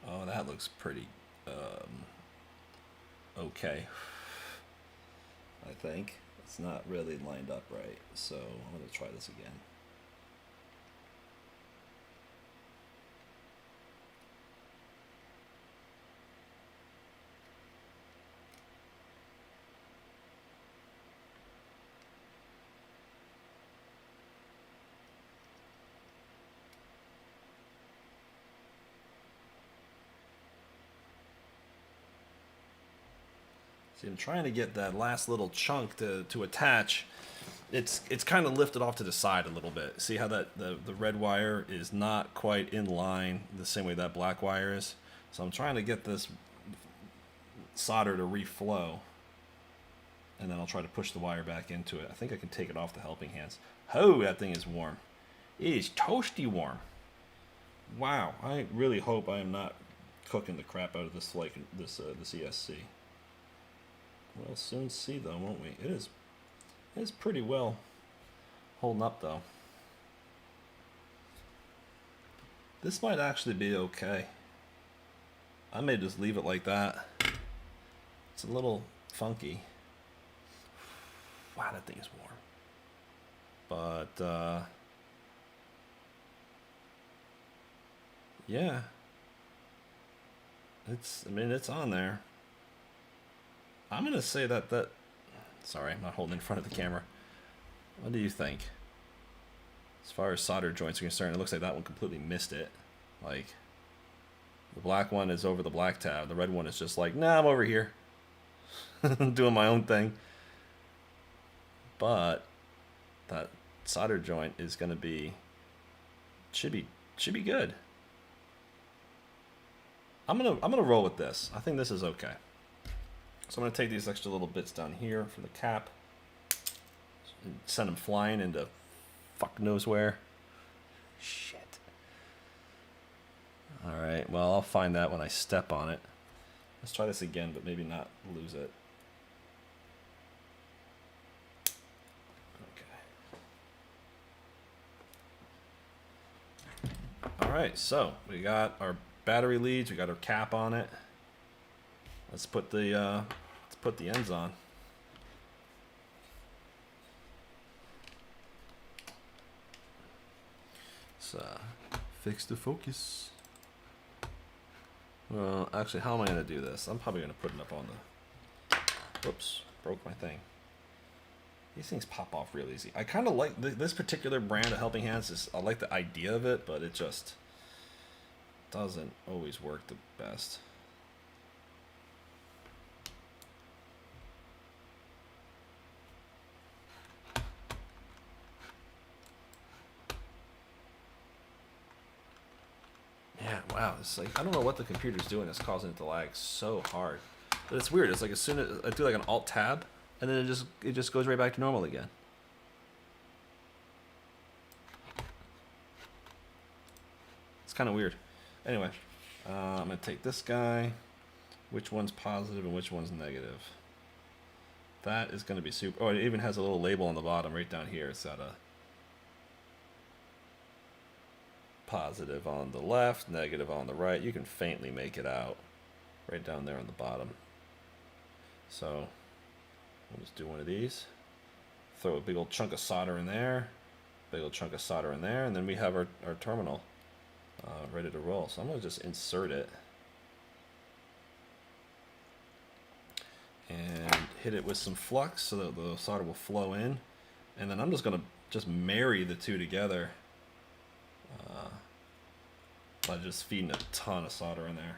Oh, that looks pretty okay. I think it's not really lined up right, so I'm going to try this again. See, I'm trying to get that last little chunk to attach. It's kind of lifted off to the side a little bit. See how that the red wire is not quite in line the same way that black wire is? So I'm trying to get this solder to reflow, and then I'll try to push the wire back into it. I think I can take it off the helping hands. Oh, that thing is warm. It is toasty warm. Wow, I really hope I am not cooking the crap out of this this ESC. We'll soon see though, won't we? It is pretty well holding up though. This might actually be okay. I may just leave it like that. It's a little funky. Wow, that thing is warm. But yeah. I mean it's on there. I'm going to say that sorry, I'm not holding in front of the camera. What do you think? As far as solder joints are concerned, it looks like that one completely missed it. Like, the black one is over the black tab. The red one is just like, nah, I'm over here. Doing my own thing. But that solder joint is going to be, should be good. I'm gonna roll with this. I think this is okay. So I'm going to take these extra little bits down here for the cap, and send them flying into fuck knows where. Shit. Alright, well I'll find that when I step on it. Let's try this again, but maybe not lose it. Okay. Alright, so we got our battery leads, we got our cap on it. Let's put the ends on. Let's fix the focus. Well, actually, how am I going to do this? I'm probably going to put it up on the... Whoops, broke my thing. These things pop off real easy. I kind of like this particular brand of Helping Hands. I like the idea of it, but it just doesn't always work the best. Yeah, wow. It's like, I don't know what the computer's doing that's causing it to lag so hard. But it's weird. It's like as soon as I do like an Alt Tab, and then it just goes right back to normal again. It's kind of weird. Anyway, I'm gonna take this guy. Which one's positive and which one's negative? That is gonna be super. Oh, it even has a little label on the bottom right down here. It's got a positive on the left, negative on the right. You can faintly make it out right down there on the bottom. So we'll just do one of these. Throw a big old chunk of solder in there, big old chunk of solder in there, and then we have our terminal ready to roll. So I'm going to just insert it and hit it with some flux so that the solder will flow in. And then I'm just going to marry the two together by just feeding a ton of solder in there.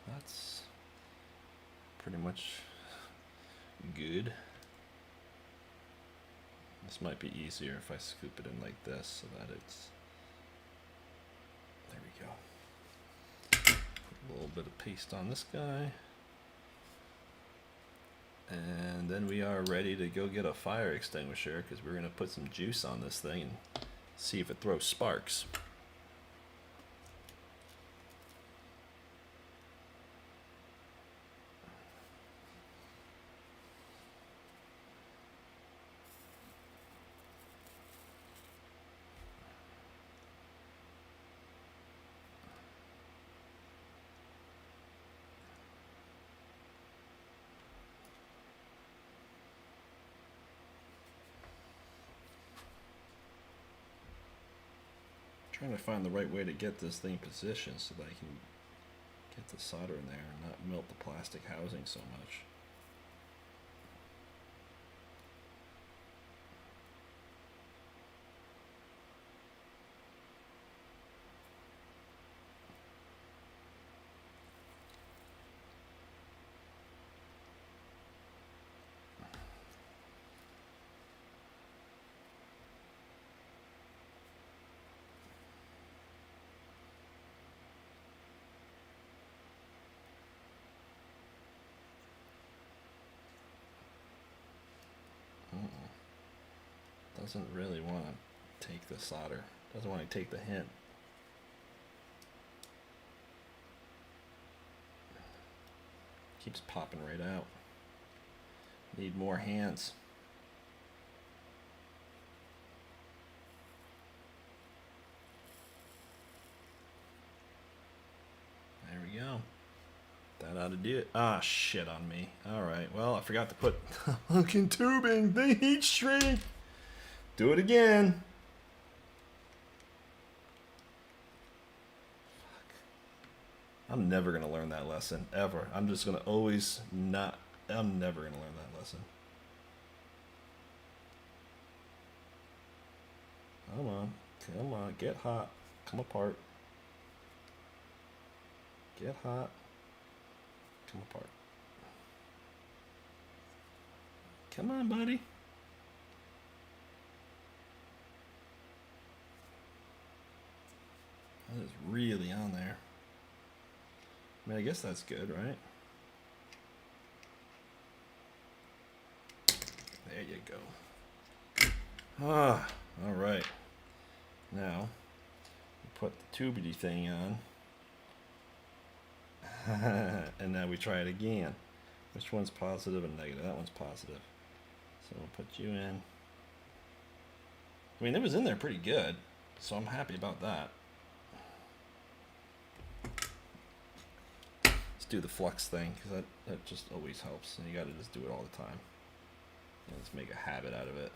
That's pretty much good. This might be easier if I scoop it in like this so that it's, there we go. A little bit of paste on this guy. And then we are ready to go get a fire extinguisher because we're going to put some juice on this thing and see if it throws sparks. Trying to find the right way to get this thing positioned so that I can get the solder in there and not melt the plastic housing so much. Doesn't really want to take the solder. Doesn't want to take the hint. Keeps popping right out. Need more hands. There we go. That ought to do it. Ah, shit on me. Alright, well, I forgot to put fucking tubing. The heat shrink. Do it again. Fuck. I'm never going to learn that lesson, ever. I'm just going to always not... I'm never going to learn that lesson. Come on. Come on. Get hot. Come apart. Get hot. Come apart. Come on, buddy. That is really on there. I mean, I guess that's good, right? There you go. Ah, all right. Now, we put the tubity thing on. And now we try it again. Which one's positive and negative? That one's positive. So we'll put you in. I mean, it was in there pretty good, so I'm happy about that. Let's do the flux thing, because that just always helps, and you got to just do it all the time. And let's make a habit out of it.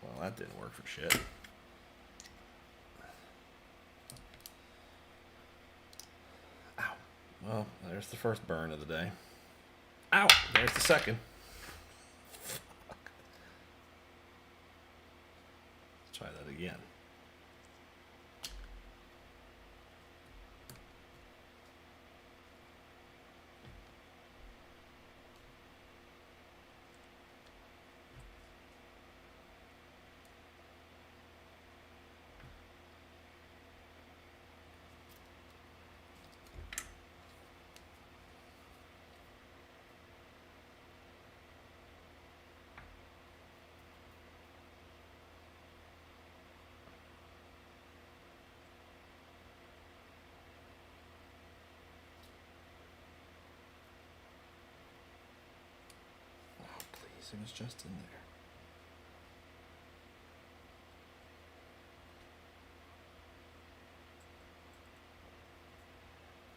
Well, that didn't work for shit. Ow. Well, there's the first burn of the day. Ow! There's the second. Fuck. Let's try that again. It was just in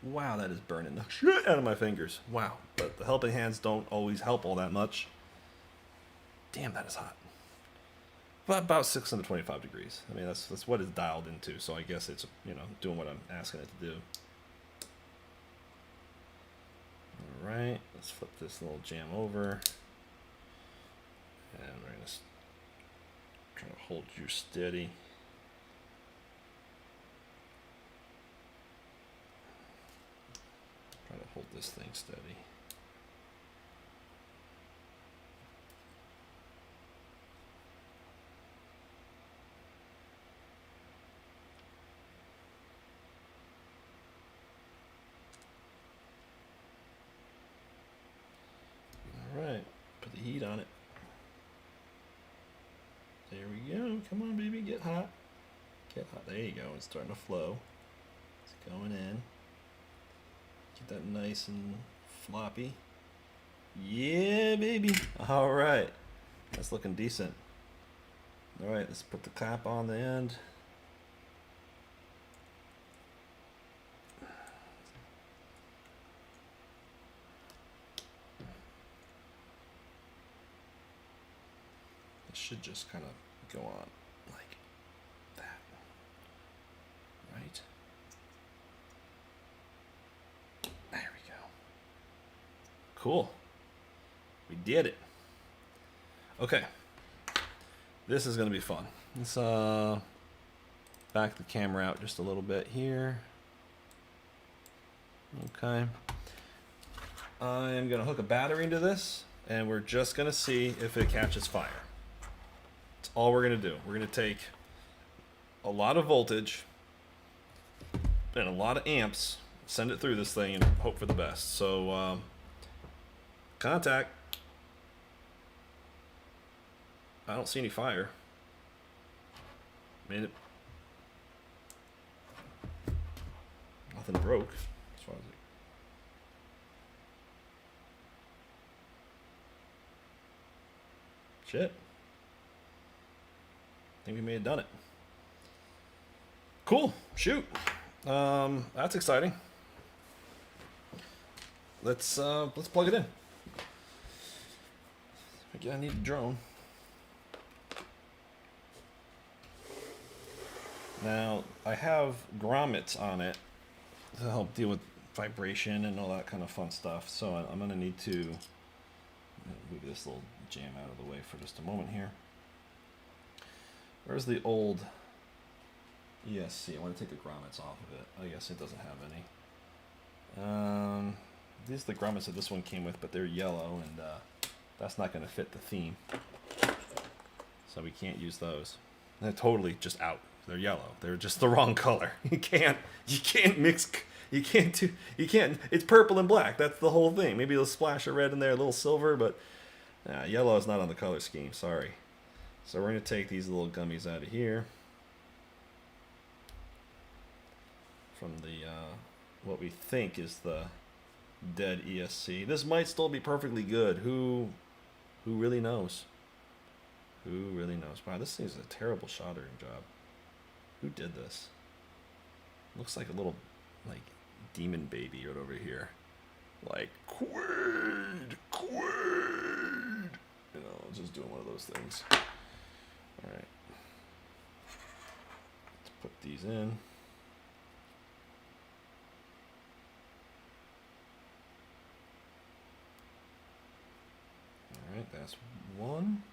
there. Wow, that is burning the shit out of my fingers. Wow, but the helping hands don't always help all that much. Damn, that is hot. But about 625 degrees. I mean, that's what it's dialed into, so I guess it's, you know, doing what I'm asking it to do. All right, let's flip this little jam over. And we're going to try to hold you steady. Try to hold this thing steady. All right, put the heat on it. There we go. Come on, baby. Get hot. Get hot. There you go. It's starting to flow. It's going in. Get that nice and floppy. Yeah, baby. All right. That's looking decent. All right. Let's put the cap on the end. It should just kind of go on like that, right? There we go. Cool. We did it. Okay. This is going to be fun. Let's back the camera out just a little bit here. Okay. I'm going to hook a battery into this, and we're just going to see if it catches fire. That's all we're going to do. We're going to take a lot of voltage and a lot of amps, send it through this thing, and hope for the best. So, contact. I don't see any fire. Made it. Nothing broke as far as it. Shit. I think we may have done it. Cool. Shoot. That's exciting. Let's plug it in. Again, I need a drone. Now, I have grommets on it to help deal with vibration and all that kind of fun stuff. So I'm going to need to move this little jam out of the way for just a moment here. Where's the old ESC? I want to take the grommets off of it. I guess it doesn't have any. These are the grommets that this one came with, but they're yellow, and that's not going to fit the theme. So we can't use those. They're totally just out. They're yellow. They're just the wrong color. You can't mix. You can't. It's purple and black. That's the whole thing. Maybe a splash of red in there, a little silver, but yellow is not on the color scheme. Sorry. So we're going to take these little gummies out of here. From the what we think is the dead ESC. This might still be perfectly good. Who really knows? Who really knows? Wow, this thing's a terrible soldering job. Who did this? Looks like a little demon baby right over here. Like Quaid. You know, just doing one of those things. All right. Let's put these in. All right, that's one.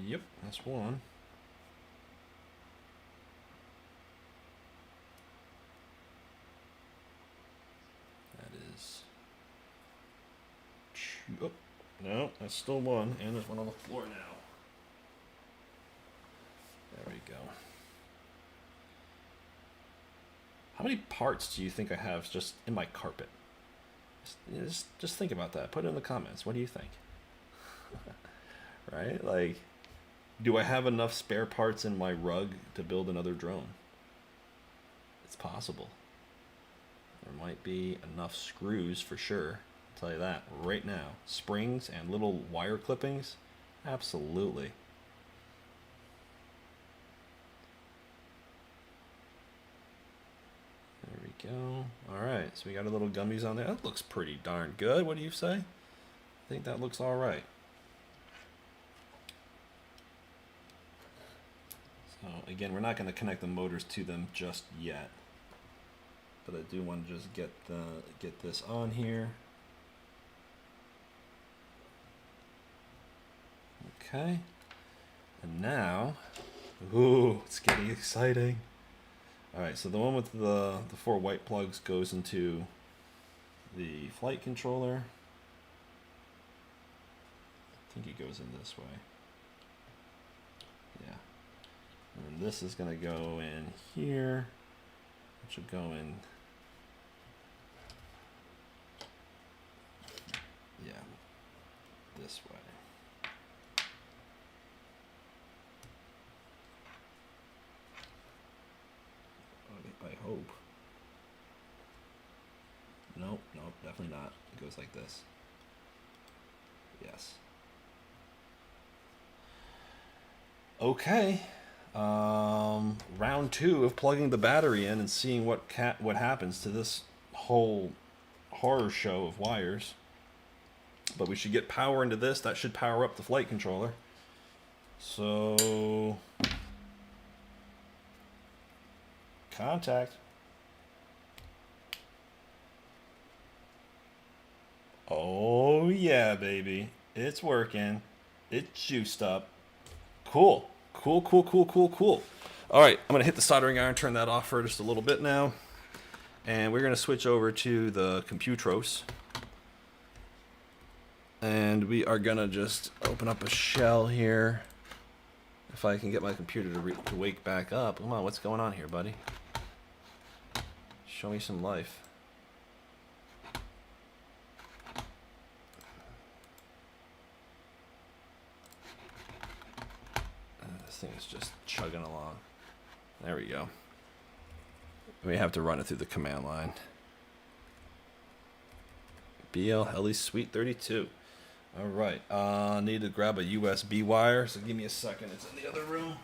Yep, that's one. That is two. Oh, no, that's still one, and there's one on the floor now. There we go. How many parts do you think I have just in my carpet? Just think about that. Put it in the comments. What do you think? Right? Like, do I have enough spare parts in my rug to build another drone? It's possible. There might be enough screws for sure. I'll tell you that right now. Springs and little wire clippings? Absolutely. There we go. Alright, so we got a little gummies on there. That looks pretty darn good. What do you say? I think that looks alright. So again, we're not going to connect the motors to them just yet, but I do want to just get this on here. Okay, and now, ooh, it's getting exciting. All right, so the one with the 4 white plugs goes into the flight controller. I think it goes in this way. Yeah. And this is going to go in here, which will go in, yeah, this way. I hope. Nope, definitely not. It goes like this. Yes. Okay. Round 2 of plugging the battery in and seeing what happens to this whole horror show of wires. But we should get power into this. That should power up the flight controller. So, contact. Oh yeah, baby. It's working. It's juiced up. Cool. All right, I'm going to hit the soldering iron, turn that off for just a little bit now. And we're going to switch over to the Computros. And we are going to just open up a shell here. If I can get my computer to wake back up. Come on, what's going on here, buddy? Show me some life. This thing is just chugging along. There we go. We have to run it through the command line. BL Heli Suite 32. All right. Need to grab a USB wire, so give me a second. It's in the other room.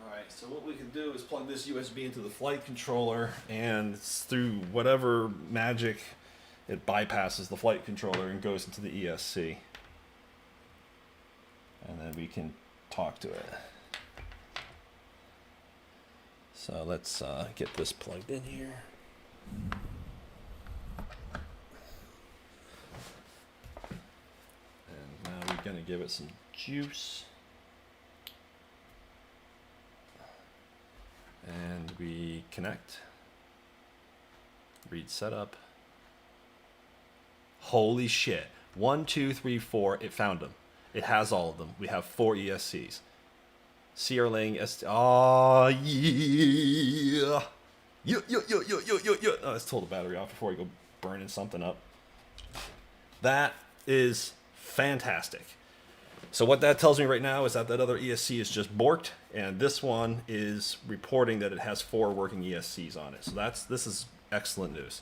All right. So what we can do is plug this USB into the flight controller, and it's through whatever magic, it bypasses the flight controller and goes into the ESC. And then we can talk to it. So let's get this plugged in here. give it some juice. And we connect. Read setup. Holy shit. 1, 2, 3, 4. It found them. It has all of them. We have 4 ESCs. Searling. Oh, yeah. Yo. Oh, let's pull the battery off before we go burning something up. That is fantastic. So what that tells me right now is that that other ESC is just borked, and this one is reporting that it has 4 working ESCs on it. So this is excellent news.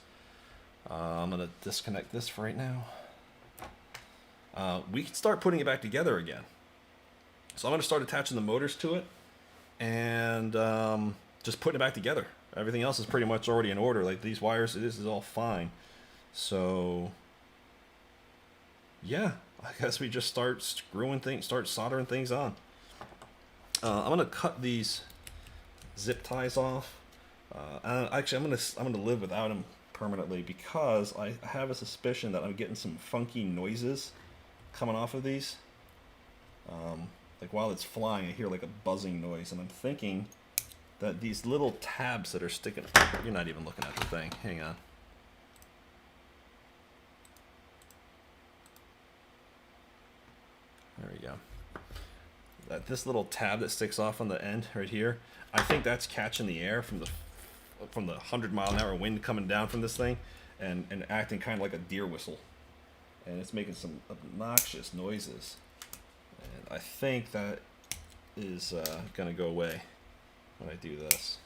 I'm going to disconnect this for right now. We can start putting it back together again. So I'm going to start attaching the motors to it and just putting it back together. Everything else is pretty much already in order. Like these wires, this is all fine. So yeah, I guess we just start screwing things, start soldering things on. I'm going to cut these zip ties off. Actually, I'm gonna live without them permanently because I have a suspicion that I'm getting some funky noises coming off of these. Like while it's flying, I hear like a buzzing noise, and I'm thinking that these little tabs that are sticking. You're not even looking at the thing. Hang on. There we go. This little tab that sticks off on the end right here, I think that's catching the air from the 100-mile-an-hour wind coming down from this thing and acting kind of like a deer whistle, and it's making some obnoxious noises, and I think that is gonna go away when I do this.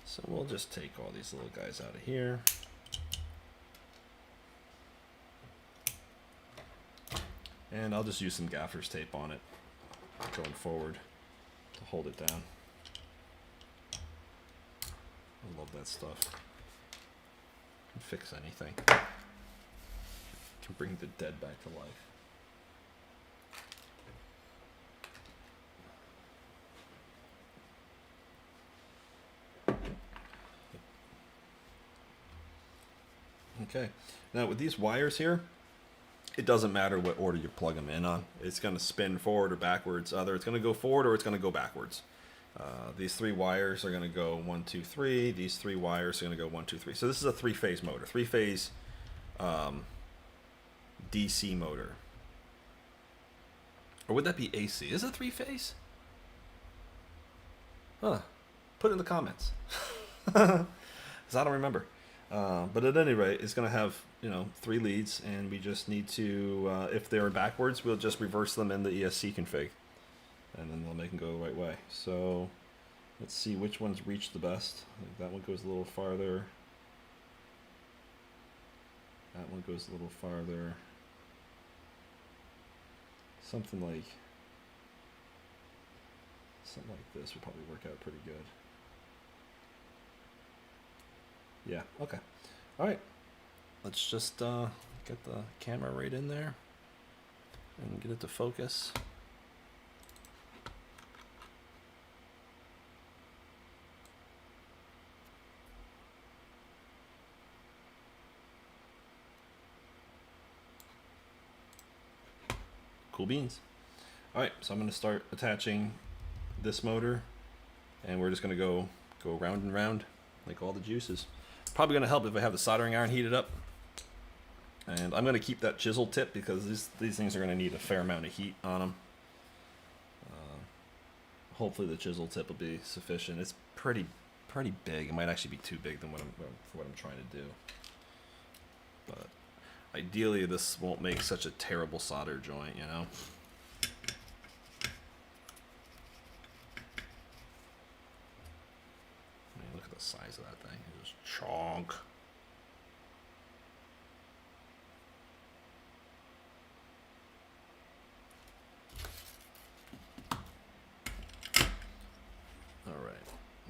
So we'll just take all these little guys out of here. And I'll just use some gaffer's tape on it going forward to hold it down. I love that stuff. Can fix anything. Can bring the dead back to life. Okay, now with these wires here, it doesn't matter what order you plug them in on. It's going to spin forward or backwards. Either it's going to go forward or it's going to go backwards. These 3 wires are going to go 1, 2, 3. These 3 wires are going to go 1, 2, 3. So this is a 3-phase motor, 3-phase DC motor. Or would that be AC? Is it 3-phase? Huh. Put it in the comments. Because I don't remember. But at any rate, it's going to have 3 leads, and we just need to, if they're backwards, we'll just reverse them in the ESC config, and then they'll make them go the right way. So let's see which ones reach the best. Like that one goes a little farther. That one goes a little farther. Something like this would probably work out pretty good. Yeah, okay. All right. Let's just get the camera right in there and get it to focus. Cool beans. All right, so I'm going to start attaching this motor, and we're just going to go round and round like all the juices. Probably going to help if I have the soldering iron heated up. And I'm going to keep that chisel tip because these things are going to need a fair amount of heat on them. Hopefully the chisel tip will be sufficient. It's pretty big. It might actually be too big than for what I'm trying to do. But ideally this won't make such a terrible solder joint, you know? I mean, look at the size of that thing. It's just chonk.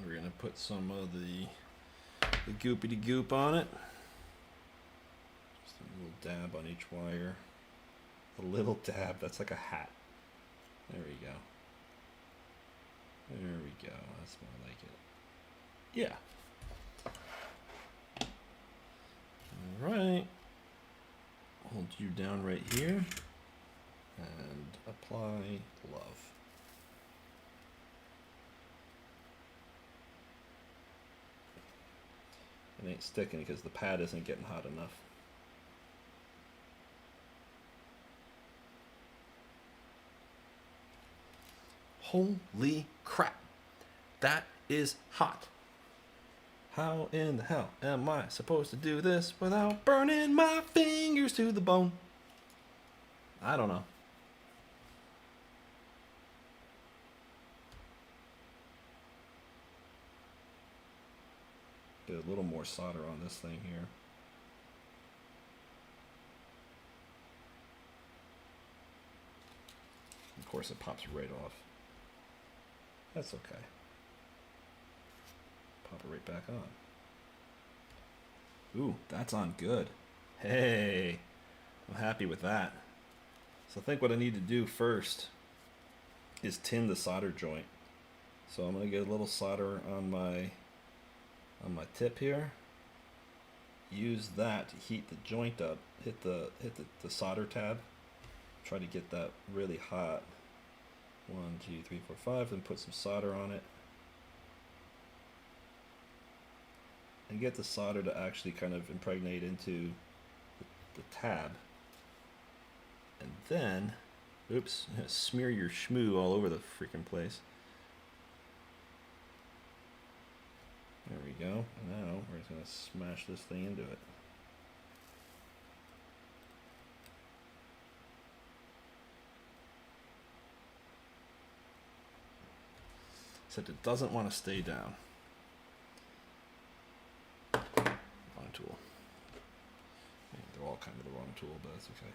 We're going to put some of the goopity goop on it. Just a little dab on each wire. A little dab, that's like a hat. There we go. There we go, that's more like it. Yeah. Alright. Hold you down right here. and apply glove. It ain't sticking because the pad isn't getting hot enough. Holy crap, that is hot. How in the hell am I supposed to do this without burning my fingers to the bone? I don't know. Get a little more solder on this thing here. Of course it pops right off. That's okay. Pop it right back on. Ooh, that's on good. Hey, I'm happy with that. So I think what I need to do first is tin the solder joint. So I'm gonna get a little solder on my tip here. Use that to heat the joint up. Hit the solder tab. Try to get that really hot. 1, 2, 3, 4, 5, and put some solder on it. And get the solder to actually kind of impregnate into the tab. And then, oops, smear your schmoo all over the freaking place. There we go. Now we're just going to smash this thing into it. Except it doesn't want to stay down. Wrong tool. I mean, they're all kind of the wrong tool, but that's okay.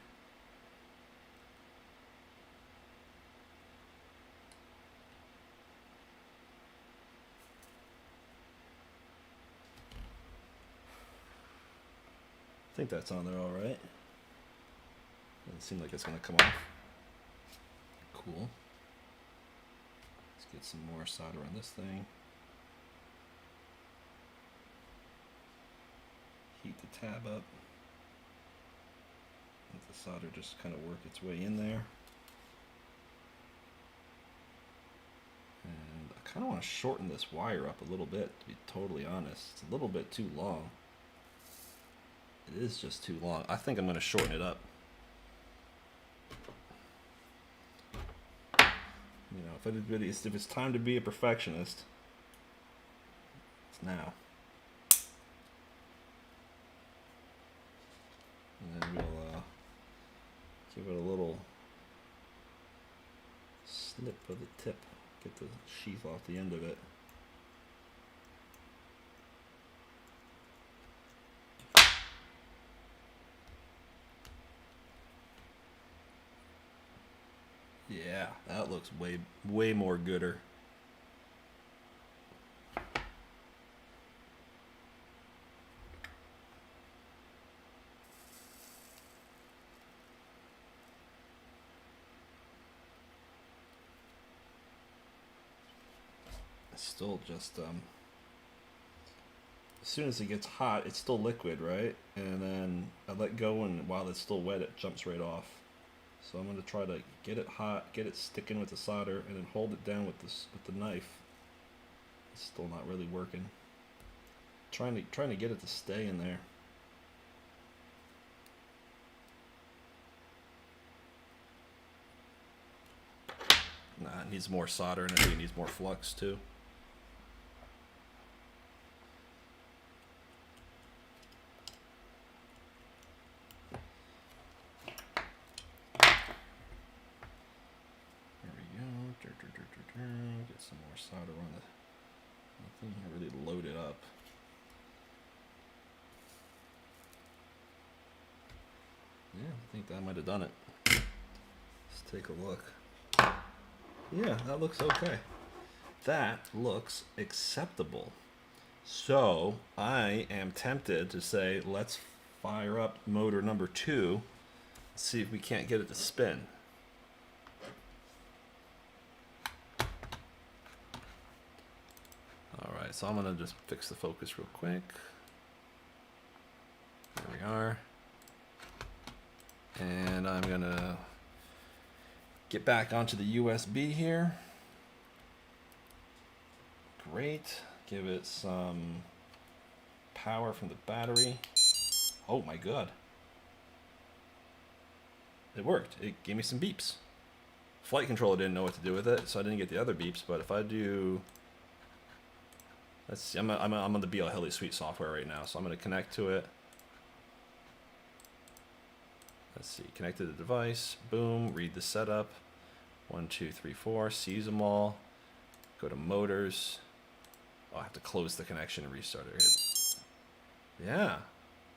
I think that's on there all right. Doesn't seem like it's going to come off. Cool. Let's get some more solder on this thing. Heat the tab up. Let the solder just kind of work its way in there. And I kind of want to shorten this wire up a little bit, to be totally honest. It's a little bit too long. It is just too long. I think I'm going to shorten it up. You know, if it's time to be a perfectionist, it's now. And then we'll give it a little snip of the tip. Get the sheath off the end of it. Yeah, that looks way more gooder. It's still just as soon as it gets hot, it's still liquid, right? And then I let go, and while it's still wet, it jumps right off. So I'm going to try to get it hot, get it sticking with the solder, and then hold it down with the knife. It's still not really working. Trying to get it to stay in there. Nah, it needs more solder, and I think it needs more flux too. Get some more solder on the thing here, really load it up. Yeah, I think that might have done it. Let's take a look. Yeah, that looks okay. That looks acceptable. So I am tempted to say, let's fire up motor number 2, see if we can't get it to spin. Alright, so I'm going to just fix the focus real quick. There we are. And I'm going to Get back onto the USB here. Great. Give it some power from the battery. Oh my god. It worked. It gave me some beeps. Flight controller didn't know what to do with it, so I didn't get the other beeps, but if I do... Let's see, I'm on the BL Heli Suite software right now, so I'm going to connect to it. Let's see, connect to the device, boom, read the setup. 1, 2, 3, 4, sees them all. Go to motors. Oh, I have to close the connection and restart it. Yeah,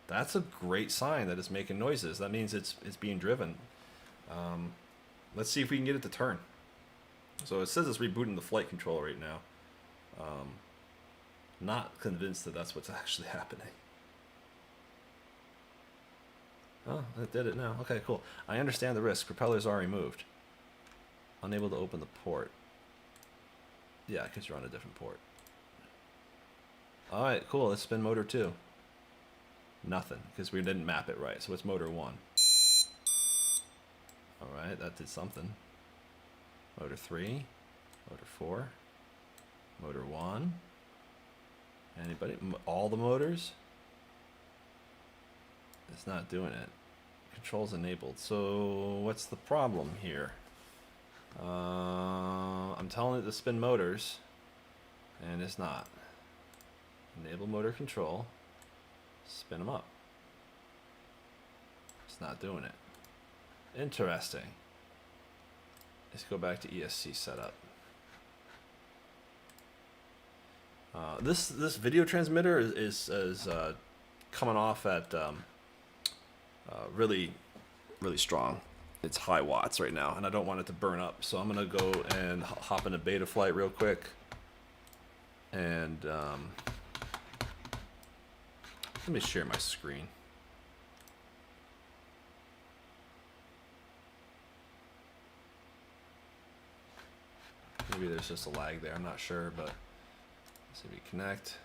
that's a great sign that it's making noises. That means it's being driven. Let's see if we can get it to turn. So it says it's rebooting the flight controller right now. Not convinced that that's what's actually happening. Oh, it did it now. Okay, cool. I understand the risk. Propellers are removed. Unable to open the port. Yeah, because you're on a different port. Alright, cool. Let's spin motor 2. Nothing, because we didn't map it right. So it's motor 1. Alright, that did something. Motor 3. Motor 4. Motor 1. Anybody? All the motors? It's not doing it. Controls enabled. So what's the problem here? I'm telling it to spin motors, and it's not. Enable motor control. Spin them up. It's not doing it. Interesting. Let's go back to ESC setup. This video transmitter is coming off at really strong. It's high watts right now, and I don't want it to burn up, so I'm gonna go and hop into beta flight real quick, and let me share my screen. Maybe there's just a lag there, I'm not sure, but let's see if we connect.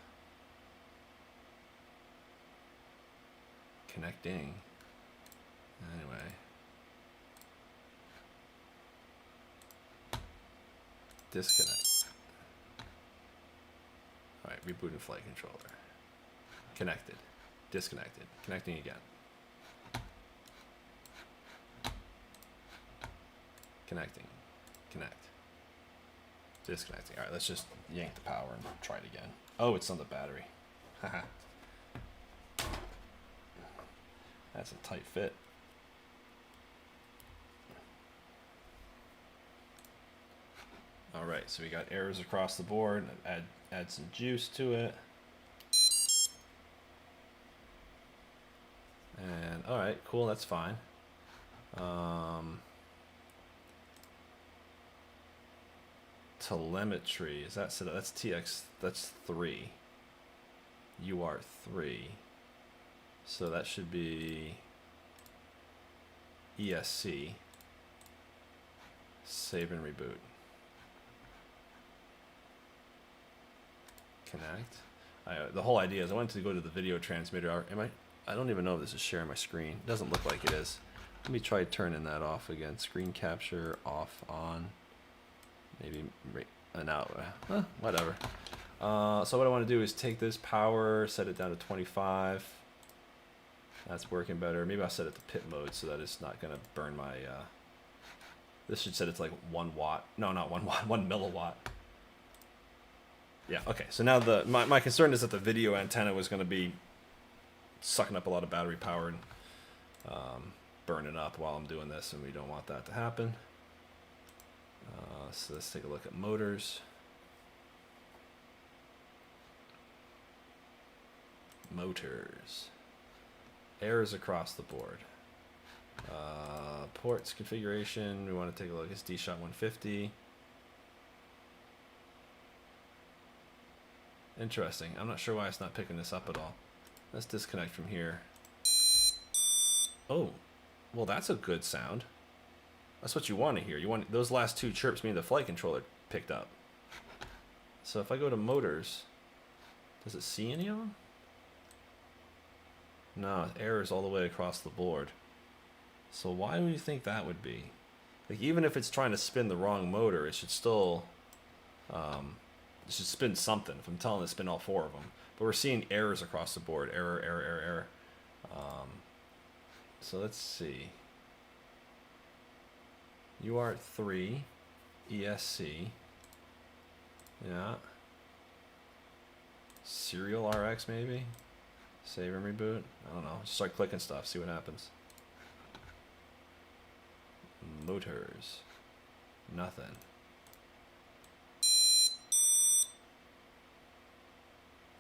Connecting. Anyway. Disconnect. Alright, rebooting flight controller. Connected. Disconnected. Connecting again. Connecting. Connect. Disconnecting. Alright, let's just yank the power and try it again. Oh, it's on the battery. Haha. That's a tight fit. Alright, so we got errors across the board. Add some juice to it. And alright, cool, that's fine. Telemetry, is that set up? That's TX, that's 3. UR 3. So that should be ESC. Save and reboot. Connect. The whole idea is I wanted to go to the video transmitter. I don't even know if this is sharing my screen. It doesn't look like it is. Let me try turning that off again. Screen capture, off, on. Maybe now, whatever. So what I want to do is take this power, set it down to 25. That's working better. Maybe I'll set it to pit mode so that it's not going to burn my... this should set it to like 1 watt. No, not 1 watt, 1 milliwatt. Yeah, okay. So now my concern is that the video antenna was going to be sucking up a lot of battery power and burning up while I'm doing this, and we don't want that to happen. So let's take a look at motors. Motors. Errors across the board. Ports configuration. We want to take a look. It's D-Shot 150. Interesting. I'm not sure why it's not picking this up at all. Let's disconnect from here. Oh, well, that's a good sound. That's what you want to hear. You want those last 2 chirps mean the flight controller picked up. So if I go to motors, does it see any of them? No, errors all the way across the board. So why do you think that would be? Like, even if it's trying to spin the wrong motor, it should still, it should spin something. If I'm telling it to spin all 4 of them. But we're seeing errors across the board. Error, error, error, error. So let's see. UART3, ESC. Yeah. Serial RX maybe? Save and reboot? I don't know. Just start clicking stuff, see what happens. Motors. Nothing.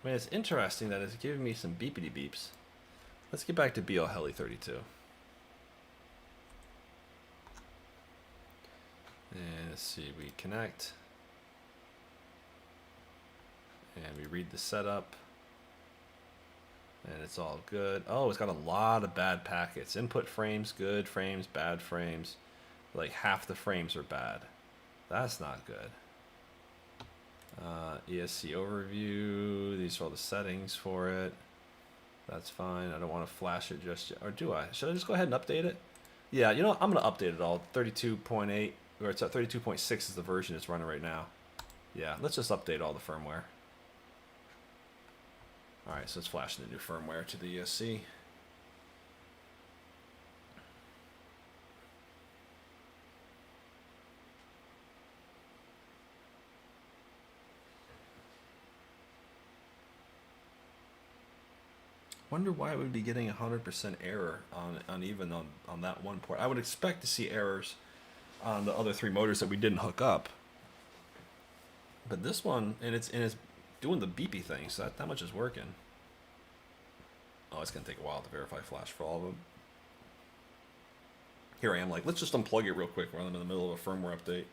I mean, it's interesting that it's giving me some beepity beeps. Let's get back to BL Heli 32. And let's see, we connect. And we read the setup. And it's all good. Oh, it's got a lot of bad packets. Input frames, good frames, bad frames. Like half the frames are bad. That's not good. ESC overview. These are all the settings for it. That's fine. I don't want to flash it just yet. Or do I? Should I just go ahead and update it? Yeah, you know, I'm going to update it all. 32.8, or it's at 32.6 is the version it's running right now. Yeah, let's just update all the firmware. Alright, so it's flashing the new firmware to the ESC. Wonder why it would be getting 100% error on even on that one port. I would expect to see errors on the other 3 motors that we didn't hook up. But this one, and it's doing the beepy thing, so that much is working. Oh, it's gonna take a while to verify flash for all of them. Here I am, like, let's just unplug it real quick while I'm in the middle of a firmware update.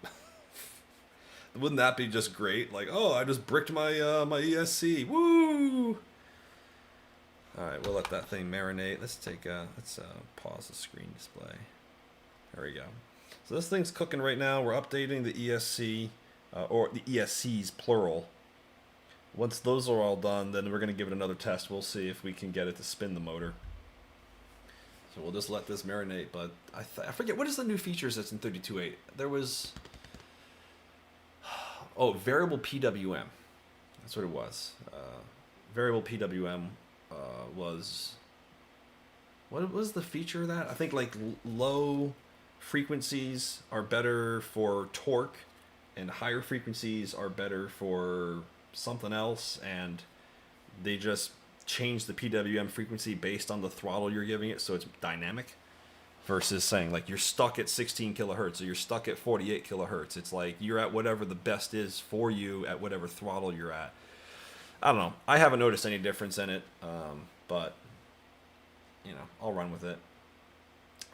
Wouldn't that be just great? Like, oh, I just bricked my my ESC. Woo! All right, we'll let that thing marinate. Let's pause the screen display. There we go. So this thing's cooking right now. We're updating the ESC, or the ESCs plural. Once those are all done, then we're going to give it another test. We'll see if we can get it to spin the motor. So we'll just let this marinate. But I forget, what is the new features that's in 32.8? There was, oh, variable PWM. That's what it was. Variable PWM was, what was the feature of that? I think like low frequencies are better for torque and higher frequencies are better for something else, and they just change the PWM frequency based on the throttle you're giving it, so it's dynamic versus saying like you're stuck at 16 kilohertz or you're stuck at 48 kilohertz. It's like you're at whatever the best is for you at whatever throttle you're at. I don't know. I haven't noticed any difference in it, but you know, I'll run with it.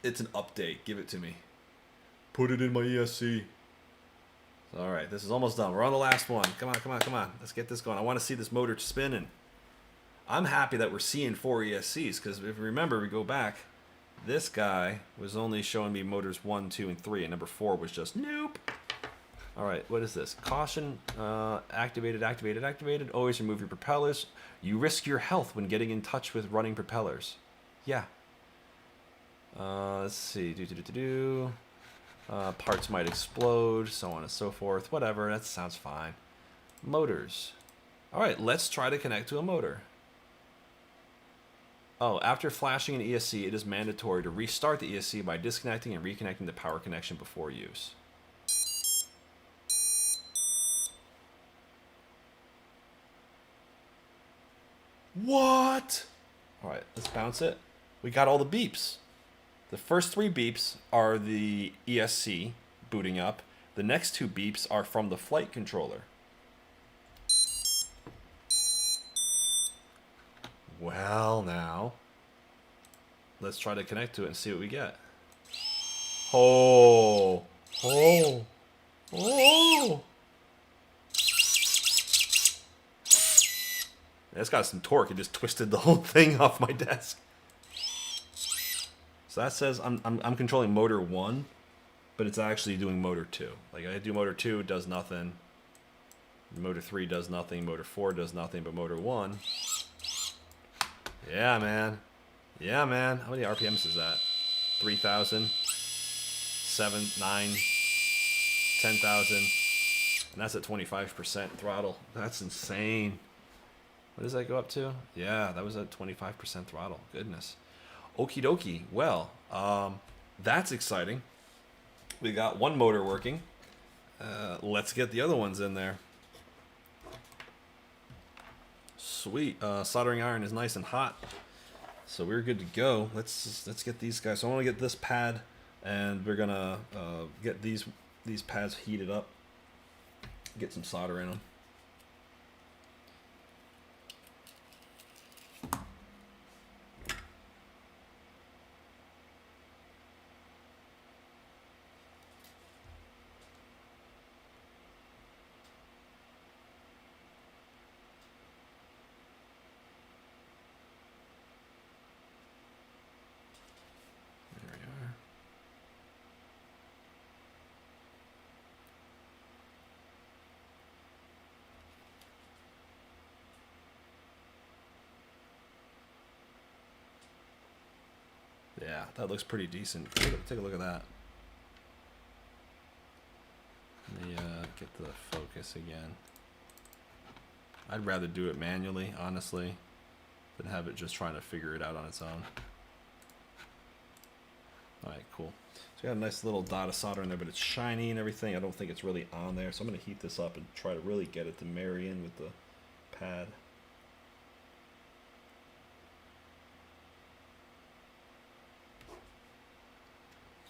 It's an update. Give it to me. Put it in my ESC. All right, this is almost done. We're on the last one. Come on, come on, come on. Let's get this going. I want to see this motor spinning. I'm happy that we're seeing 4 ESCs because if you remember, we go back, this guy was only showing me motors 1, 2, and 3, and number 4 was just nope. All right, what is this? Caution, activated, activated, activated. Always remove your propellers. You risk your health when getting in touch with running propellers. Yeah. Let's see. Parts might explode, so on and so forth. Whatever, that sounds fine. Motors. All right, let's try to connect to a motor. Oh, after flashing an ESC, it is mandatory to restart the ESC by disconnecting and reconnecting the power connection before use. What? All right, let's bounce it. We got all the beeps. The first 3 beeps are the ESC booting up. The next 2 beeps are from the flight controller. Well, now, let's try to connect to it and see what we get. Oh, oh, oh. It's got some torque. It just twisted the whole thing off my desk. So that says I'm controlling motor 1, but it's actually doing motor 2. Like I do motor 2, it does nothing. Motor 3 does nothing. Motor 4 does nothing, but motor 1. Yeah, man. Yeah, man. How many RPMs is that? 3,000. 7, 9, 10,000. And that's at 25% throttle. That's insane. What does that go up to? Yeah, that was at 25% throttle. Goodness. Okie dokie. Well, that's exciting. We got one motor working. Let's get the other ones in there. Sweet. Soldering iron is nice and hot, so we're good to go. Let's get these guys. So I want to get this pad, and we're gonna get these pads heated up. Get some solder in them. Yeah, that looks pretty decent. Take a look at that. Let me get the focus again. I'd rather do it manually, honestly, than have it just trying to figure it out on its own. Alright, cool. So we got a nice little dot of solder in there, but it's shiny and everything. I don't think it's really on there, so I'm going to heat this up and try to really get it to marry in with the pad.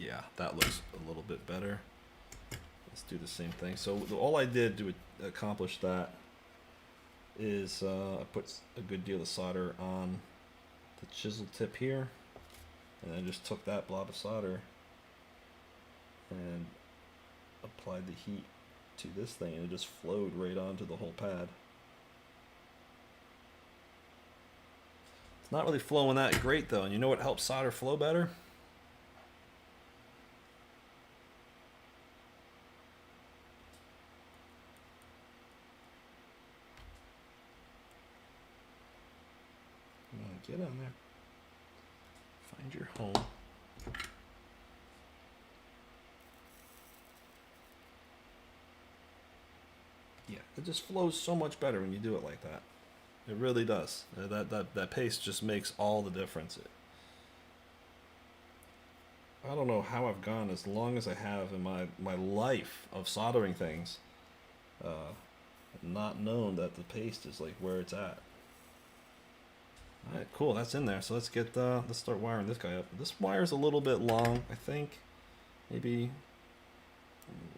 Yeah, that looks a little bit better. Let's do the same thing. So all I did to accomplish that is I put a good deal of solder on the chisel tip here, and I just took that blob of solder and applied the heat to this thing, and it just flowed right onto the whole pad. It's not really flowing that great though, and you know what helps solder flow better? Get on there. Find your home. Yeah, it just flows so much better when you do it like that. It really does. That paste just makes all the difference. I don't know how I've gone as long as I have in my life of soldering things, not known that the paste is like where it's at. Alright, cool, that's in there. So let's start wiring this guy up. This wire's a little bit long, I think. Maybe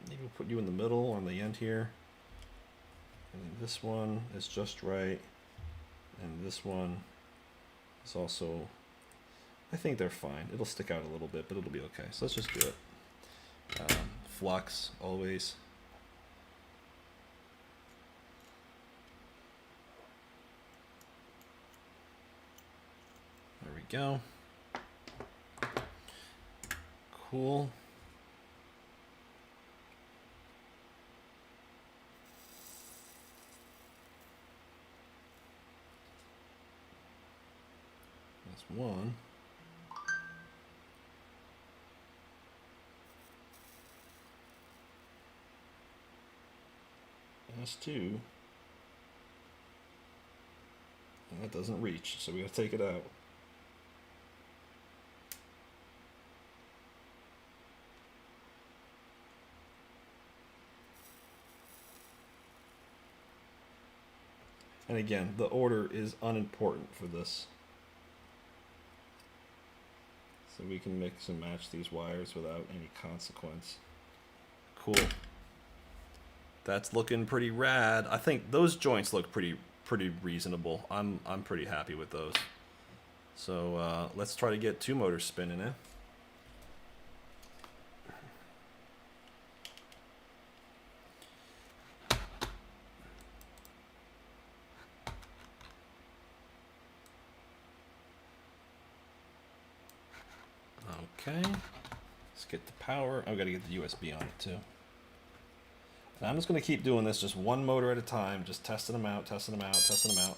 we'll put you in the middle on the end here. And this one is just right. And this one is also, I think they're fine. It'll stick out a little bit, but it'll be okay. So let's just do it. Flux, always. There we go. Cool. That's one. That's two. And that doesn't reach, so we gotta take it out. And again, the order is unimportant for this. So we can mix and match these wires without any consequence. Cool. That's looking pretty rad. I think those joints look pretty reasonable. I'm pretty happy with those. So let's try to get two motors spinning in. Okay, let's get the power. I've got to get the USB on it too. And I'm just going to keep doing this just one motor at a time, just testing them out, testing them out, testing them out.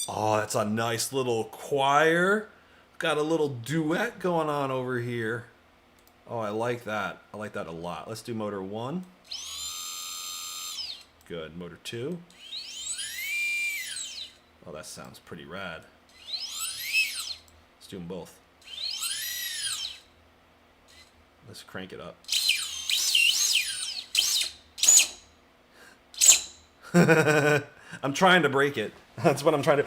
Oh, that's a nice little choir. Got a little duet going on over here. Oh, I like that. I like that a lot. Let's do motor 1. Good. Motor 2. Oh, that sounds pretty rad. Let's do them both. Let's crank it up. I'm trying to break it. That's what I'm trying to.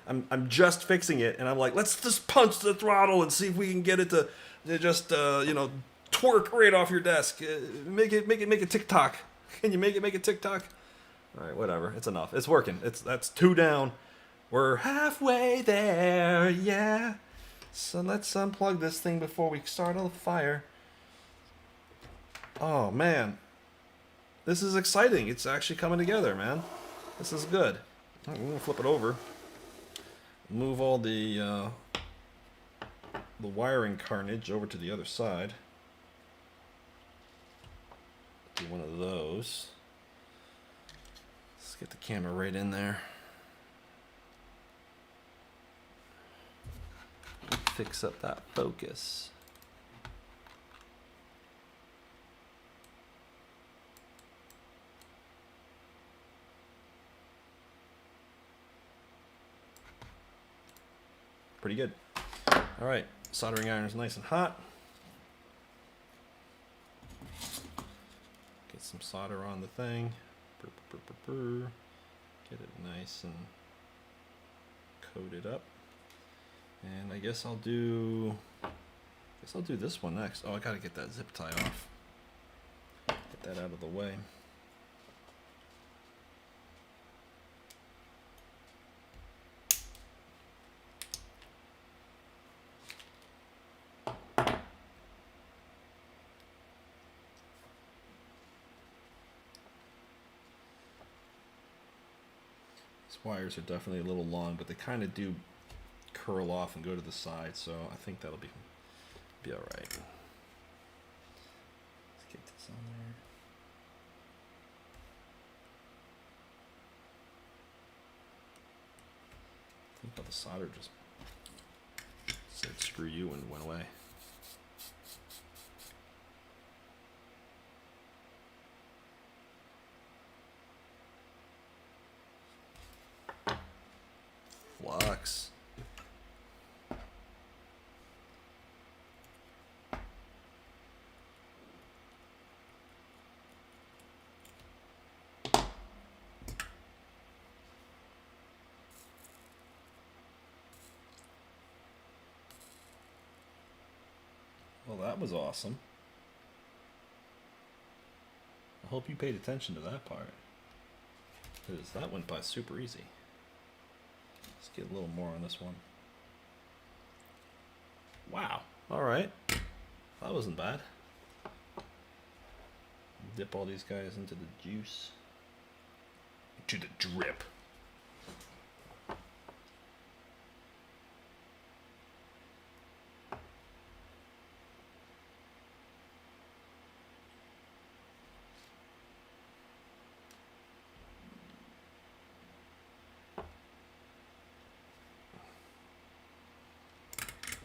I'm just fixing it, and I'm like, let's just punch the throttle and see if we can get it to just you know, twerk right off your desk. Make it tick tock. Can you make it tick tock? All right, whatever. It's enough. It's working. That's 2 down. We're halfway there. Yeah. So let's unplug this thing before we start on the fire. Oh man, this is exciting. It's actually coming together, man. This is good. All right, we're gonna flip it over. Move all the wiring carnage over to the other side. Do one of those. Let's get the camera right in there. Fix up that focus. Pretty good. All right, soldering iron is nice and hot. Get some solder on the thing. Get it nice and coated up. And I guess I'll do this one next. Oh, I gotta get that zip tie off. Get that out of the way. These wires are definitely a little long, but they kind of do curl off and go to the side, so I think that'll be all right. Let's get this on there. I think all the solder just said screw you and went away. Flux. Well, that was awesome. I hope you paid attention to that part, because that went by super easy. Let's get a little more on this one. Wow. All right. That wasn't bad. Dip all these guys into the juice. To the drip.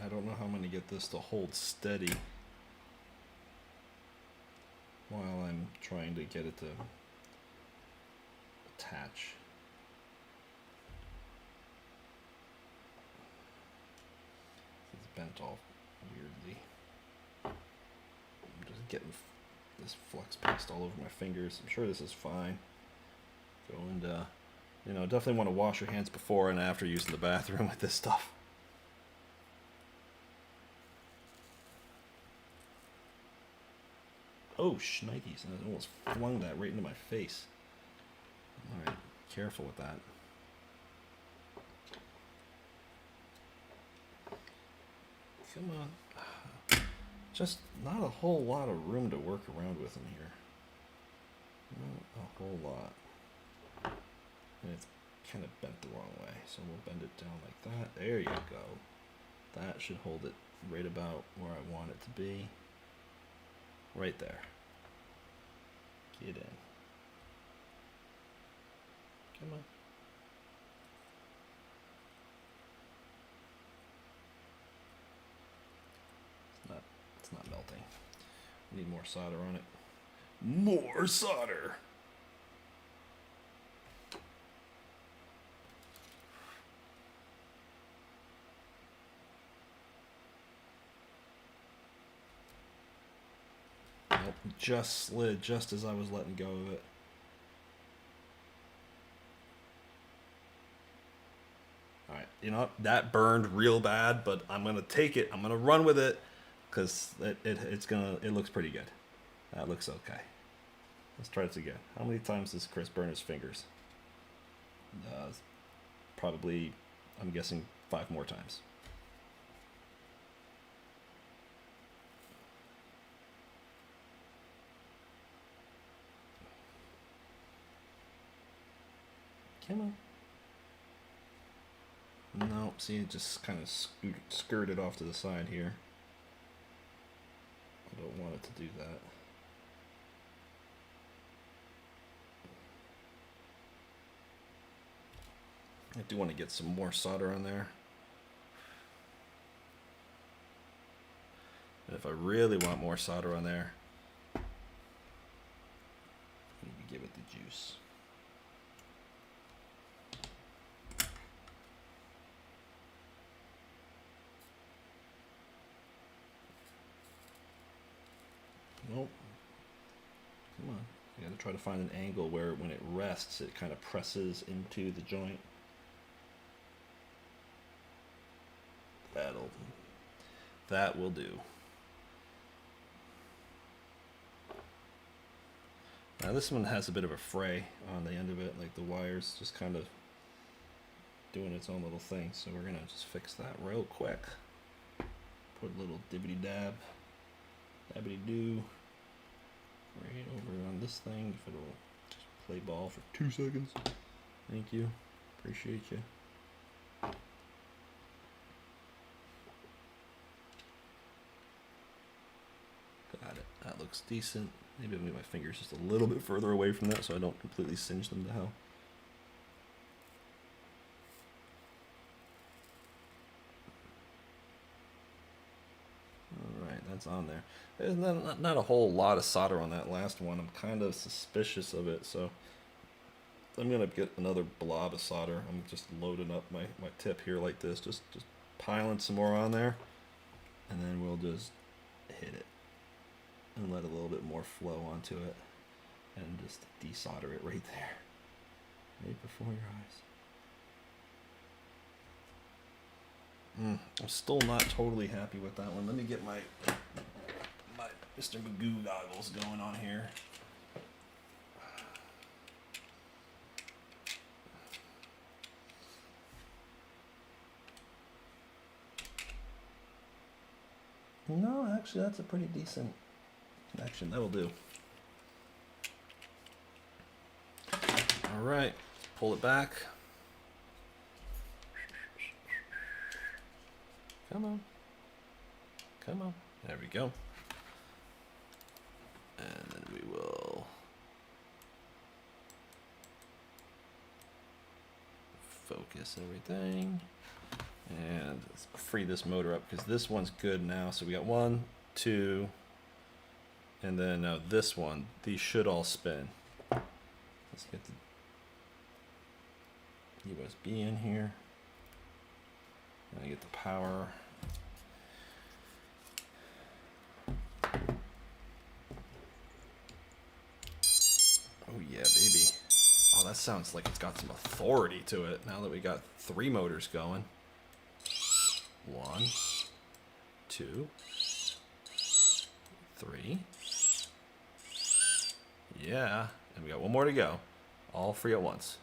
I don't know how I'm going to get this to hold steady while I'm trying to get it to attach. It's bent all weirdly. I'm just getting this flux paste all over my fingers. I'm sure this is fine. Go and, you know, definitely want to wash your hands before and after using the bathroom with this stuff. Oh, shnikes, and I almost flung that right into my face. Alright, careful with that. Come on. Just not a whole lot of room to work around with in here. Not a whole lot. And it's kind of bent the wrong way, so we'll bend it down like that. There you go. That should hold it right about where I want it to be. Right there. Get in. Come on. It's not melting. Need more solder on it. More solder. Nope, just slid just as I was letting go of it. Alright, you know, that burned real bad, but I'm gonna take it. I'm gonna run with it because it looks pretty good. That looks okay. Let's try this again. How many times does Chris burn his fingers? Probably, I'm guessing 5 more times. Come on. No, see, it just kind of skirted off to the side here. I don't want it to do that. I do want to get some more solder on there. And if I really want more solder on there, maybe give it the juice. Nope. Come on. You gotta try to find an angle where when it rests, it kind of presses into the joint. That will do. Now this one has a bit of a fray on the end of it, like the wires just kind of doing its own little thing. So we're gonna just fix that real quick. Put a little dibbity dab, dabbity do, right over on this thing. If it'll just play ball for 2 seconds. Thank you, appreciate you. Got it. That looks decent. Maybe I'll move my fingers just a little bit further away from that so I don't completely singe them to hell. Alright, that's on there. There's not a whole lot of solder on that last one. I'm kind of suspicious of it, so I'm going to get another blob of solder. I'm just loading up my tip here like this, just piling some more on there, and then we'll just hit it and let a little bit more flow onto it and just desolder it right there, right before your eyes. I'm still not totally happy with that one. Let me get my Mr. Magoo goggles going on here. No, actually that's a pretty decent connection. That'll do. All right, pull it back. Come on. Come on. There we go. And then we will focus everything. And let's free this motor up because this one's good now. So we got 1, 2, and then now this one. These should all spin. Let's get the USB in here. And I get the power. Oh yeah, baby. Oh, that sounds like it's got some authority to it now that we got 3 motors going. 1, 2, 3. Yeah, and we got 1 more to go. All 3 at once.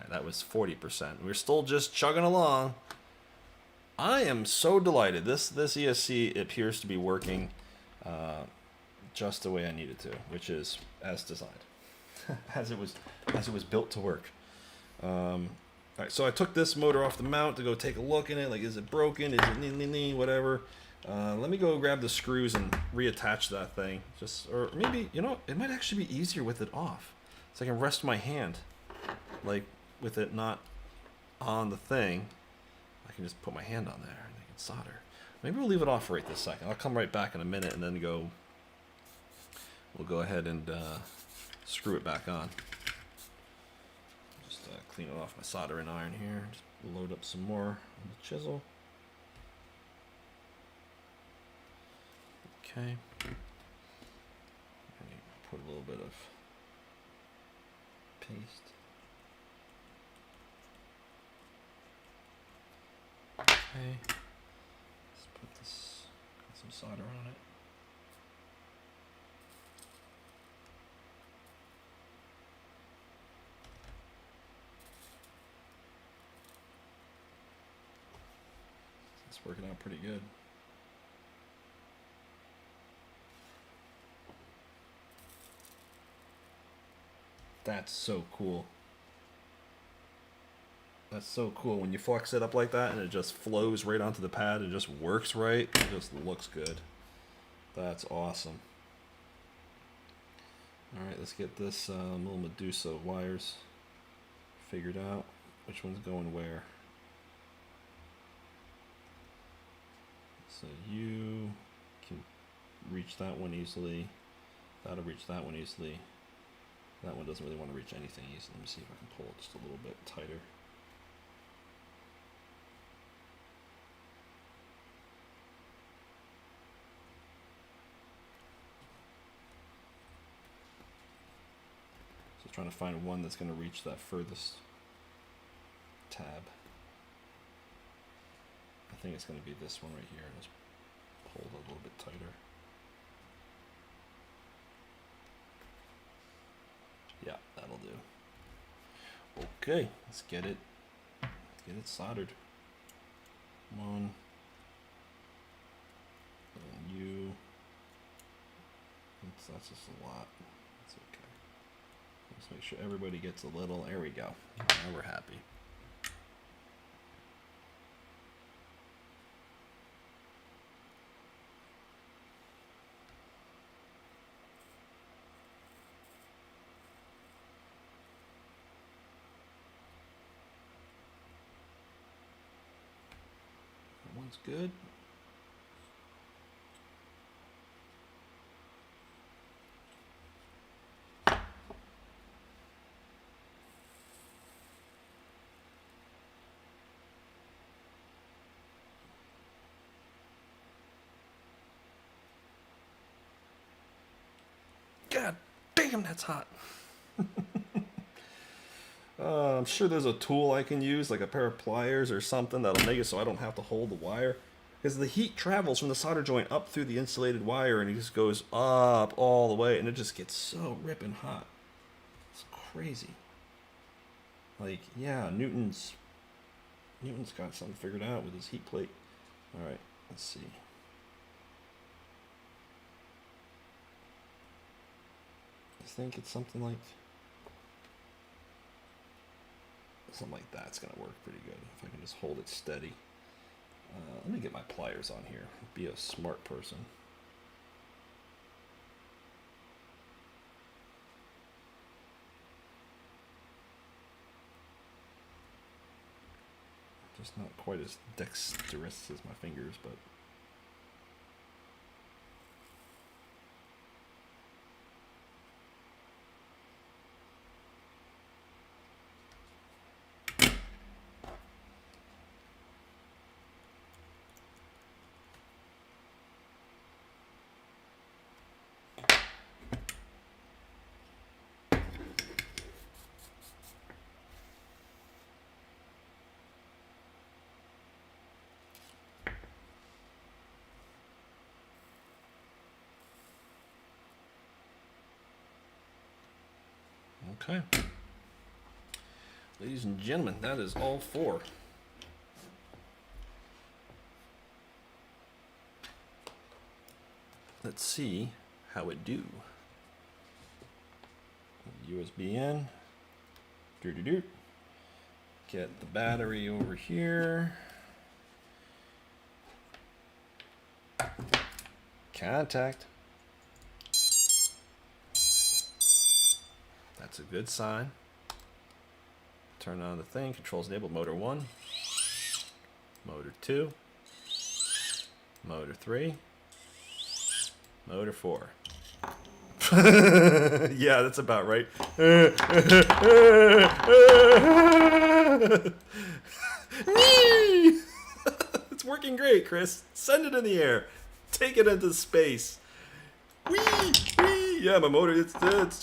That was 40%. We're still just chugging along. I am so delighted. This ESC appears to be working just the way I need it to, which is as designed, as it was built to work. All right, so I took this motor off the mount to go take a look in it. Like, is it broken? Is it whatever? Let me go grab the screws and reattach that thing. Or maybe, you know, it might actually be easier with it off, so I can rest my hand, like with it not on the thing, I can just put my hand on there and I can solder. Maybe we'll leave it off right this second. I'll come right back in a minute and then we'll go ahead and screw it back on. Just clean it off my soldering iron here. Just load up some more on the chisel. Okay. Put a little bit of paste. Okay. Let's put this, got some solder on it. It's working out pretty good. That's so cool. That's so cool. When you flex it up like that and it just flows right onto the pad and just works right, it just looks good. That's awesome. Alright, let's get this little Medusa wires figured out. Which one's going where? So you can reach that one easily. That'll reach that one easily. That one doesn't really want to reach anything easily. Let me see if I can pull it just a little bit tighter. So trying to find one that's going to reach that furthest tab. I think it's going to be this one right here. Just pull it a little bit tighter. Yeah, that'll do. Okay, let's get it soldered. Come on. And you. That's just a lot. That's okay. Let's make sure everybody gets a little. There we go. Now we're happy. One's good. God damn, that's hot. I'm sure there's a tool I can use, like a pair of pliers or something that'll make it so I don't have to hold the wire. Because the heat travels from the solder joint up through the insulated wire and it just goes up all the way and it just gets so ripping hot. It's crazy. Like, yeah, Newton's got something figured out with his heat plate. Alright, let's see. I think it's something like that's gonna work pretty good if I can just hold it steady. Let me get my pliers on here. Be a smart person. Just not quite as dexterous as my fingers, but okay. Ladies and gentlemen, that is all four. Let's see how it do. USB in. Doo-doo-doo. Get the battery over here. Contact. That's a good sign. turn on the thing. Controls enabled. Motor 1. Motor 2. Motor 3. Motor 4. Yeah, that's about right. It's working great, Chris. Send it in the air. Take it into space. Whee! Whee! Yeah, my motor, it's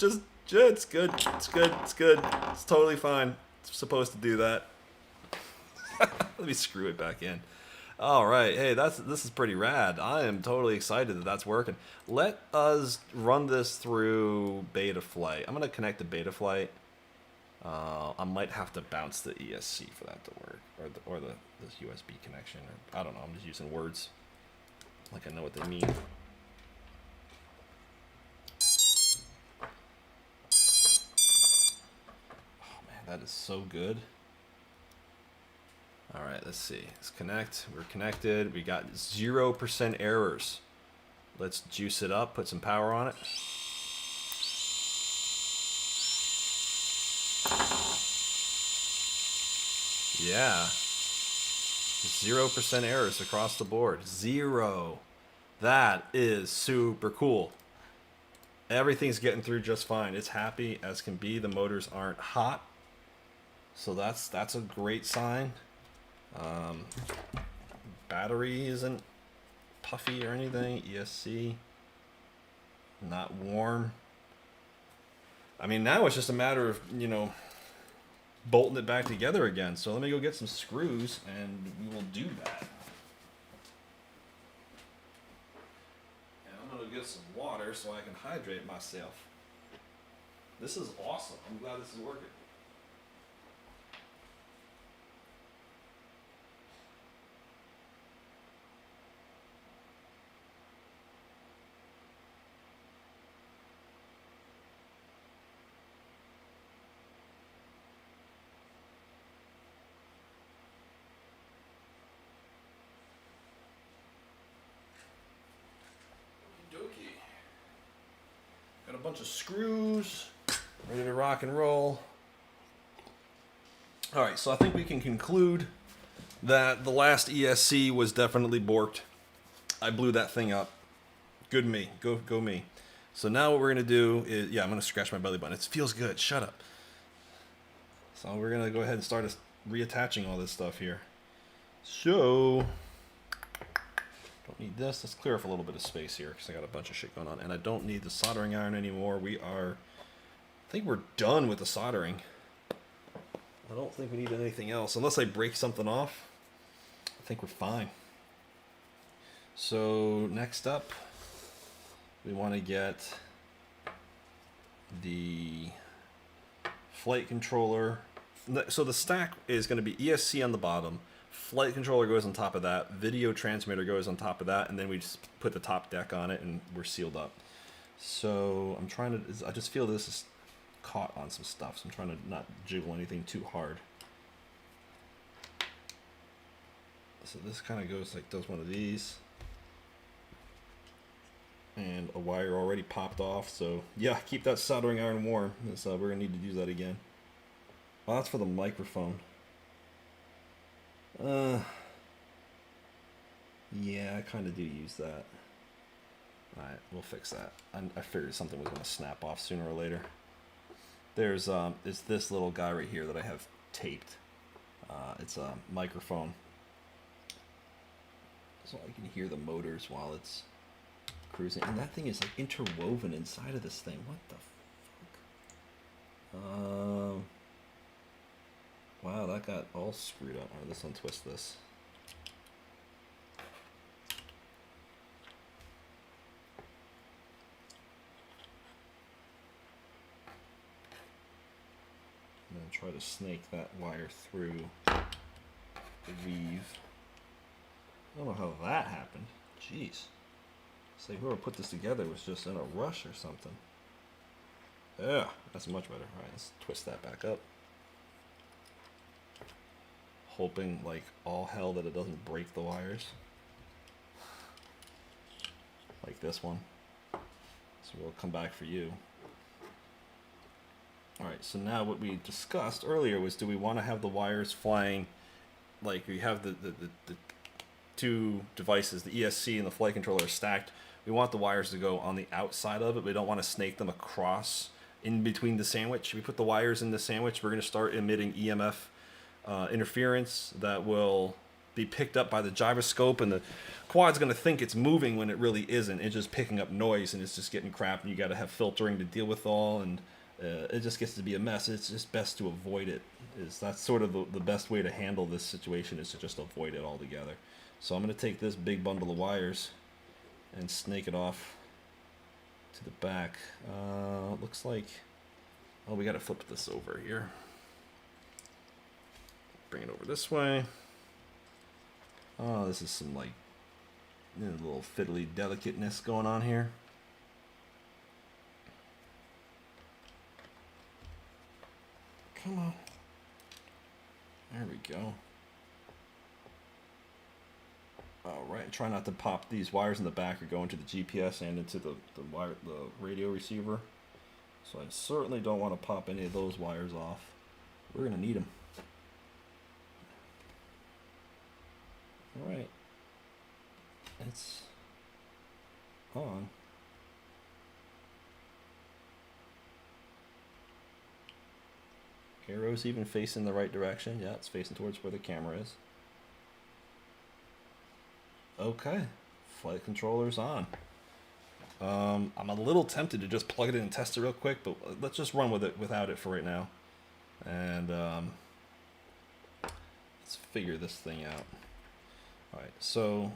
just, it's good. It's good. It's good. It's totally fine. It's supposed to do that. Let me screw it back in. All right. Hey, this is pretty rad. I am totally excited that that's working. Let us run this through Betaflight. I'm going to connect to Betaflight. I might have to bounce the ESC for that to work, or this USB connection. Or, I don't know. I'm just using words like I know what they mean. Oh man, that is so good. All right, let's see. Let's connect. We're connected. We got 0% errors. Let's juice it up. Put some power on it. Yeah. 0% errors across the board. 0. That is super cool. Everything's getting through just fine. It's happy as can be. The motors aren't hot. So that's a great sign. Battery isn't puffy or anything. ESC not warm. I mean, now it's just a matter of, you know, bolting it back together again. So let me go get some screws and we will do that. And I'm gonna get some water so I can hydrate myself. This is awesome. I'm glad this is working. Got a bunch of screws, ready to rock and roll. All right, so I think we can conclude that the last ESC was definitely borked. I blew that thing up. Good me, go me. So now what we're gonna do is, yeah, I'm gonna scratch my belly button. It feels good. Shut up. So we're gonna go ahead and start reattaching all this stuff here. So. Don't need this. Let's clear off a little bit of space here because I got a bunch of shit going on. And I don't need the soldering iron anymore. I think we're done with the soldering. I don't think we need anything else. Unless I break something off, I think we're fine. So next up, we want to get the flight controller. So the stack is going to be ESC on the bottom. Flight controller goes on top of that, video transmitter goes on top of that, and then we just put the top deck on it and we're sealed up. So I just feel this is caught on some stuff, so I'm trying to not jiggle anything too hard. So this kind of goes like, does one of these. And a wire already popped off, so yeah, keep that soldering iron warm. So we're gonna need to use that again. Well, that's for the microphone. Yeah, I kind of do use that. Alright, we'll fix that. I figured something was going to snap off sooner or later. There's it's this little guy right here that I have taped. It's a microphone. So I can hear the motors while it's cruising. And that thing is like interwoven inside of this thing. What the fuck? Wow, that got all screwed up. Alright, let's untwist this. And then try to snake that wire through the weave. I don't know how that happened. Jeez. It's like whoever put this together was just in a rush or something. Yeah, that's much better. Alright, let's twist that back up. Hoping like all hell that it doesn't break the wires. Like this one. So we'll come back for you. All right, so now what we discussed earlier was, do we want to have the wires flying, like we have the two devices, the ESC and the flight controller, stacked. We want the wires to go on the outside of it. We don't want to snake them across in between the sandwich. We put the wires in the sandwich, we're going to start emitting EMF interference that will be picked up by the gyroscope, and the quad's going to think it's moving when it really isn't. It's just picking up noise, and it's just getting crap, and you got to have filtering to deal with all, and it just gets to be a mess. It's just best to avoid it. That's sort of the best way to handle this situation, is to just avoid it altogether. So I'm going to take this big bundle of wires and snake it off to the back. Looks like, oh, we got to flip this over here. Bring it over this way. Oh, this is some like little fiddly delicateness going on here. Come on. There we go. All right, try not to pop these wires in the back or go into the GPS and into the radio receiver. So I certainly don't want to pop any of those wires off. We're gonna need them. All right, it's on. Arrow's even facing the right direction. Yeah, it's facing towards where the camera is. Okay, flight controller's on. I'm a little tempted to just plug it in and test it real quick, but let's just run with it without it for right now. And let's figure this thing out. All right, so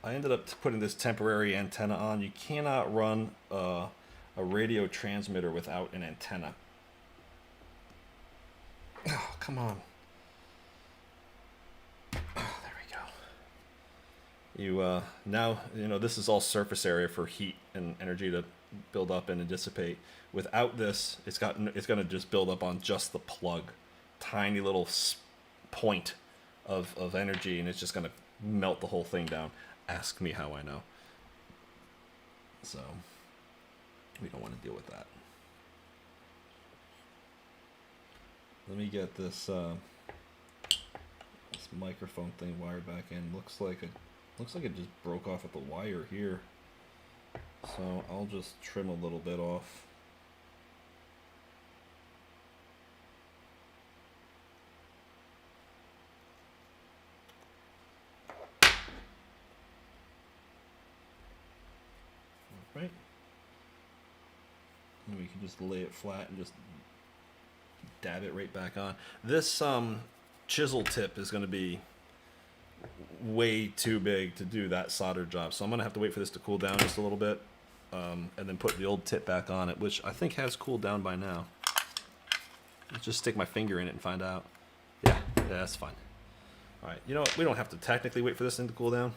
I ended up putting this temporary antenna on. You cannot run a radio transmitter without an antenna. Oh, come on. You now, this is all surface area for heat and energy to build up and dissipate. Without this, it's going to just build up on just the plug, tiny little point of energy, and it's just going to melt the whole thing down. Ask me how I know. So we don't want to deal with that. Let me get this this microphone thing wired back in. Looks like it just broke off at the wire here. So I'll just trim a little bit off. Alright. And we can just lay it flat and just dab it right back on. This chisel tip is going to be way too big to do that solder job, so I'm gonna have to wait for this to cool down just a little bit, and then put the old tip back on it, which I think has cooled down by now. Let's just stick my finger in it and find out. Yeah, that's fine. All right, you know what? We don't have to technically wait for this thing to cool down.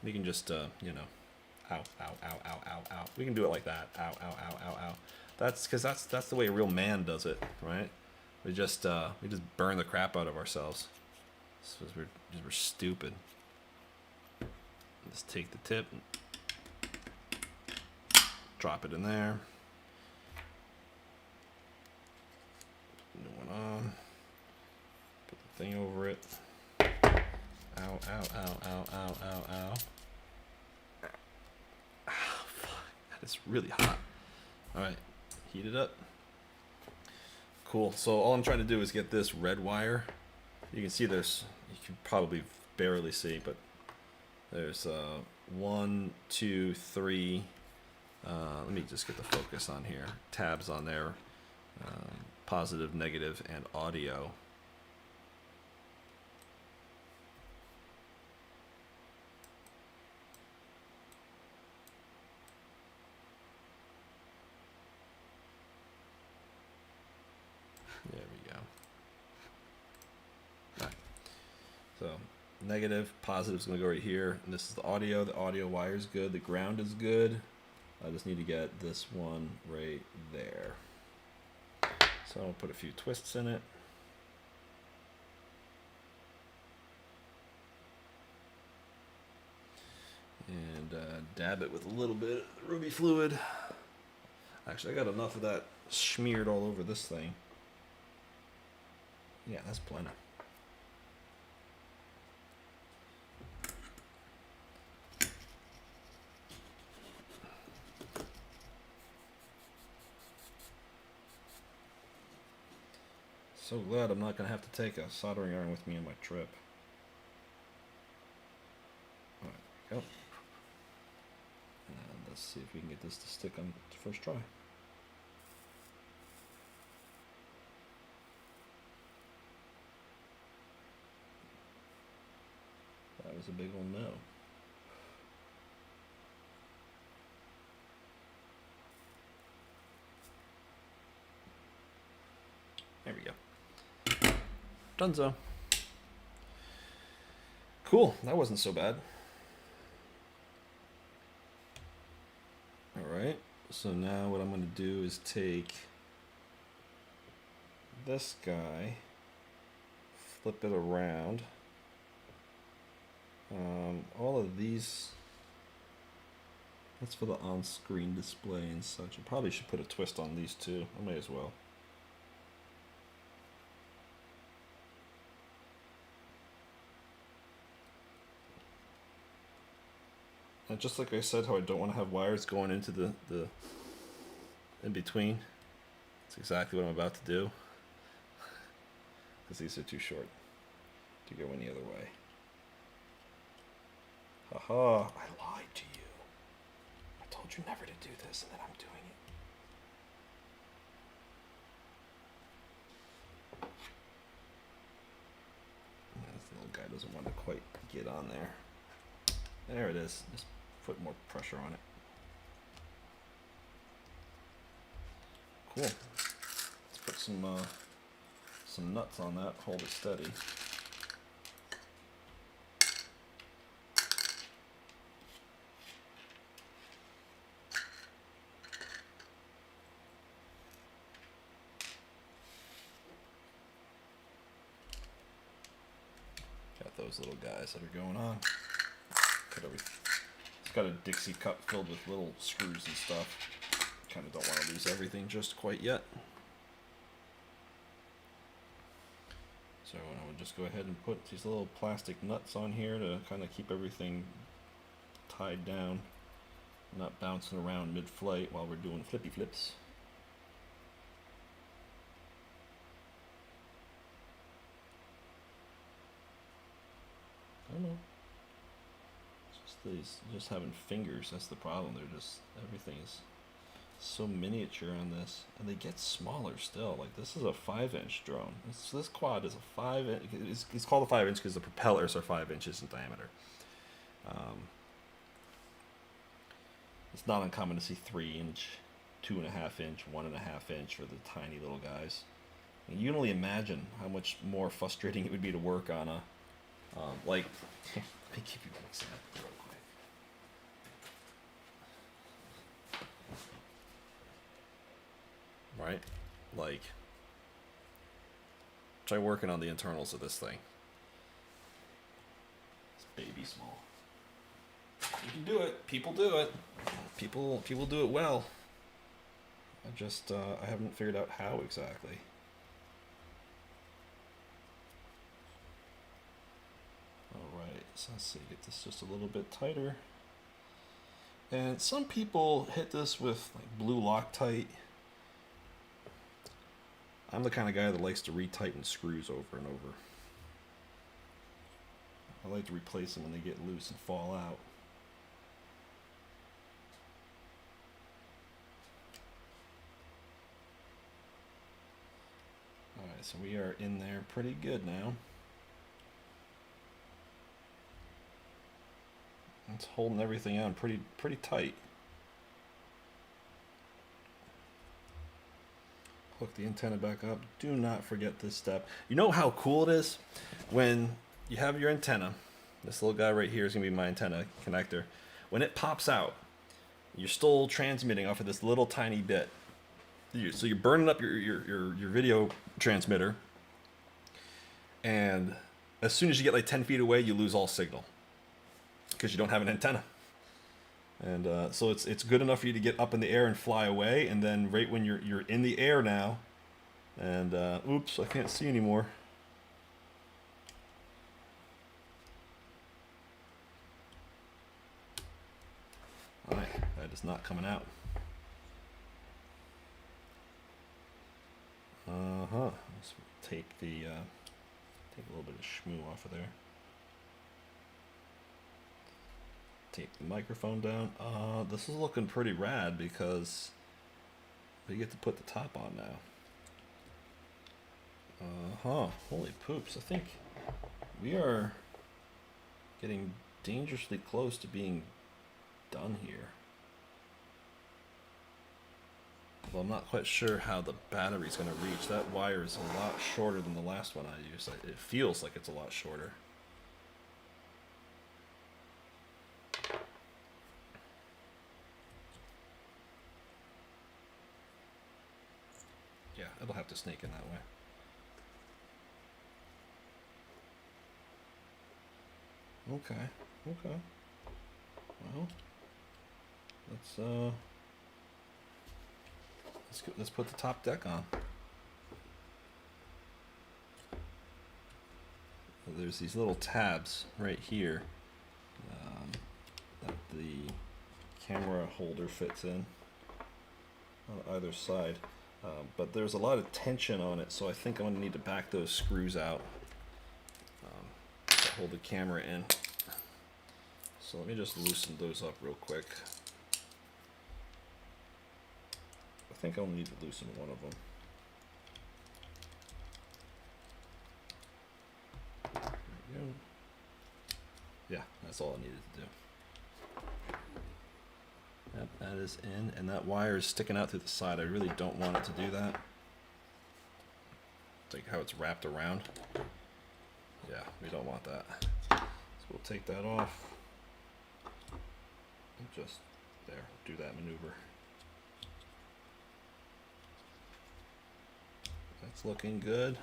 We can just, ow, ow, ow, ow, ow, ow. We can do it like that. Ow, ow, ow, ow, ow. That's because that's the way a real man does it, right? We just burn the crap out of ourselves. Because we're stupid. Just take the tip, drop it in there. New one on. Put the thing over it. Ow, ow, ow, ow, ow, ow, ow. Ah, fuck. That is really hot. Alright, heat it up. Cool. So all I'm trying to do is get this red wire. You can see there's, you can probably barely see, but there's 1, 2, 3. Let me just get the focus on here. Tabs on there, positive, negative, and audio. There we go. All right. So negative, positive is going to go right here, and this is the audio. The audio wire is good. The ground is good. I just need to get this one right there. So I'll put a few twists in it. And dab it with a little bit of ruby fluid. Actually, I got enough of that smeared all over this thing. Yeah, that's plenty. So glad I'm not going to have to take a soldering iron with me on my trip. Alright, go. And let's see if we can get this to stick on the first try. That was a big old no. There we go. Dunzo. Cool, that wasn't so bad. Alright, so now what I'm going to do is take this guy, flip it around. All of these, that's for the on-screen display and such. I probably should put a twist on these too. I may as well. And just like I said, how I don't want to have wires going into the in between. That's exactly what I'm about to do. Because these are too short to go any other way. Haha, I lied to you. I told you never to do this, and then I'm doing it. This little guy doesn't want to quite get on there. There it is. Just put more pressure on it. Cool. Let's put some nuts on that. Hold it steady. Got those little guys that are going on. It's got a Dixie cup filled with little screws and stuff. Kind of don't want to lose everything just quite yet. So I would just go ahead and put these little plastic nuts on here to kind of keep everything tied down, not bouncing around mid-flight while we're doing flippy flips. I don't know. Just having fingers, that's the problem. They're just, everything is so miniature on this, and they get smaller still. Like, this is a 5-inch drone. This quad is a 5-inch. It's called a 5-inch because the propellers are 5 inches in diameter. It's not uncommon to see 3-inch, 2.5-inch, 1.5-inch for the tiny little guys. And you can only imagine how much more frustrating it would be to work on a like. Let me give you an example real quick. Right? Like, try working on the internals of this thing. It's baby small. You can do it. People do it. People do it well. I haven't figured out how exactly. Alright, so let's see, get this just a little bit tighter. And some people hit this with like blue Loctite. I'm the kind of guy that likes to retighten screws over and over. I like to replace them when they get loose and fall out. Alright, so we are in there pretty good now. It's holding everything on pretty tight. Hook the antenna back up. Do not forget this step. You know how cool it is when you have your antenna. This little guy right here is going to be my antenna connector. When it pops out, you're still transmitting off of this little tiny bit. So you're burning up your video transmitter, and as soon as you get like 10 feet away, you lose all signal because you don't have an antenna. And so it's good enough for you to get up in the air and fly away, and then right when you're in the air now, and oops, I can't see anymore. All right, that is not coming out. Let's take the take a little bit of shmoo off of there. Take the microphone down. This is looking pretty rad because we get to put the top on now. Holy poops! I think we are getting dangerously close to being done here. Well, I'm not quite sure how the battery's going to reach. That wire is a lot shorter than the last one I used. It feels like it's a lot shorter. Yeah, it'll have to snake in that way. Okay. Well, let's put the top deck on. There's these little tabs right here that the camera holder fits in on either side, but there's a lot of tension on it, so I think I'm going to need to back those screws out to hold the camera in. So let me just loosen those up real quick. I think I'll need to loosen one of them. There we go. Yeah, that's all I needed to do. Yep, that is in, and that wire is sticking out through the side. I really don't want it to do that. It's like how it's wrapped around. Yeah, we don't want that. So we'll take that off. And just there, do that maneuver. That's looking good.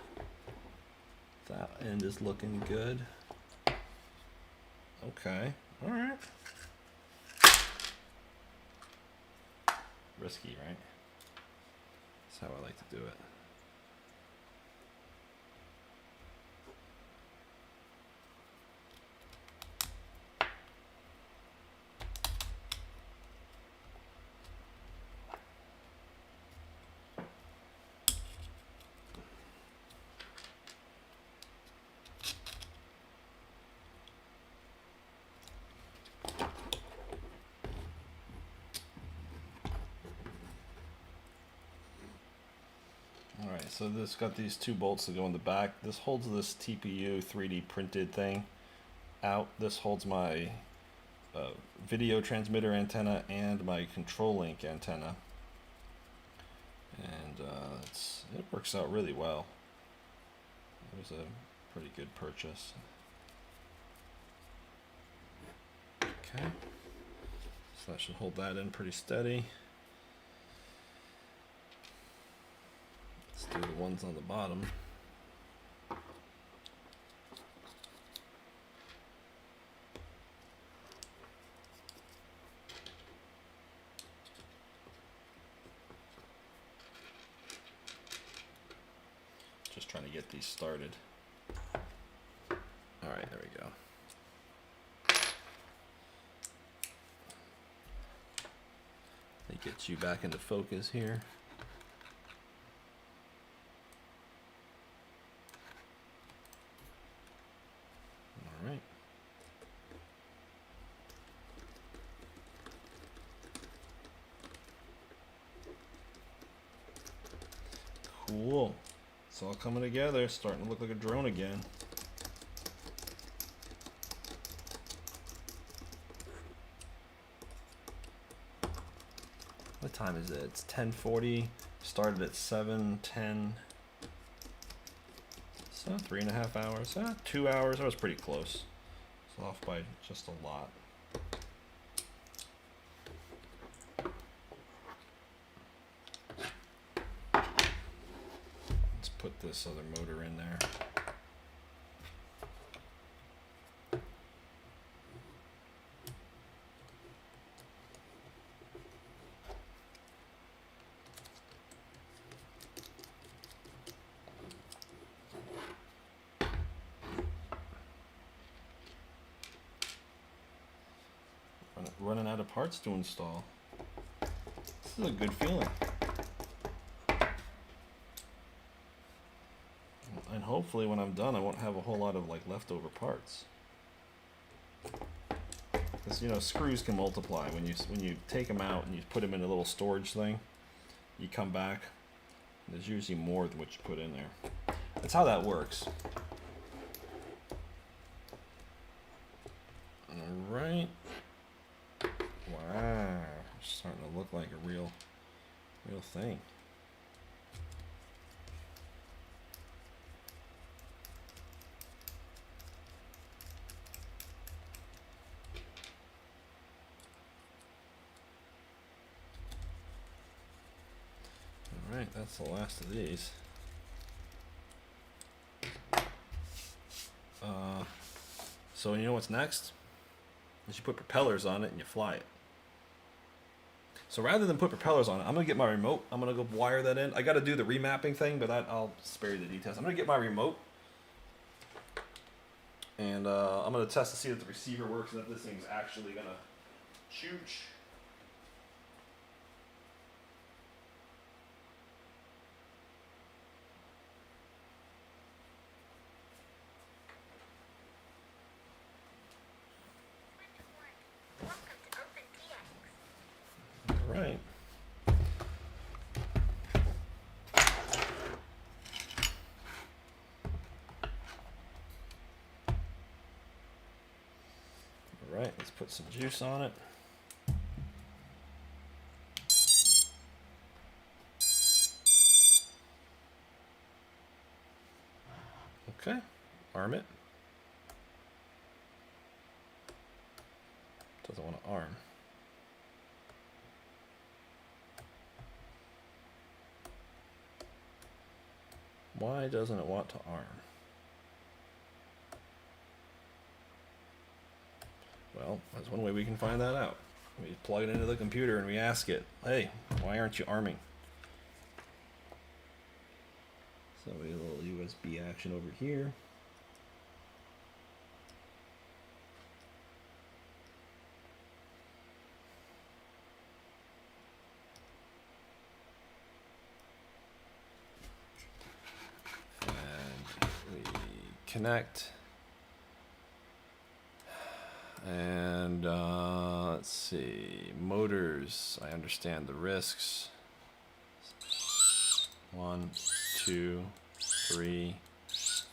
That end is looking good. Okay, all right. Risky, right? That's how I like to do it. Alright, so this got these two bolts that go in the back. This holds this TPU 3D printed thing out. This holds my video transmitter antenna and my control link antenna. And it works out really well. It was a pretty good purchase. Okay, so that should hold that in pretty steady. Let's do the ones on the bottom. Just trying to get these started. All right, there we go. It gets you back into focus here. All right. Cool. It's all coming together, starting to look like a drone again. What time is it? It's 10:40. Started at 7:10. So 3.5 hours. 2 hours. I was pretty close. It's off by just a lot. Let's put this other motor in there. running out of parts to install. This is a good feeling. And hopefully when I'm done, I won't have a whole lot of like leftover parts. Because, you know, screws can multiply. When you take them out and you put them in a little storage thing, you come back, there's usually more than what you put in there. That's how that works. Alright. Wow. It's starting to look like a real thing. Alright, that's the last of these. So you know what's next? Is you put propellers on it and you fly it. So rather than put propellers on it, I'm going to get my remote. I'm going to go wire that in. I got to do the remapping thing, but I'll spare you the details. I'm going to get my remote. And I'm going to test to see if the receiver works and if this thing's actually going to chooch. Right. Alright, let's put some juice on it. Okay, arm it. Doesn't want to arm. Why doesn't it want to arm? Well, that's one way we can find that out. We plug it into the computer and we ask it, hey, why aren't you arming? So we have a little USB action over here. Connect, and let's see, motors, I understand the risks. 1, 2, 3,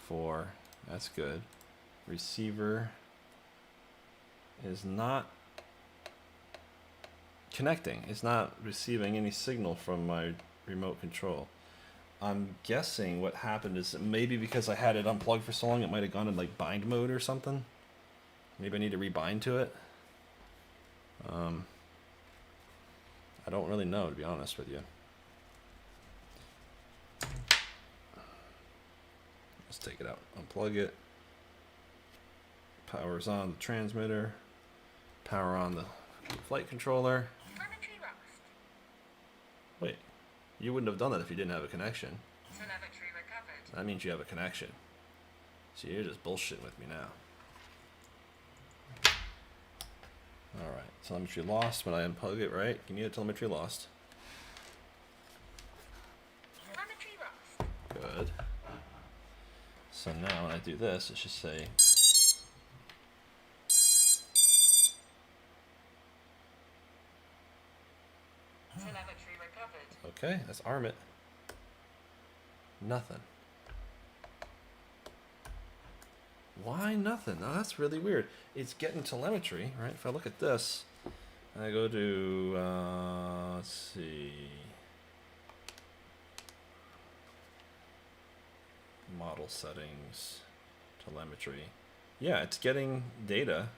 4, that's good. Receiver is not connecting, it's not receiving any signal from my remote control. I'm guessing what happened is that maybe because I had it unplugged for so long, it might have gone in like bind mode or something. Maybe I need to rebind to it. I don't really know, to be honest with you. Let's take it out, unplug it. Power's on the transmitter. Power on the flight controller. Wait. You wouldn't have done that if you didn't have a connection. Telemetry recovered. That means you have a connection. So you're just bullshitting with me now. Alright, telemetry lost when I unplug it, right? You need a telemetry lost. Telemetry lost. Good. So now when I do this, it should say... Telemetry recovered. Okay, let's arm it. Nothing. Why nothing? Now that's really weird. It's getting telemetry, right? If I look at this, and I go to, let's see, model settings, telemetry. Yeah, it's getting data.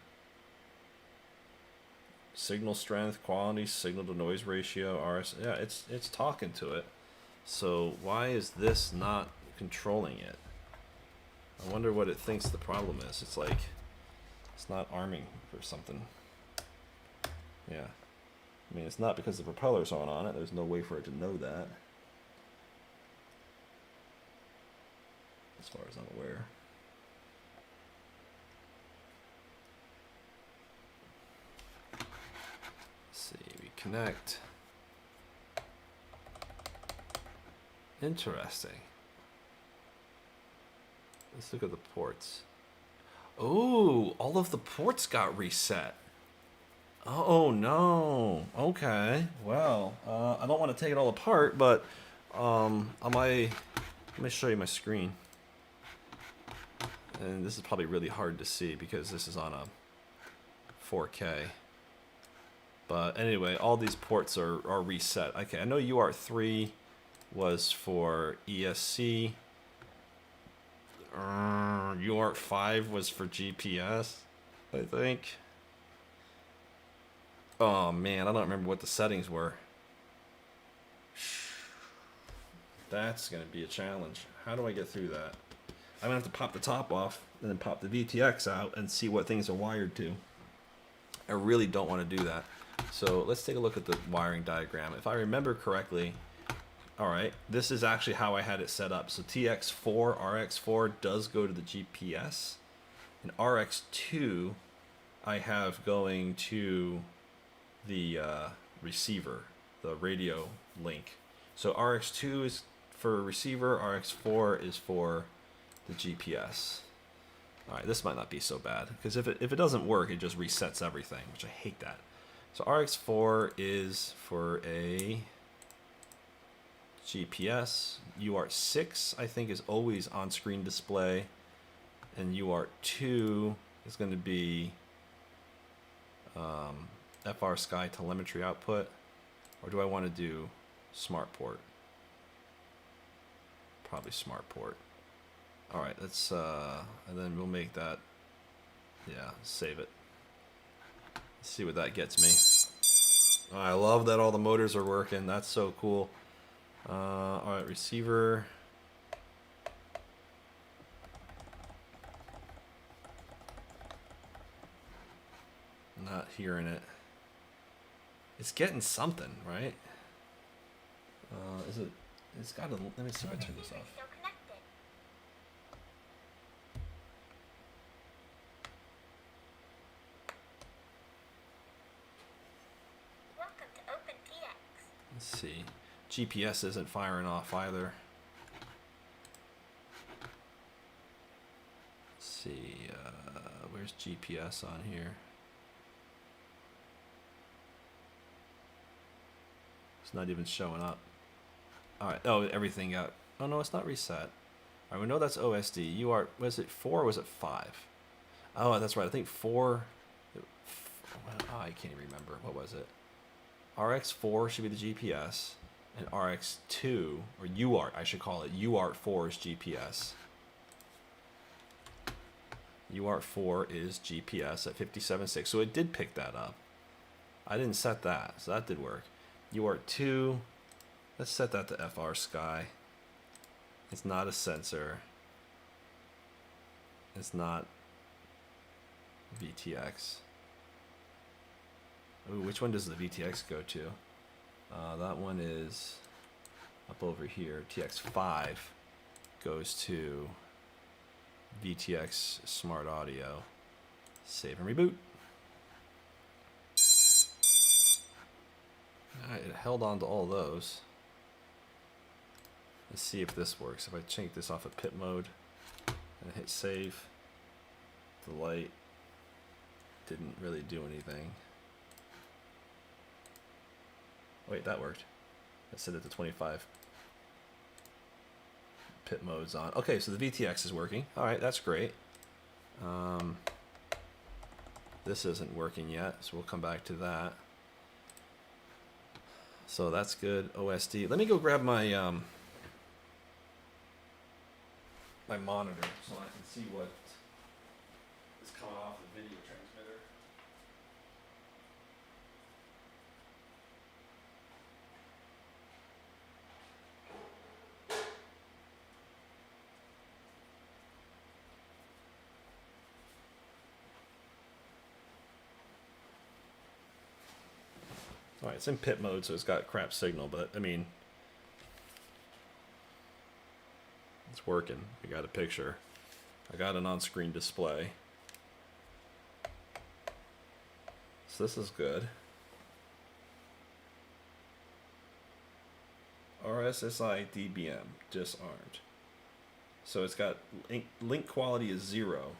Signal strength, quality, signal to noise ratio, RS. Yeah, it's talking to it. So why is this not controlling it? I wonder what it thinks the problem is. It's like it's not arming for something. Yeah. I mean, it's not because the propellers aren't on it. There's no way for it to know that. As far as I'm aware. connect. Interesting. Let's look at the ports. Oh, all of the ports got reset. Oh no. Okay. Well, I don't want to take it all apart, but let me show you my screen. And this is probably really hard to see because this is on a 4K. But anyway, all these ports are reset. Okay, I know UART3 was for ESC. UART5 was for GPS, I think. Oh man, I don't remember what the settings were. That's going to be a challenge. How do I get through that? I'm going to have to pop the top off and then pop the VTX out and see what things are wired to. I really don't want to do that. So let's take a look at the wiring diagram. If I remember correctly, all right, this is actually how I had it set up. So TX4, RX4 does go to the GPS, and RX2 I have going to the receiver, the radio link. So RX2 is for receiver, RX4 is for the GPS. All right, this might not be so bad because if it doesn't work, it just resets everything, which I hate that. So RX4 is for a GPS. UART6 I think is always on screen display, and UART2 is going to be FR Sky telemetry output. Or do I want to do smart port? Probably smart port. All right, let's and then we'll make that, yeah, save it. Let's see what that gets me. I love that all the motors are working. That's so cool. All right, receiver. Not hearing it. It's getting something, right? Is it? It's got to. Let me see if I turn this off. Let's see. GPS isn't firing off either. Let's see. Where's GPS on here? It's not even showing up. All right. Oh, everything got. Oh no, it's not reset. All right. We know that's OSD. You are. Was it 4 or was it 5? Oh, that's right. I think 4. Oh, I can't even remember. What was it? RX4 should be the GPS, and RX2, or UART, I should call it, UART4 is GPS. UART4 is GPS at 57.6, so it did pick that up. I didn't set that, so that did work. UART2, let's set that to FR Sky. It's not a sensor. It's not VTX. Ooh, which one does the VTX go to? That one is up over here. TX5 goes to VTX Smart Audio. Save and reboot. Alright, it held on to all those. Let's see if this works. If I change this off of pit mode and hit save, the light didn't really do anything. Wait, that worked. I set it to 25. Pit mode's on. Okay, so the VTX is working. All right, that's great. This isn't working yet, so we'll come back to that. So that's good. OSD. Let me go grab my my monitor so I can see what is coming off the video transmitter. Alright, it's in pit mode, so it's got crap signal, but I mean, it's working. I got a picture. I got an on-screen display. So this is good. RSSI DBM, disarmed. So it's got link quality is 0.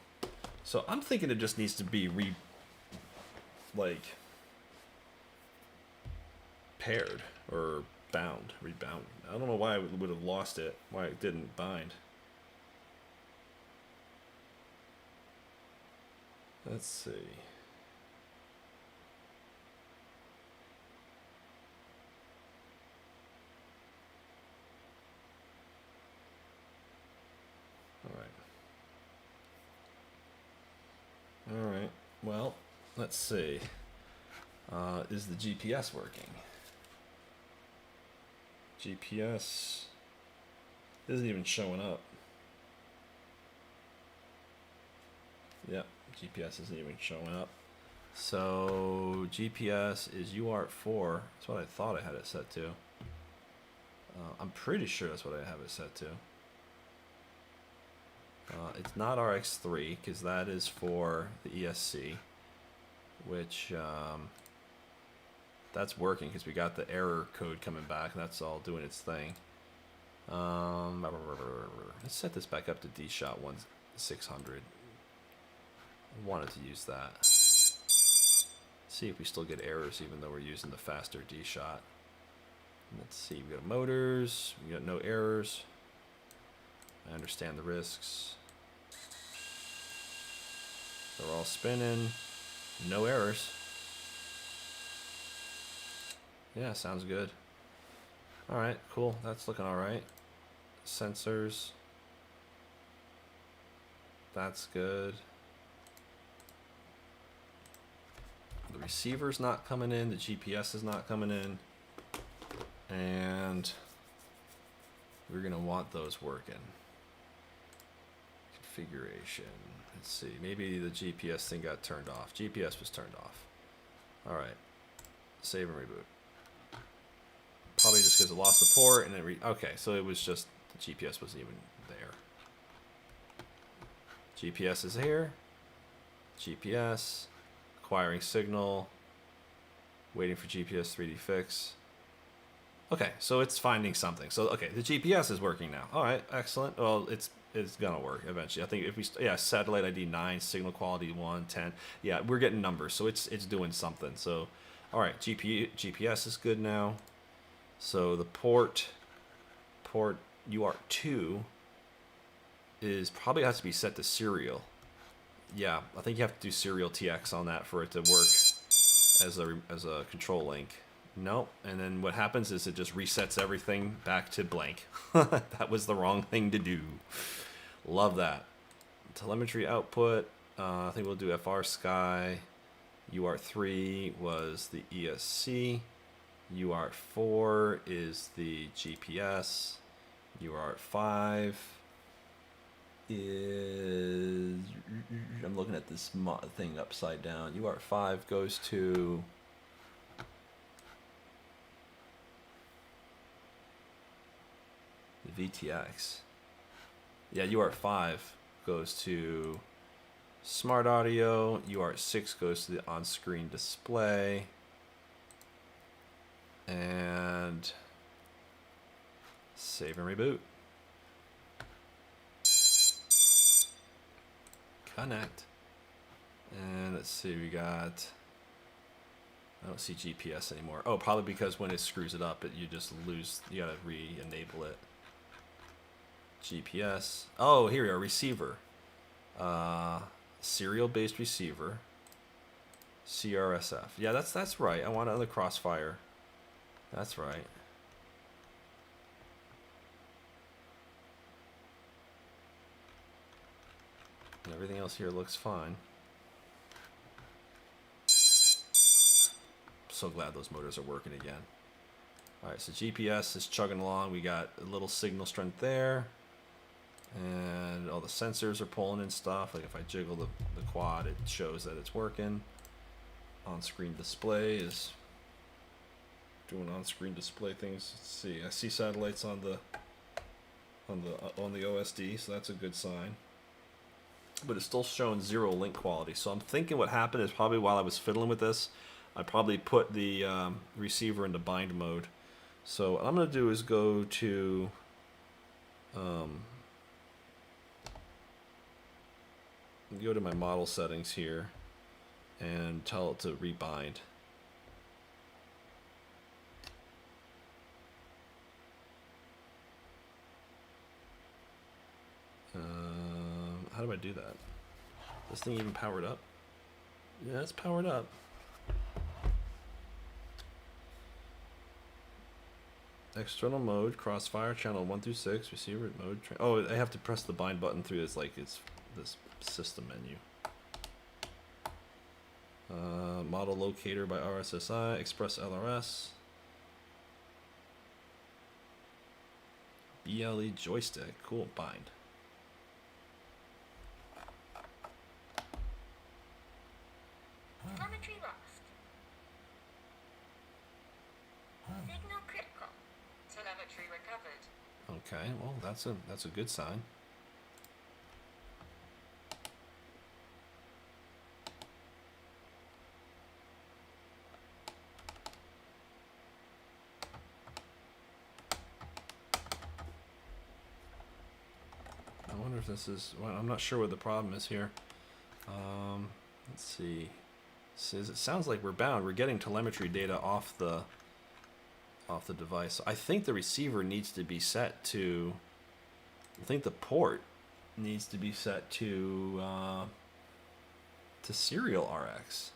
So I'm thinking it just needs to be paired or rebound. I don't know why I would have lost it, why it didn't bind. Let's see. All right. Well, let's see. Is the GPS working? GPS isn't even showing up. Yep, GPS isn't even showing up. So GPS is UART4. That's what I thought I had it set to. I'm pretty sure that's what I have it set to. It's not RX3 because that is for the ESC, which that's working because we got the error code coming back and that's all doing its thing. Let's set this back up to DShot 1600. I wanted to use that. See if we still get errors even though we're using the faster DShot. Let's see, we got motors, we got no errors. I understand the risks. They're all spinning, no errors. Yeah, sounds good. All right, cool, that's looking all right. Sensors, that's good. The receiver's not coming in, the GPS is not coming in, and we're gonna want those working. Configuration, let's see, maybe the GPS thing got turned off. GPS was turned off. All right, save and reboot. Probably just because it lost the port and it okay, so it was just the GPS wasn't even there. GPS is here. GPS, acquiring signal, waiting for GPS 3D fix. Okay, so it's finding something. So okay, the GPS is working now. All right, excellent. Well, it's gonna work eventually. I think if we satellite ID 9, signal quality 1, 10. Yeah, we're getting numbers, so it's doing something. So, all right, GPS is good now. So the port UART2 is probably has to be set to serial. Yeah, I think you have to do serial TX on that for it to work as a control link. Nope. And then what happens is it just resets everything back to blank. That was the wrong thing to do. Love that. Telemetry output. I think we'll do FR Sky. UART3 was the ESC. UART4 is the GPS. UART5 is... I'm looking at this thing upside down. UART5 goes to... the VTX. Yeah, UART5 goes to Smart Audio. UART6 goes to the on-screen display. And save and reboot. Connect. And let's see, we got... I don't see GPS anymore. Oh, probably because when it screws it up, you just lose... You gotta re-enable it. GPS. Oh, here we are, receiver. Serial-based receiver. CRSF. Yeah, that's right. I want another Crossfire. That's right. And everything else here looks fine. So glad those motors are working again. Alright, so GPS is chugging along. We got a little signal strength there. And all the sensors are pulling in stuff. Like if I jiggle the quad, it shows that it's working. On-screen display is doing on-screen display things. Let's see. I see satellites on the OSD, so that's a good sign. But it's still showing 0 link quality. So I'm thinking what happened is probably while I was fiddling with this, I probably put the receiver into bind mode So what I'm going to do is go to my model settings here and tell it to rebind. How do I do that? This thing even powered up? Yeah, it's powered up. External mode, crossfire, channel 1 through 6, receiver mode. Oh, I have to press the bind button through this, like it's this system menu. Model locator by RSSI, Express LRS. BLE joystick, cool, bind. Telemetry lost. Signal critical. Telemetry recovered. Okay, well that's a good sign. I wonder if this is, well, I'm not sure what the problem is here. Let's see. It sounds like we're bound. We're getting telemetry data off the device. I think the receiver needs to be set to, I think the port needs to be set to serial RX.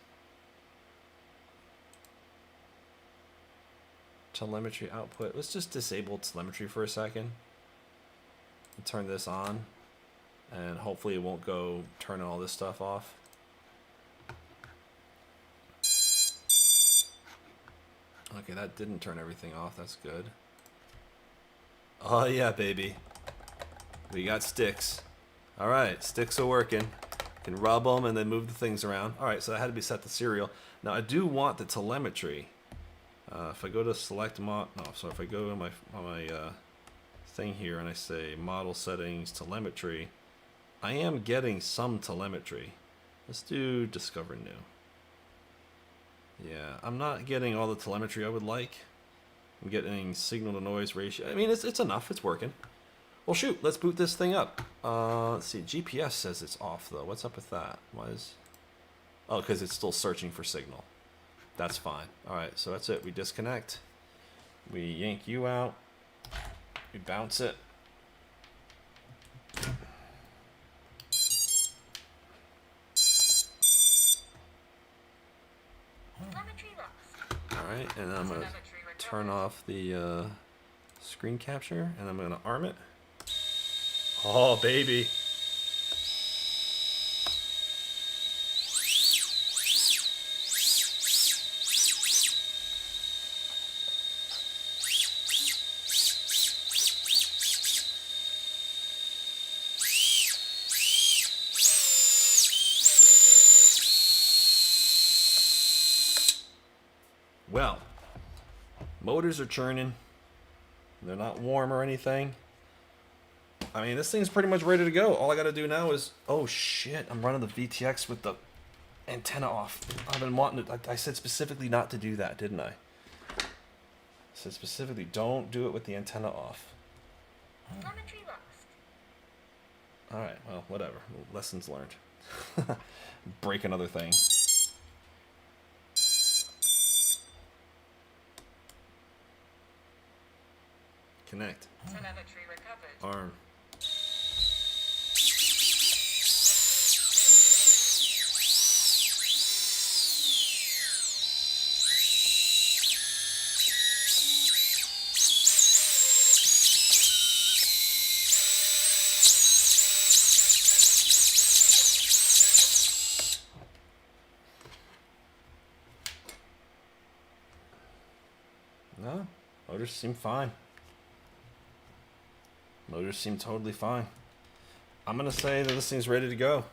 Telemetry output. Let's just disable telemetry for a second. And turn this on, and hopefully it won't go turn all this stuff off. Okay, that didn't turn everything off. That's good. Oh yeah, baby. We got sticks. All right, sticks are working. Can rub them and then move the things around. All right, so that had to be set to serial. Now I do want the telemetry. If I go to select if I go on my thing here and I say model settings telemetry, I am getting some telemetry. Let's do discover new. Yeah, I'm not getting all the telemetry I would like. I'm getting signal to noise ratio. I mean, it's enough. It's working. Well, shoot, let's boot this thing up. Let's see. GPS says it's off though. What's up with that? Why is? Oh, because it's still searching for signal. That's fine. All right, so that's it. We disconnect. We yank you out. We bounce it. Telemetry lost. All right, and I'm gonna turn off the screen capture, and I'm gonna arm it. Oh, baby. Well, motors are churning. They're not warm or anything. I mean, this thing's pretty much ready to go. All I gotta do now is, oh shit, I'm running the VTX with the antenna off. I've been wanting to, I said specifically not to do that, didn't I? I said specifically, don't do it with the antenna off. Telemetry lost. All right, well, whatever. Lessons learned. Break another thing. Connect. Telemetry recovered. Arm. No, motors seem fine. Motors seem totally fine. I'm gonna say that this thing's ready to go.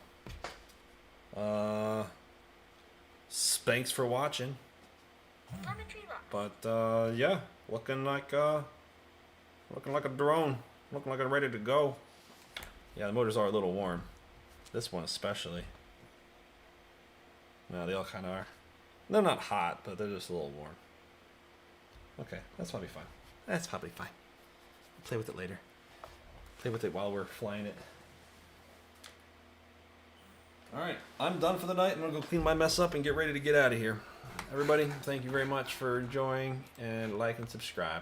Thanks for watching. Telemetry lost. But yeah, looking like a drone. Looking like I'm ready to go. Yeah, the motors are a little warm. This one especially. No, they all kind of are. They're not hot, but they're just a little warm. Okay, that's probably fine. That's probably fine. Play with it later. Play with it while we're flying it. Alright, I'm done for the night. I'm going to go clean my mess up and get ready to get out of here. Everybody, thank you very much for enjoying, and like and subscribe.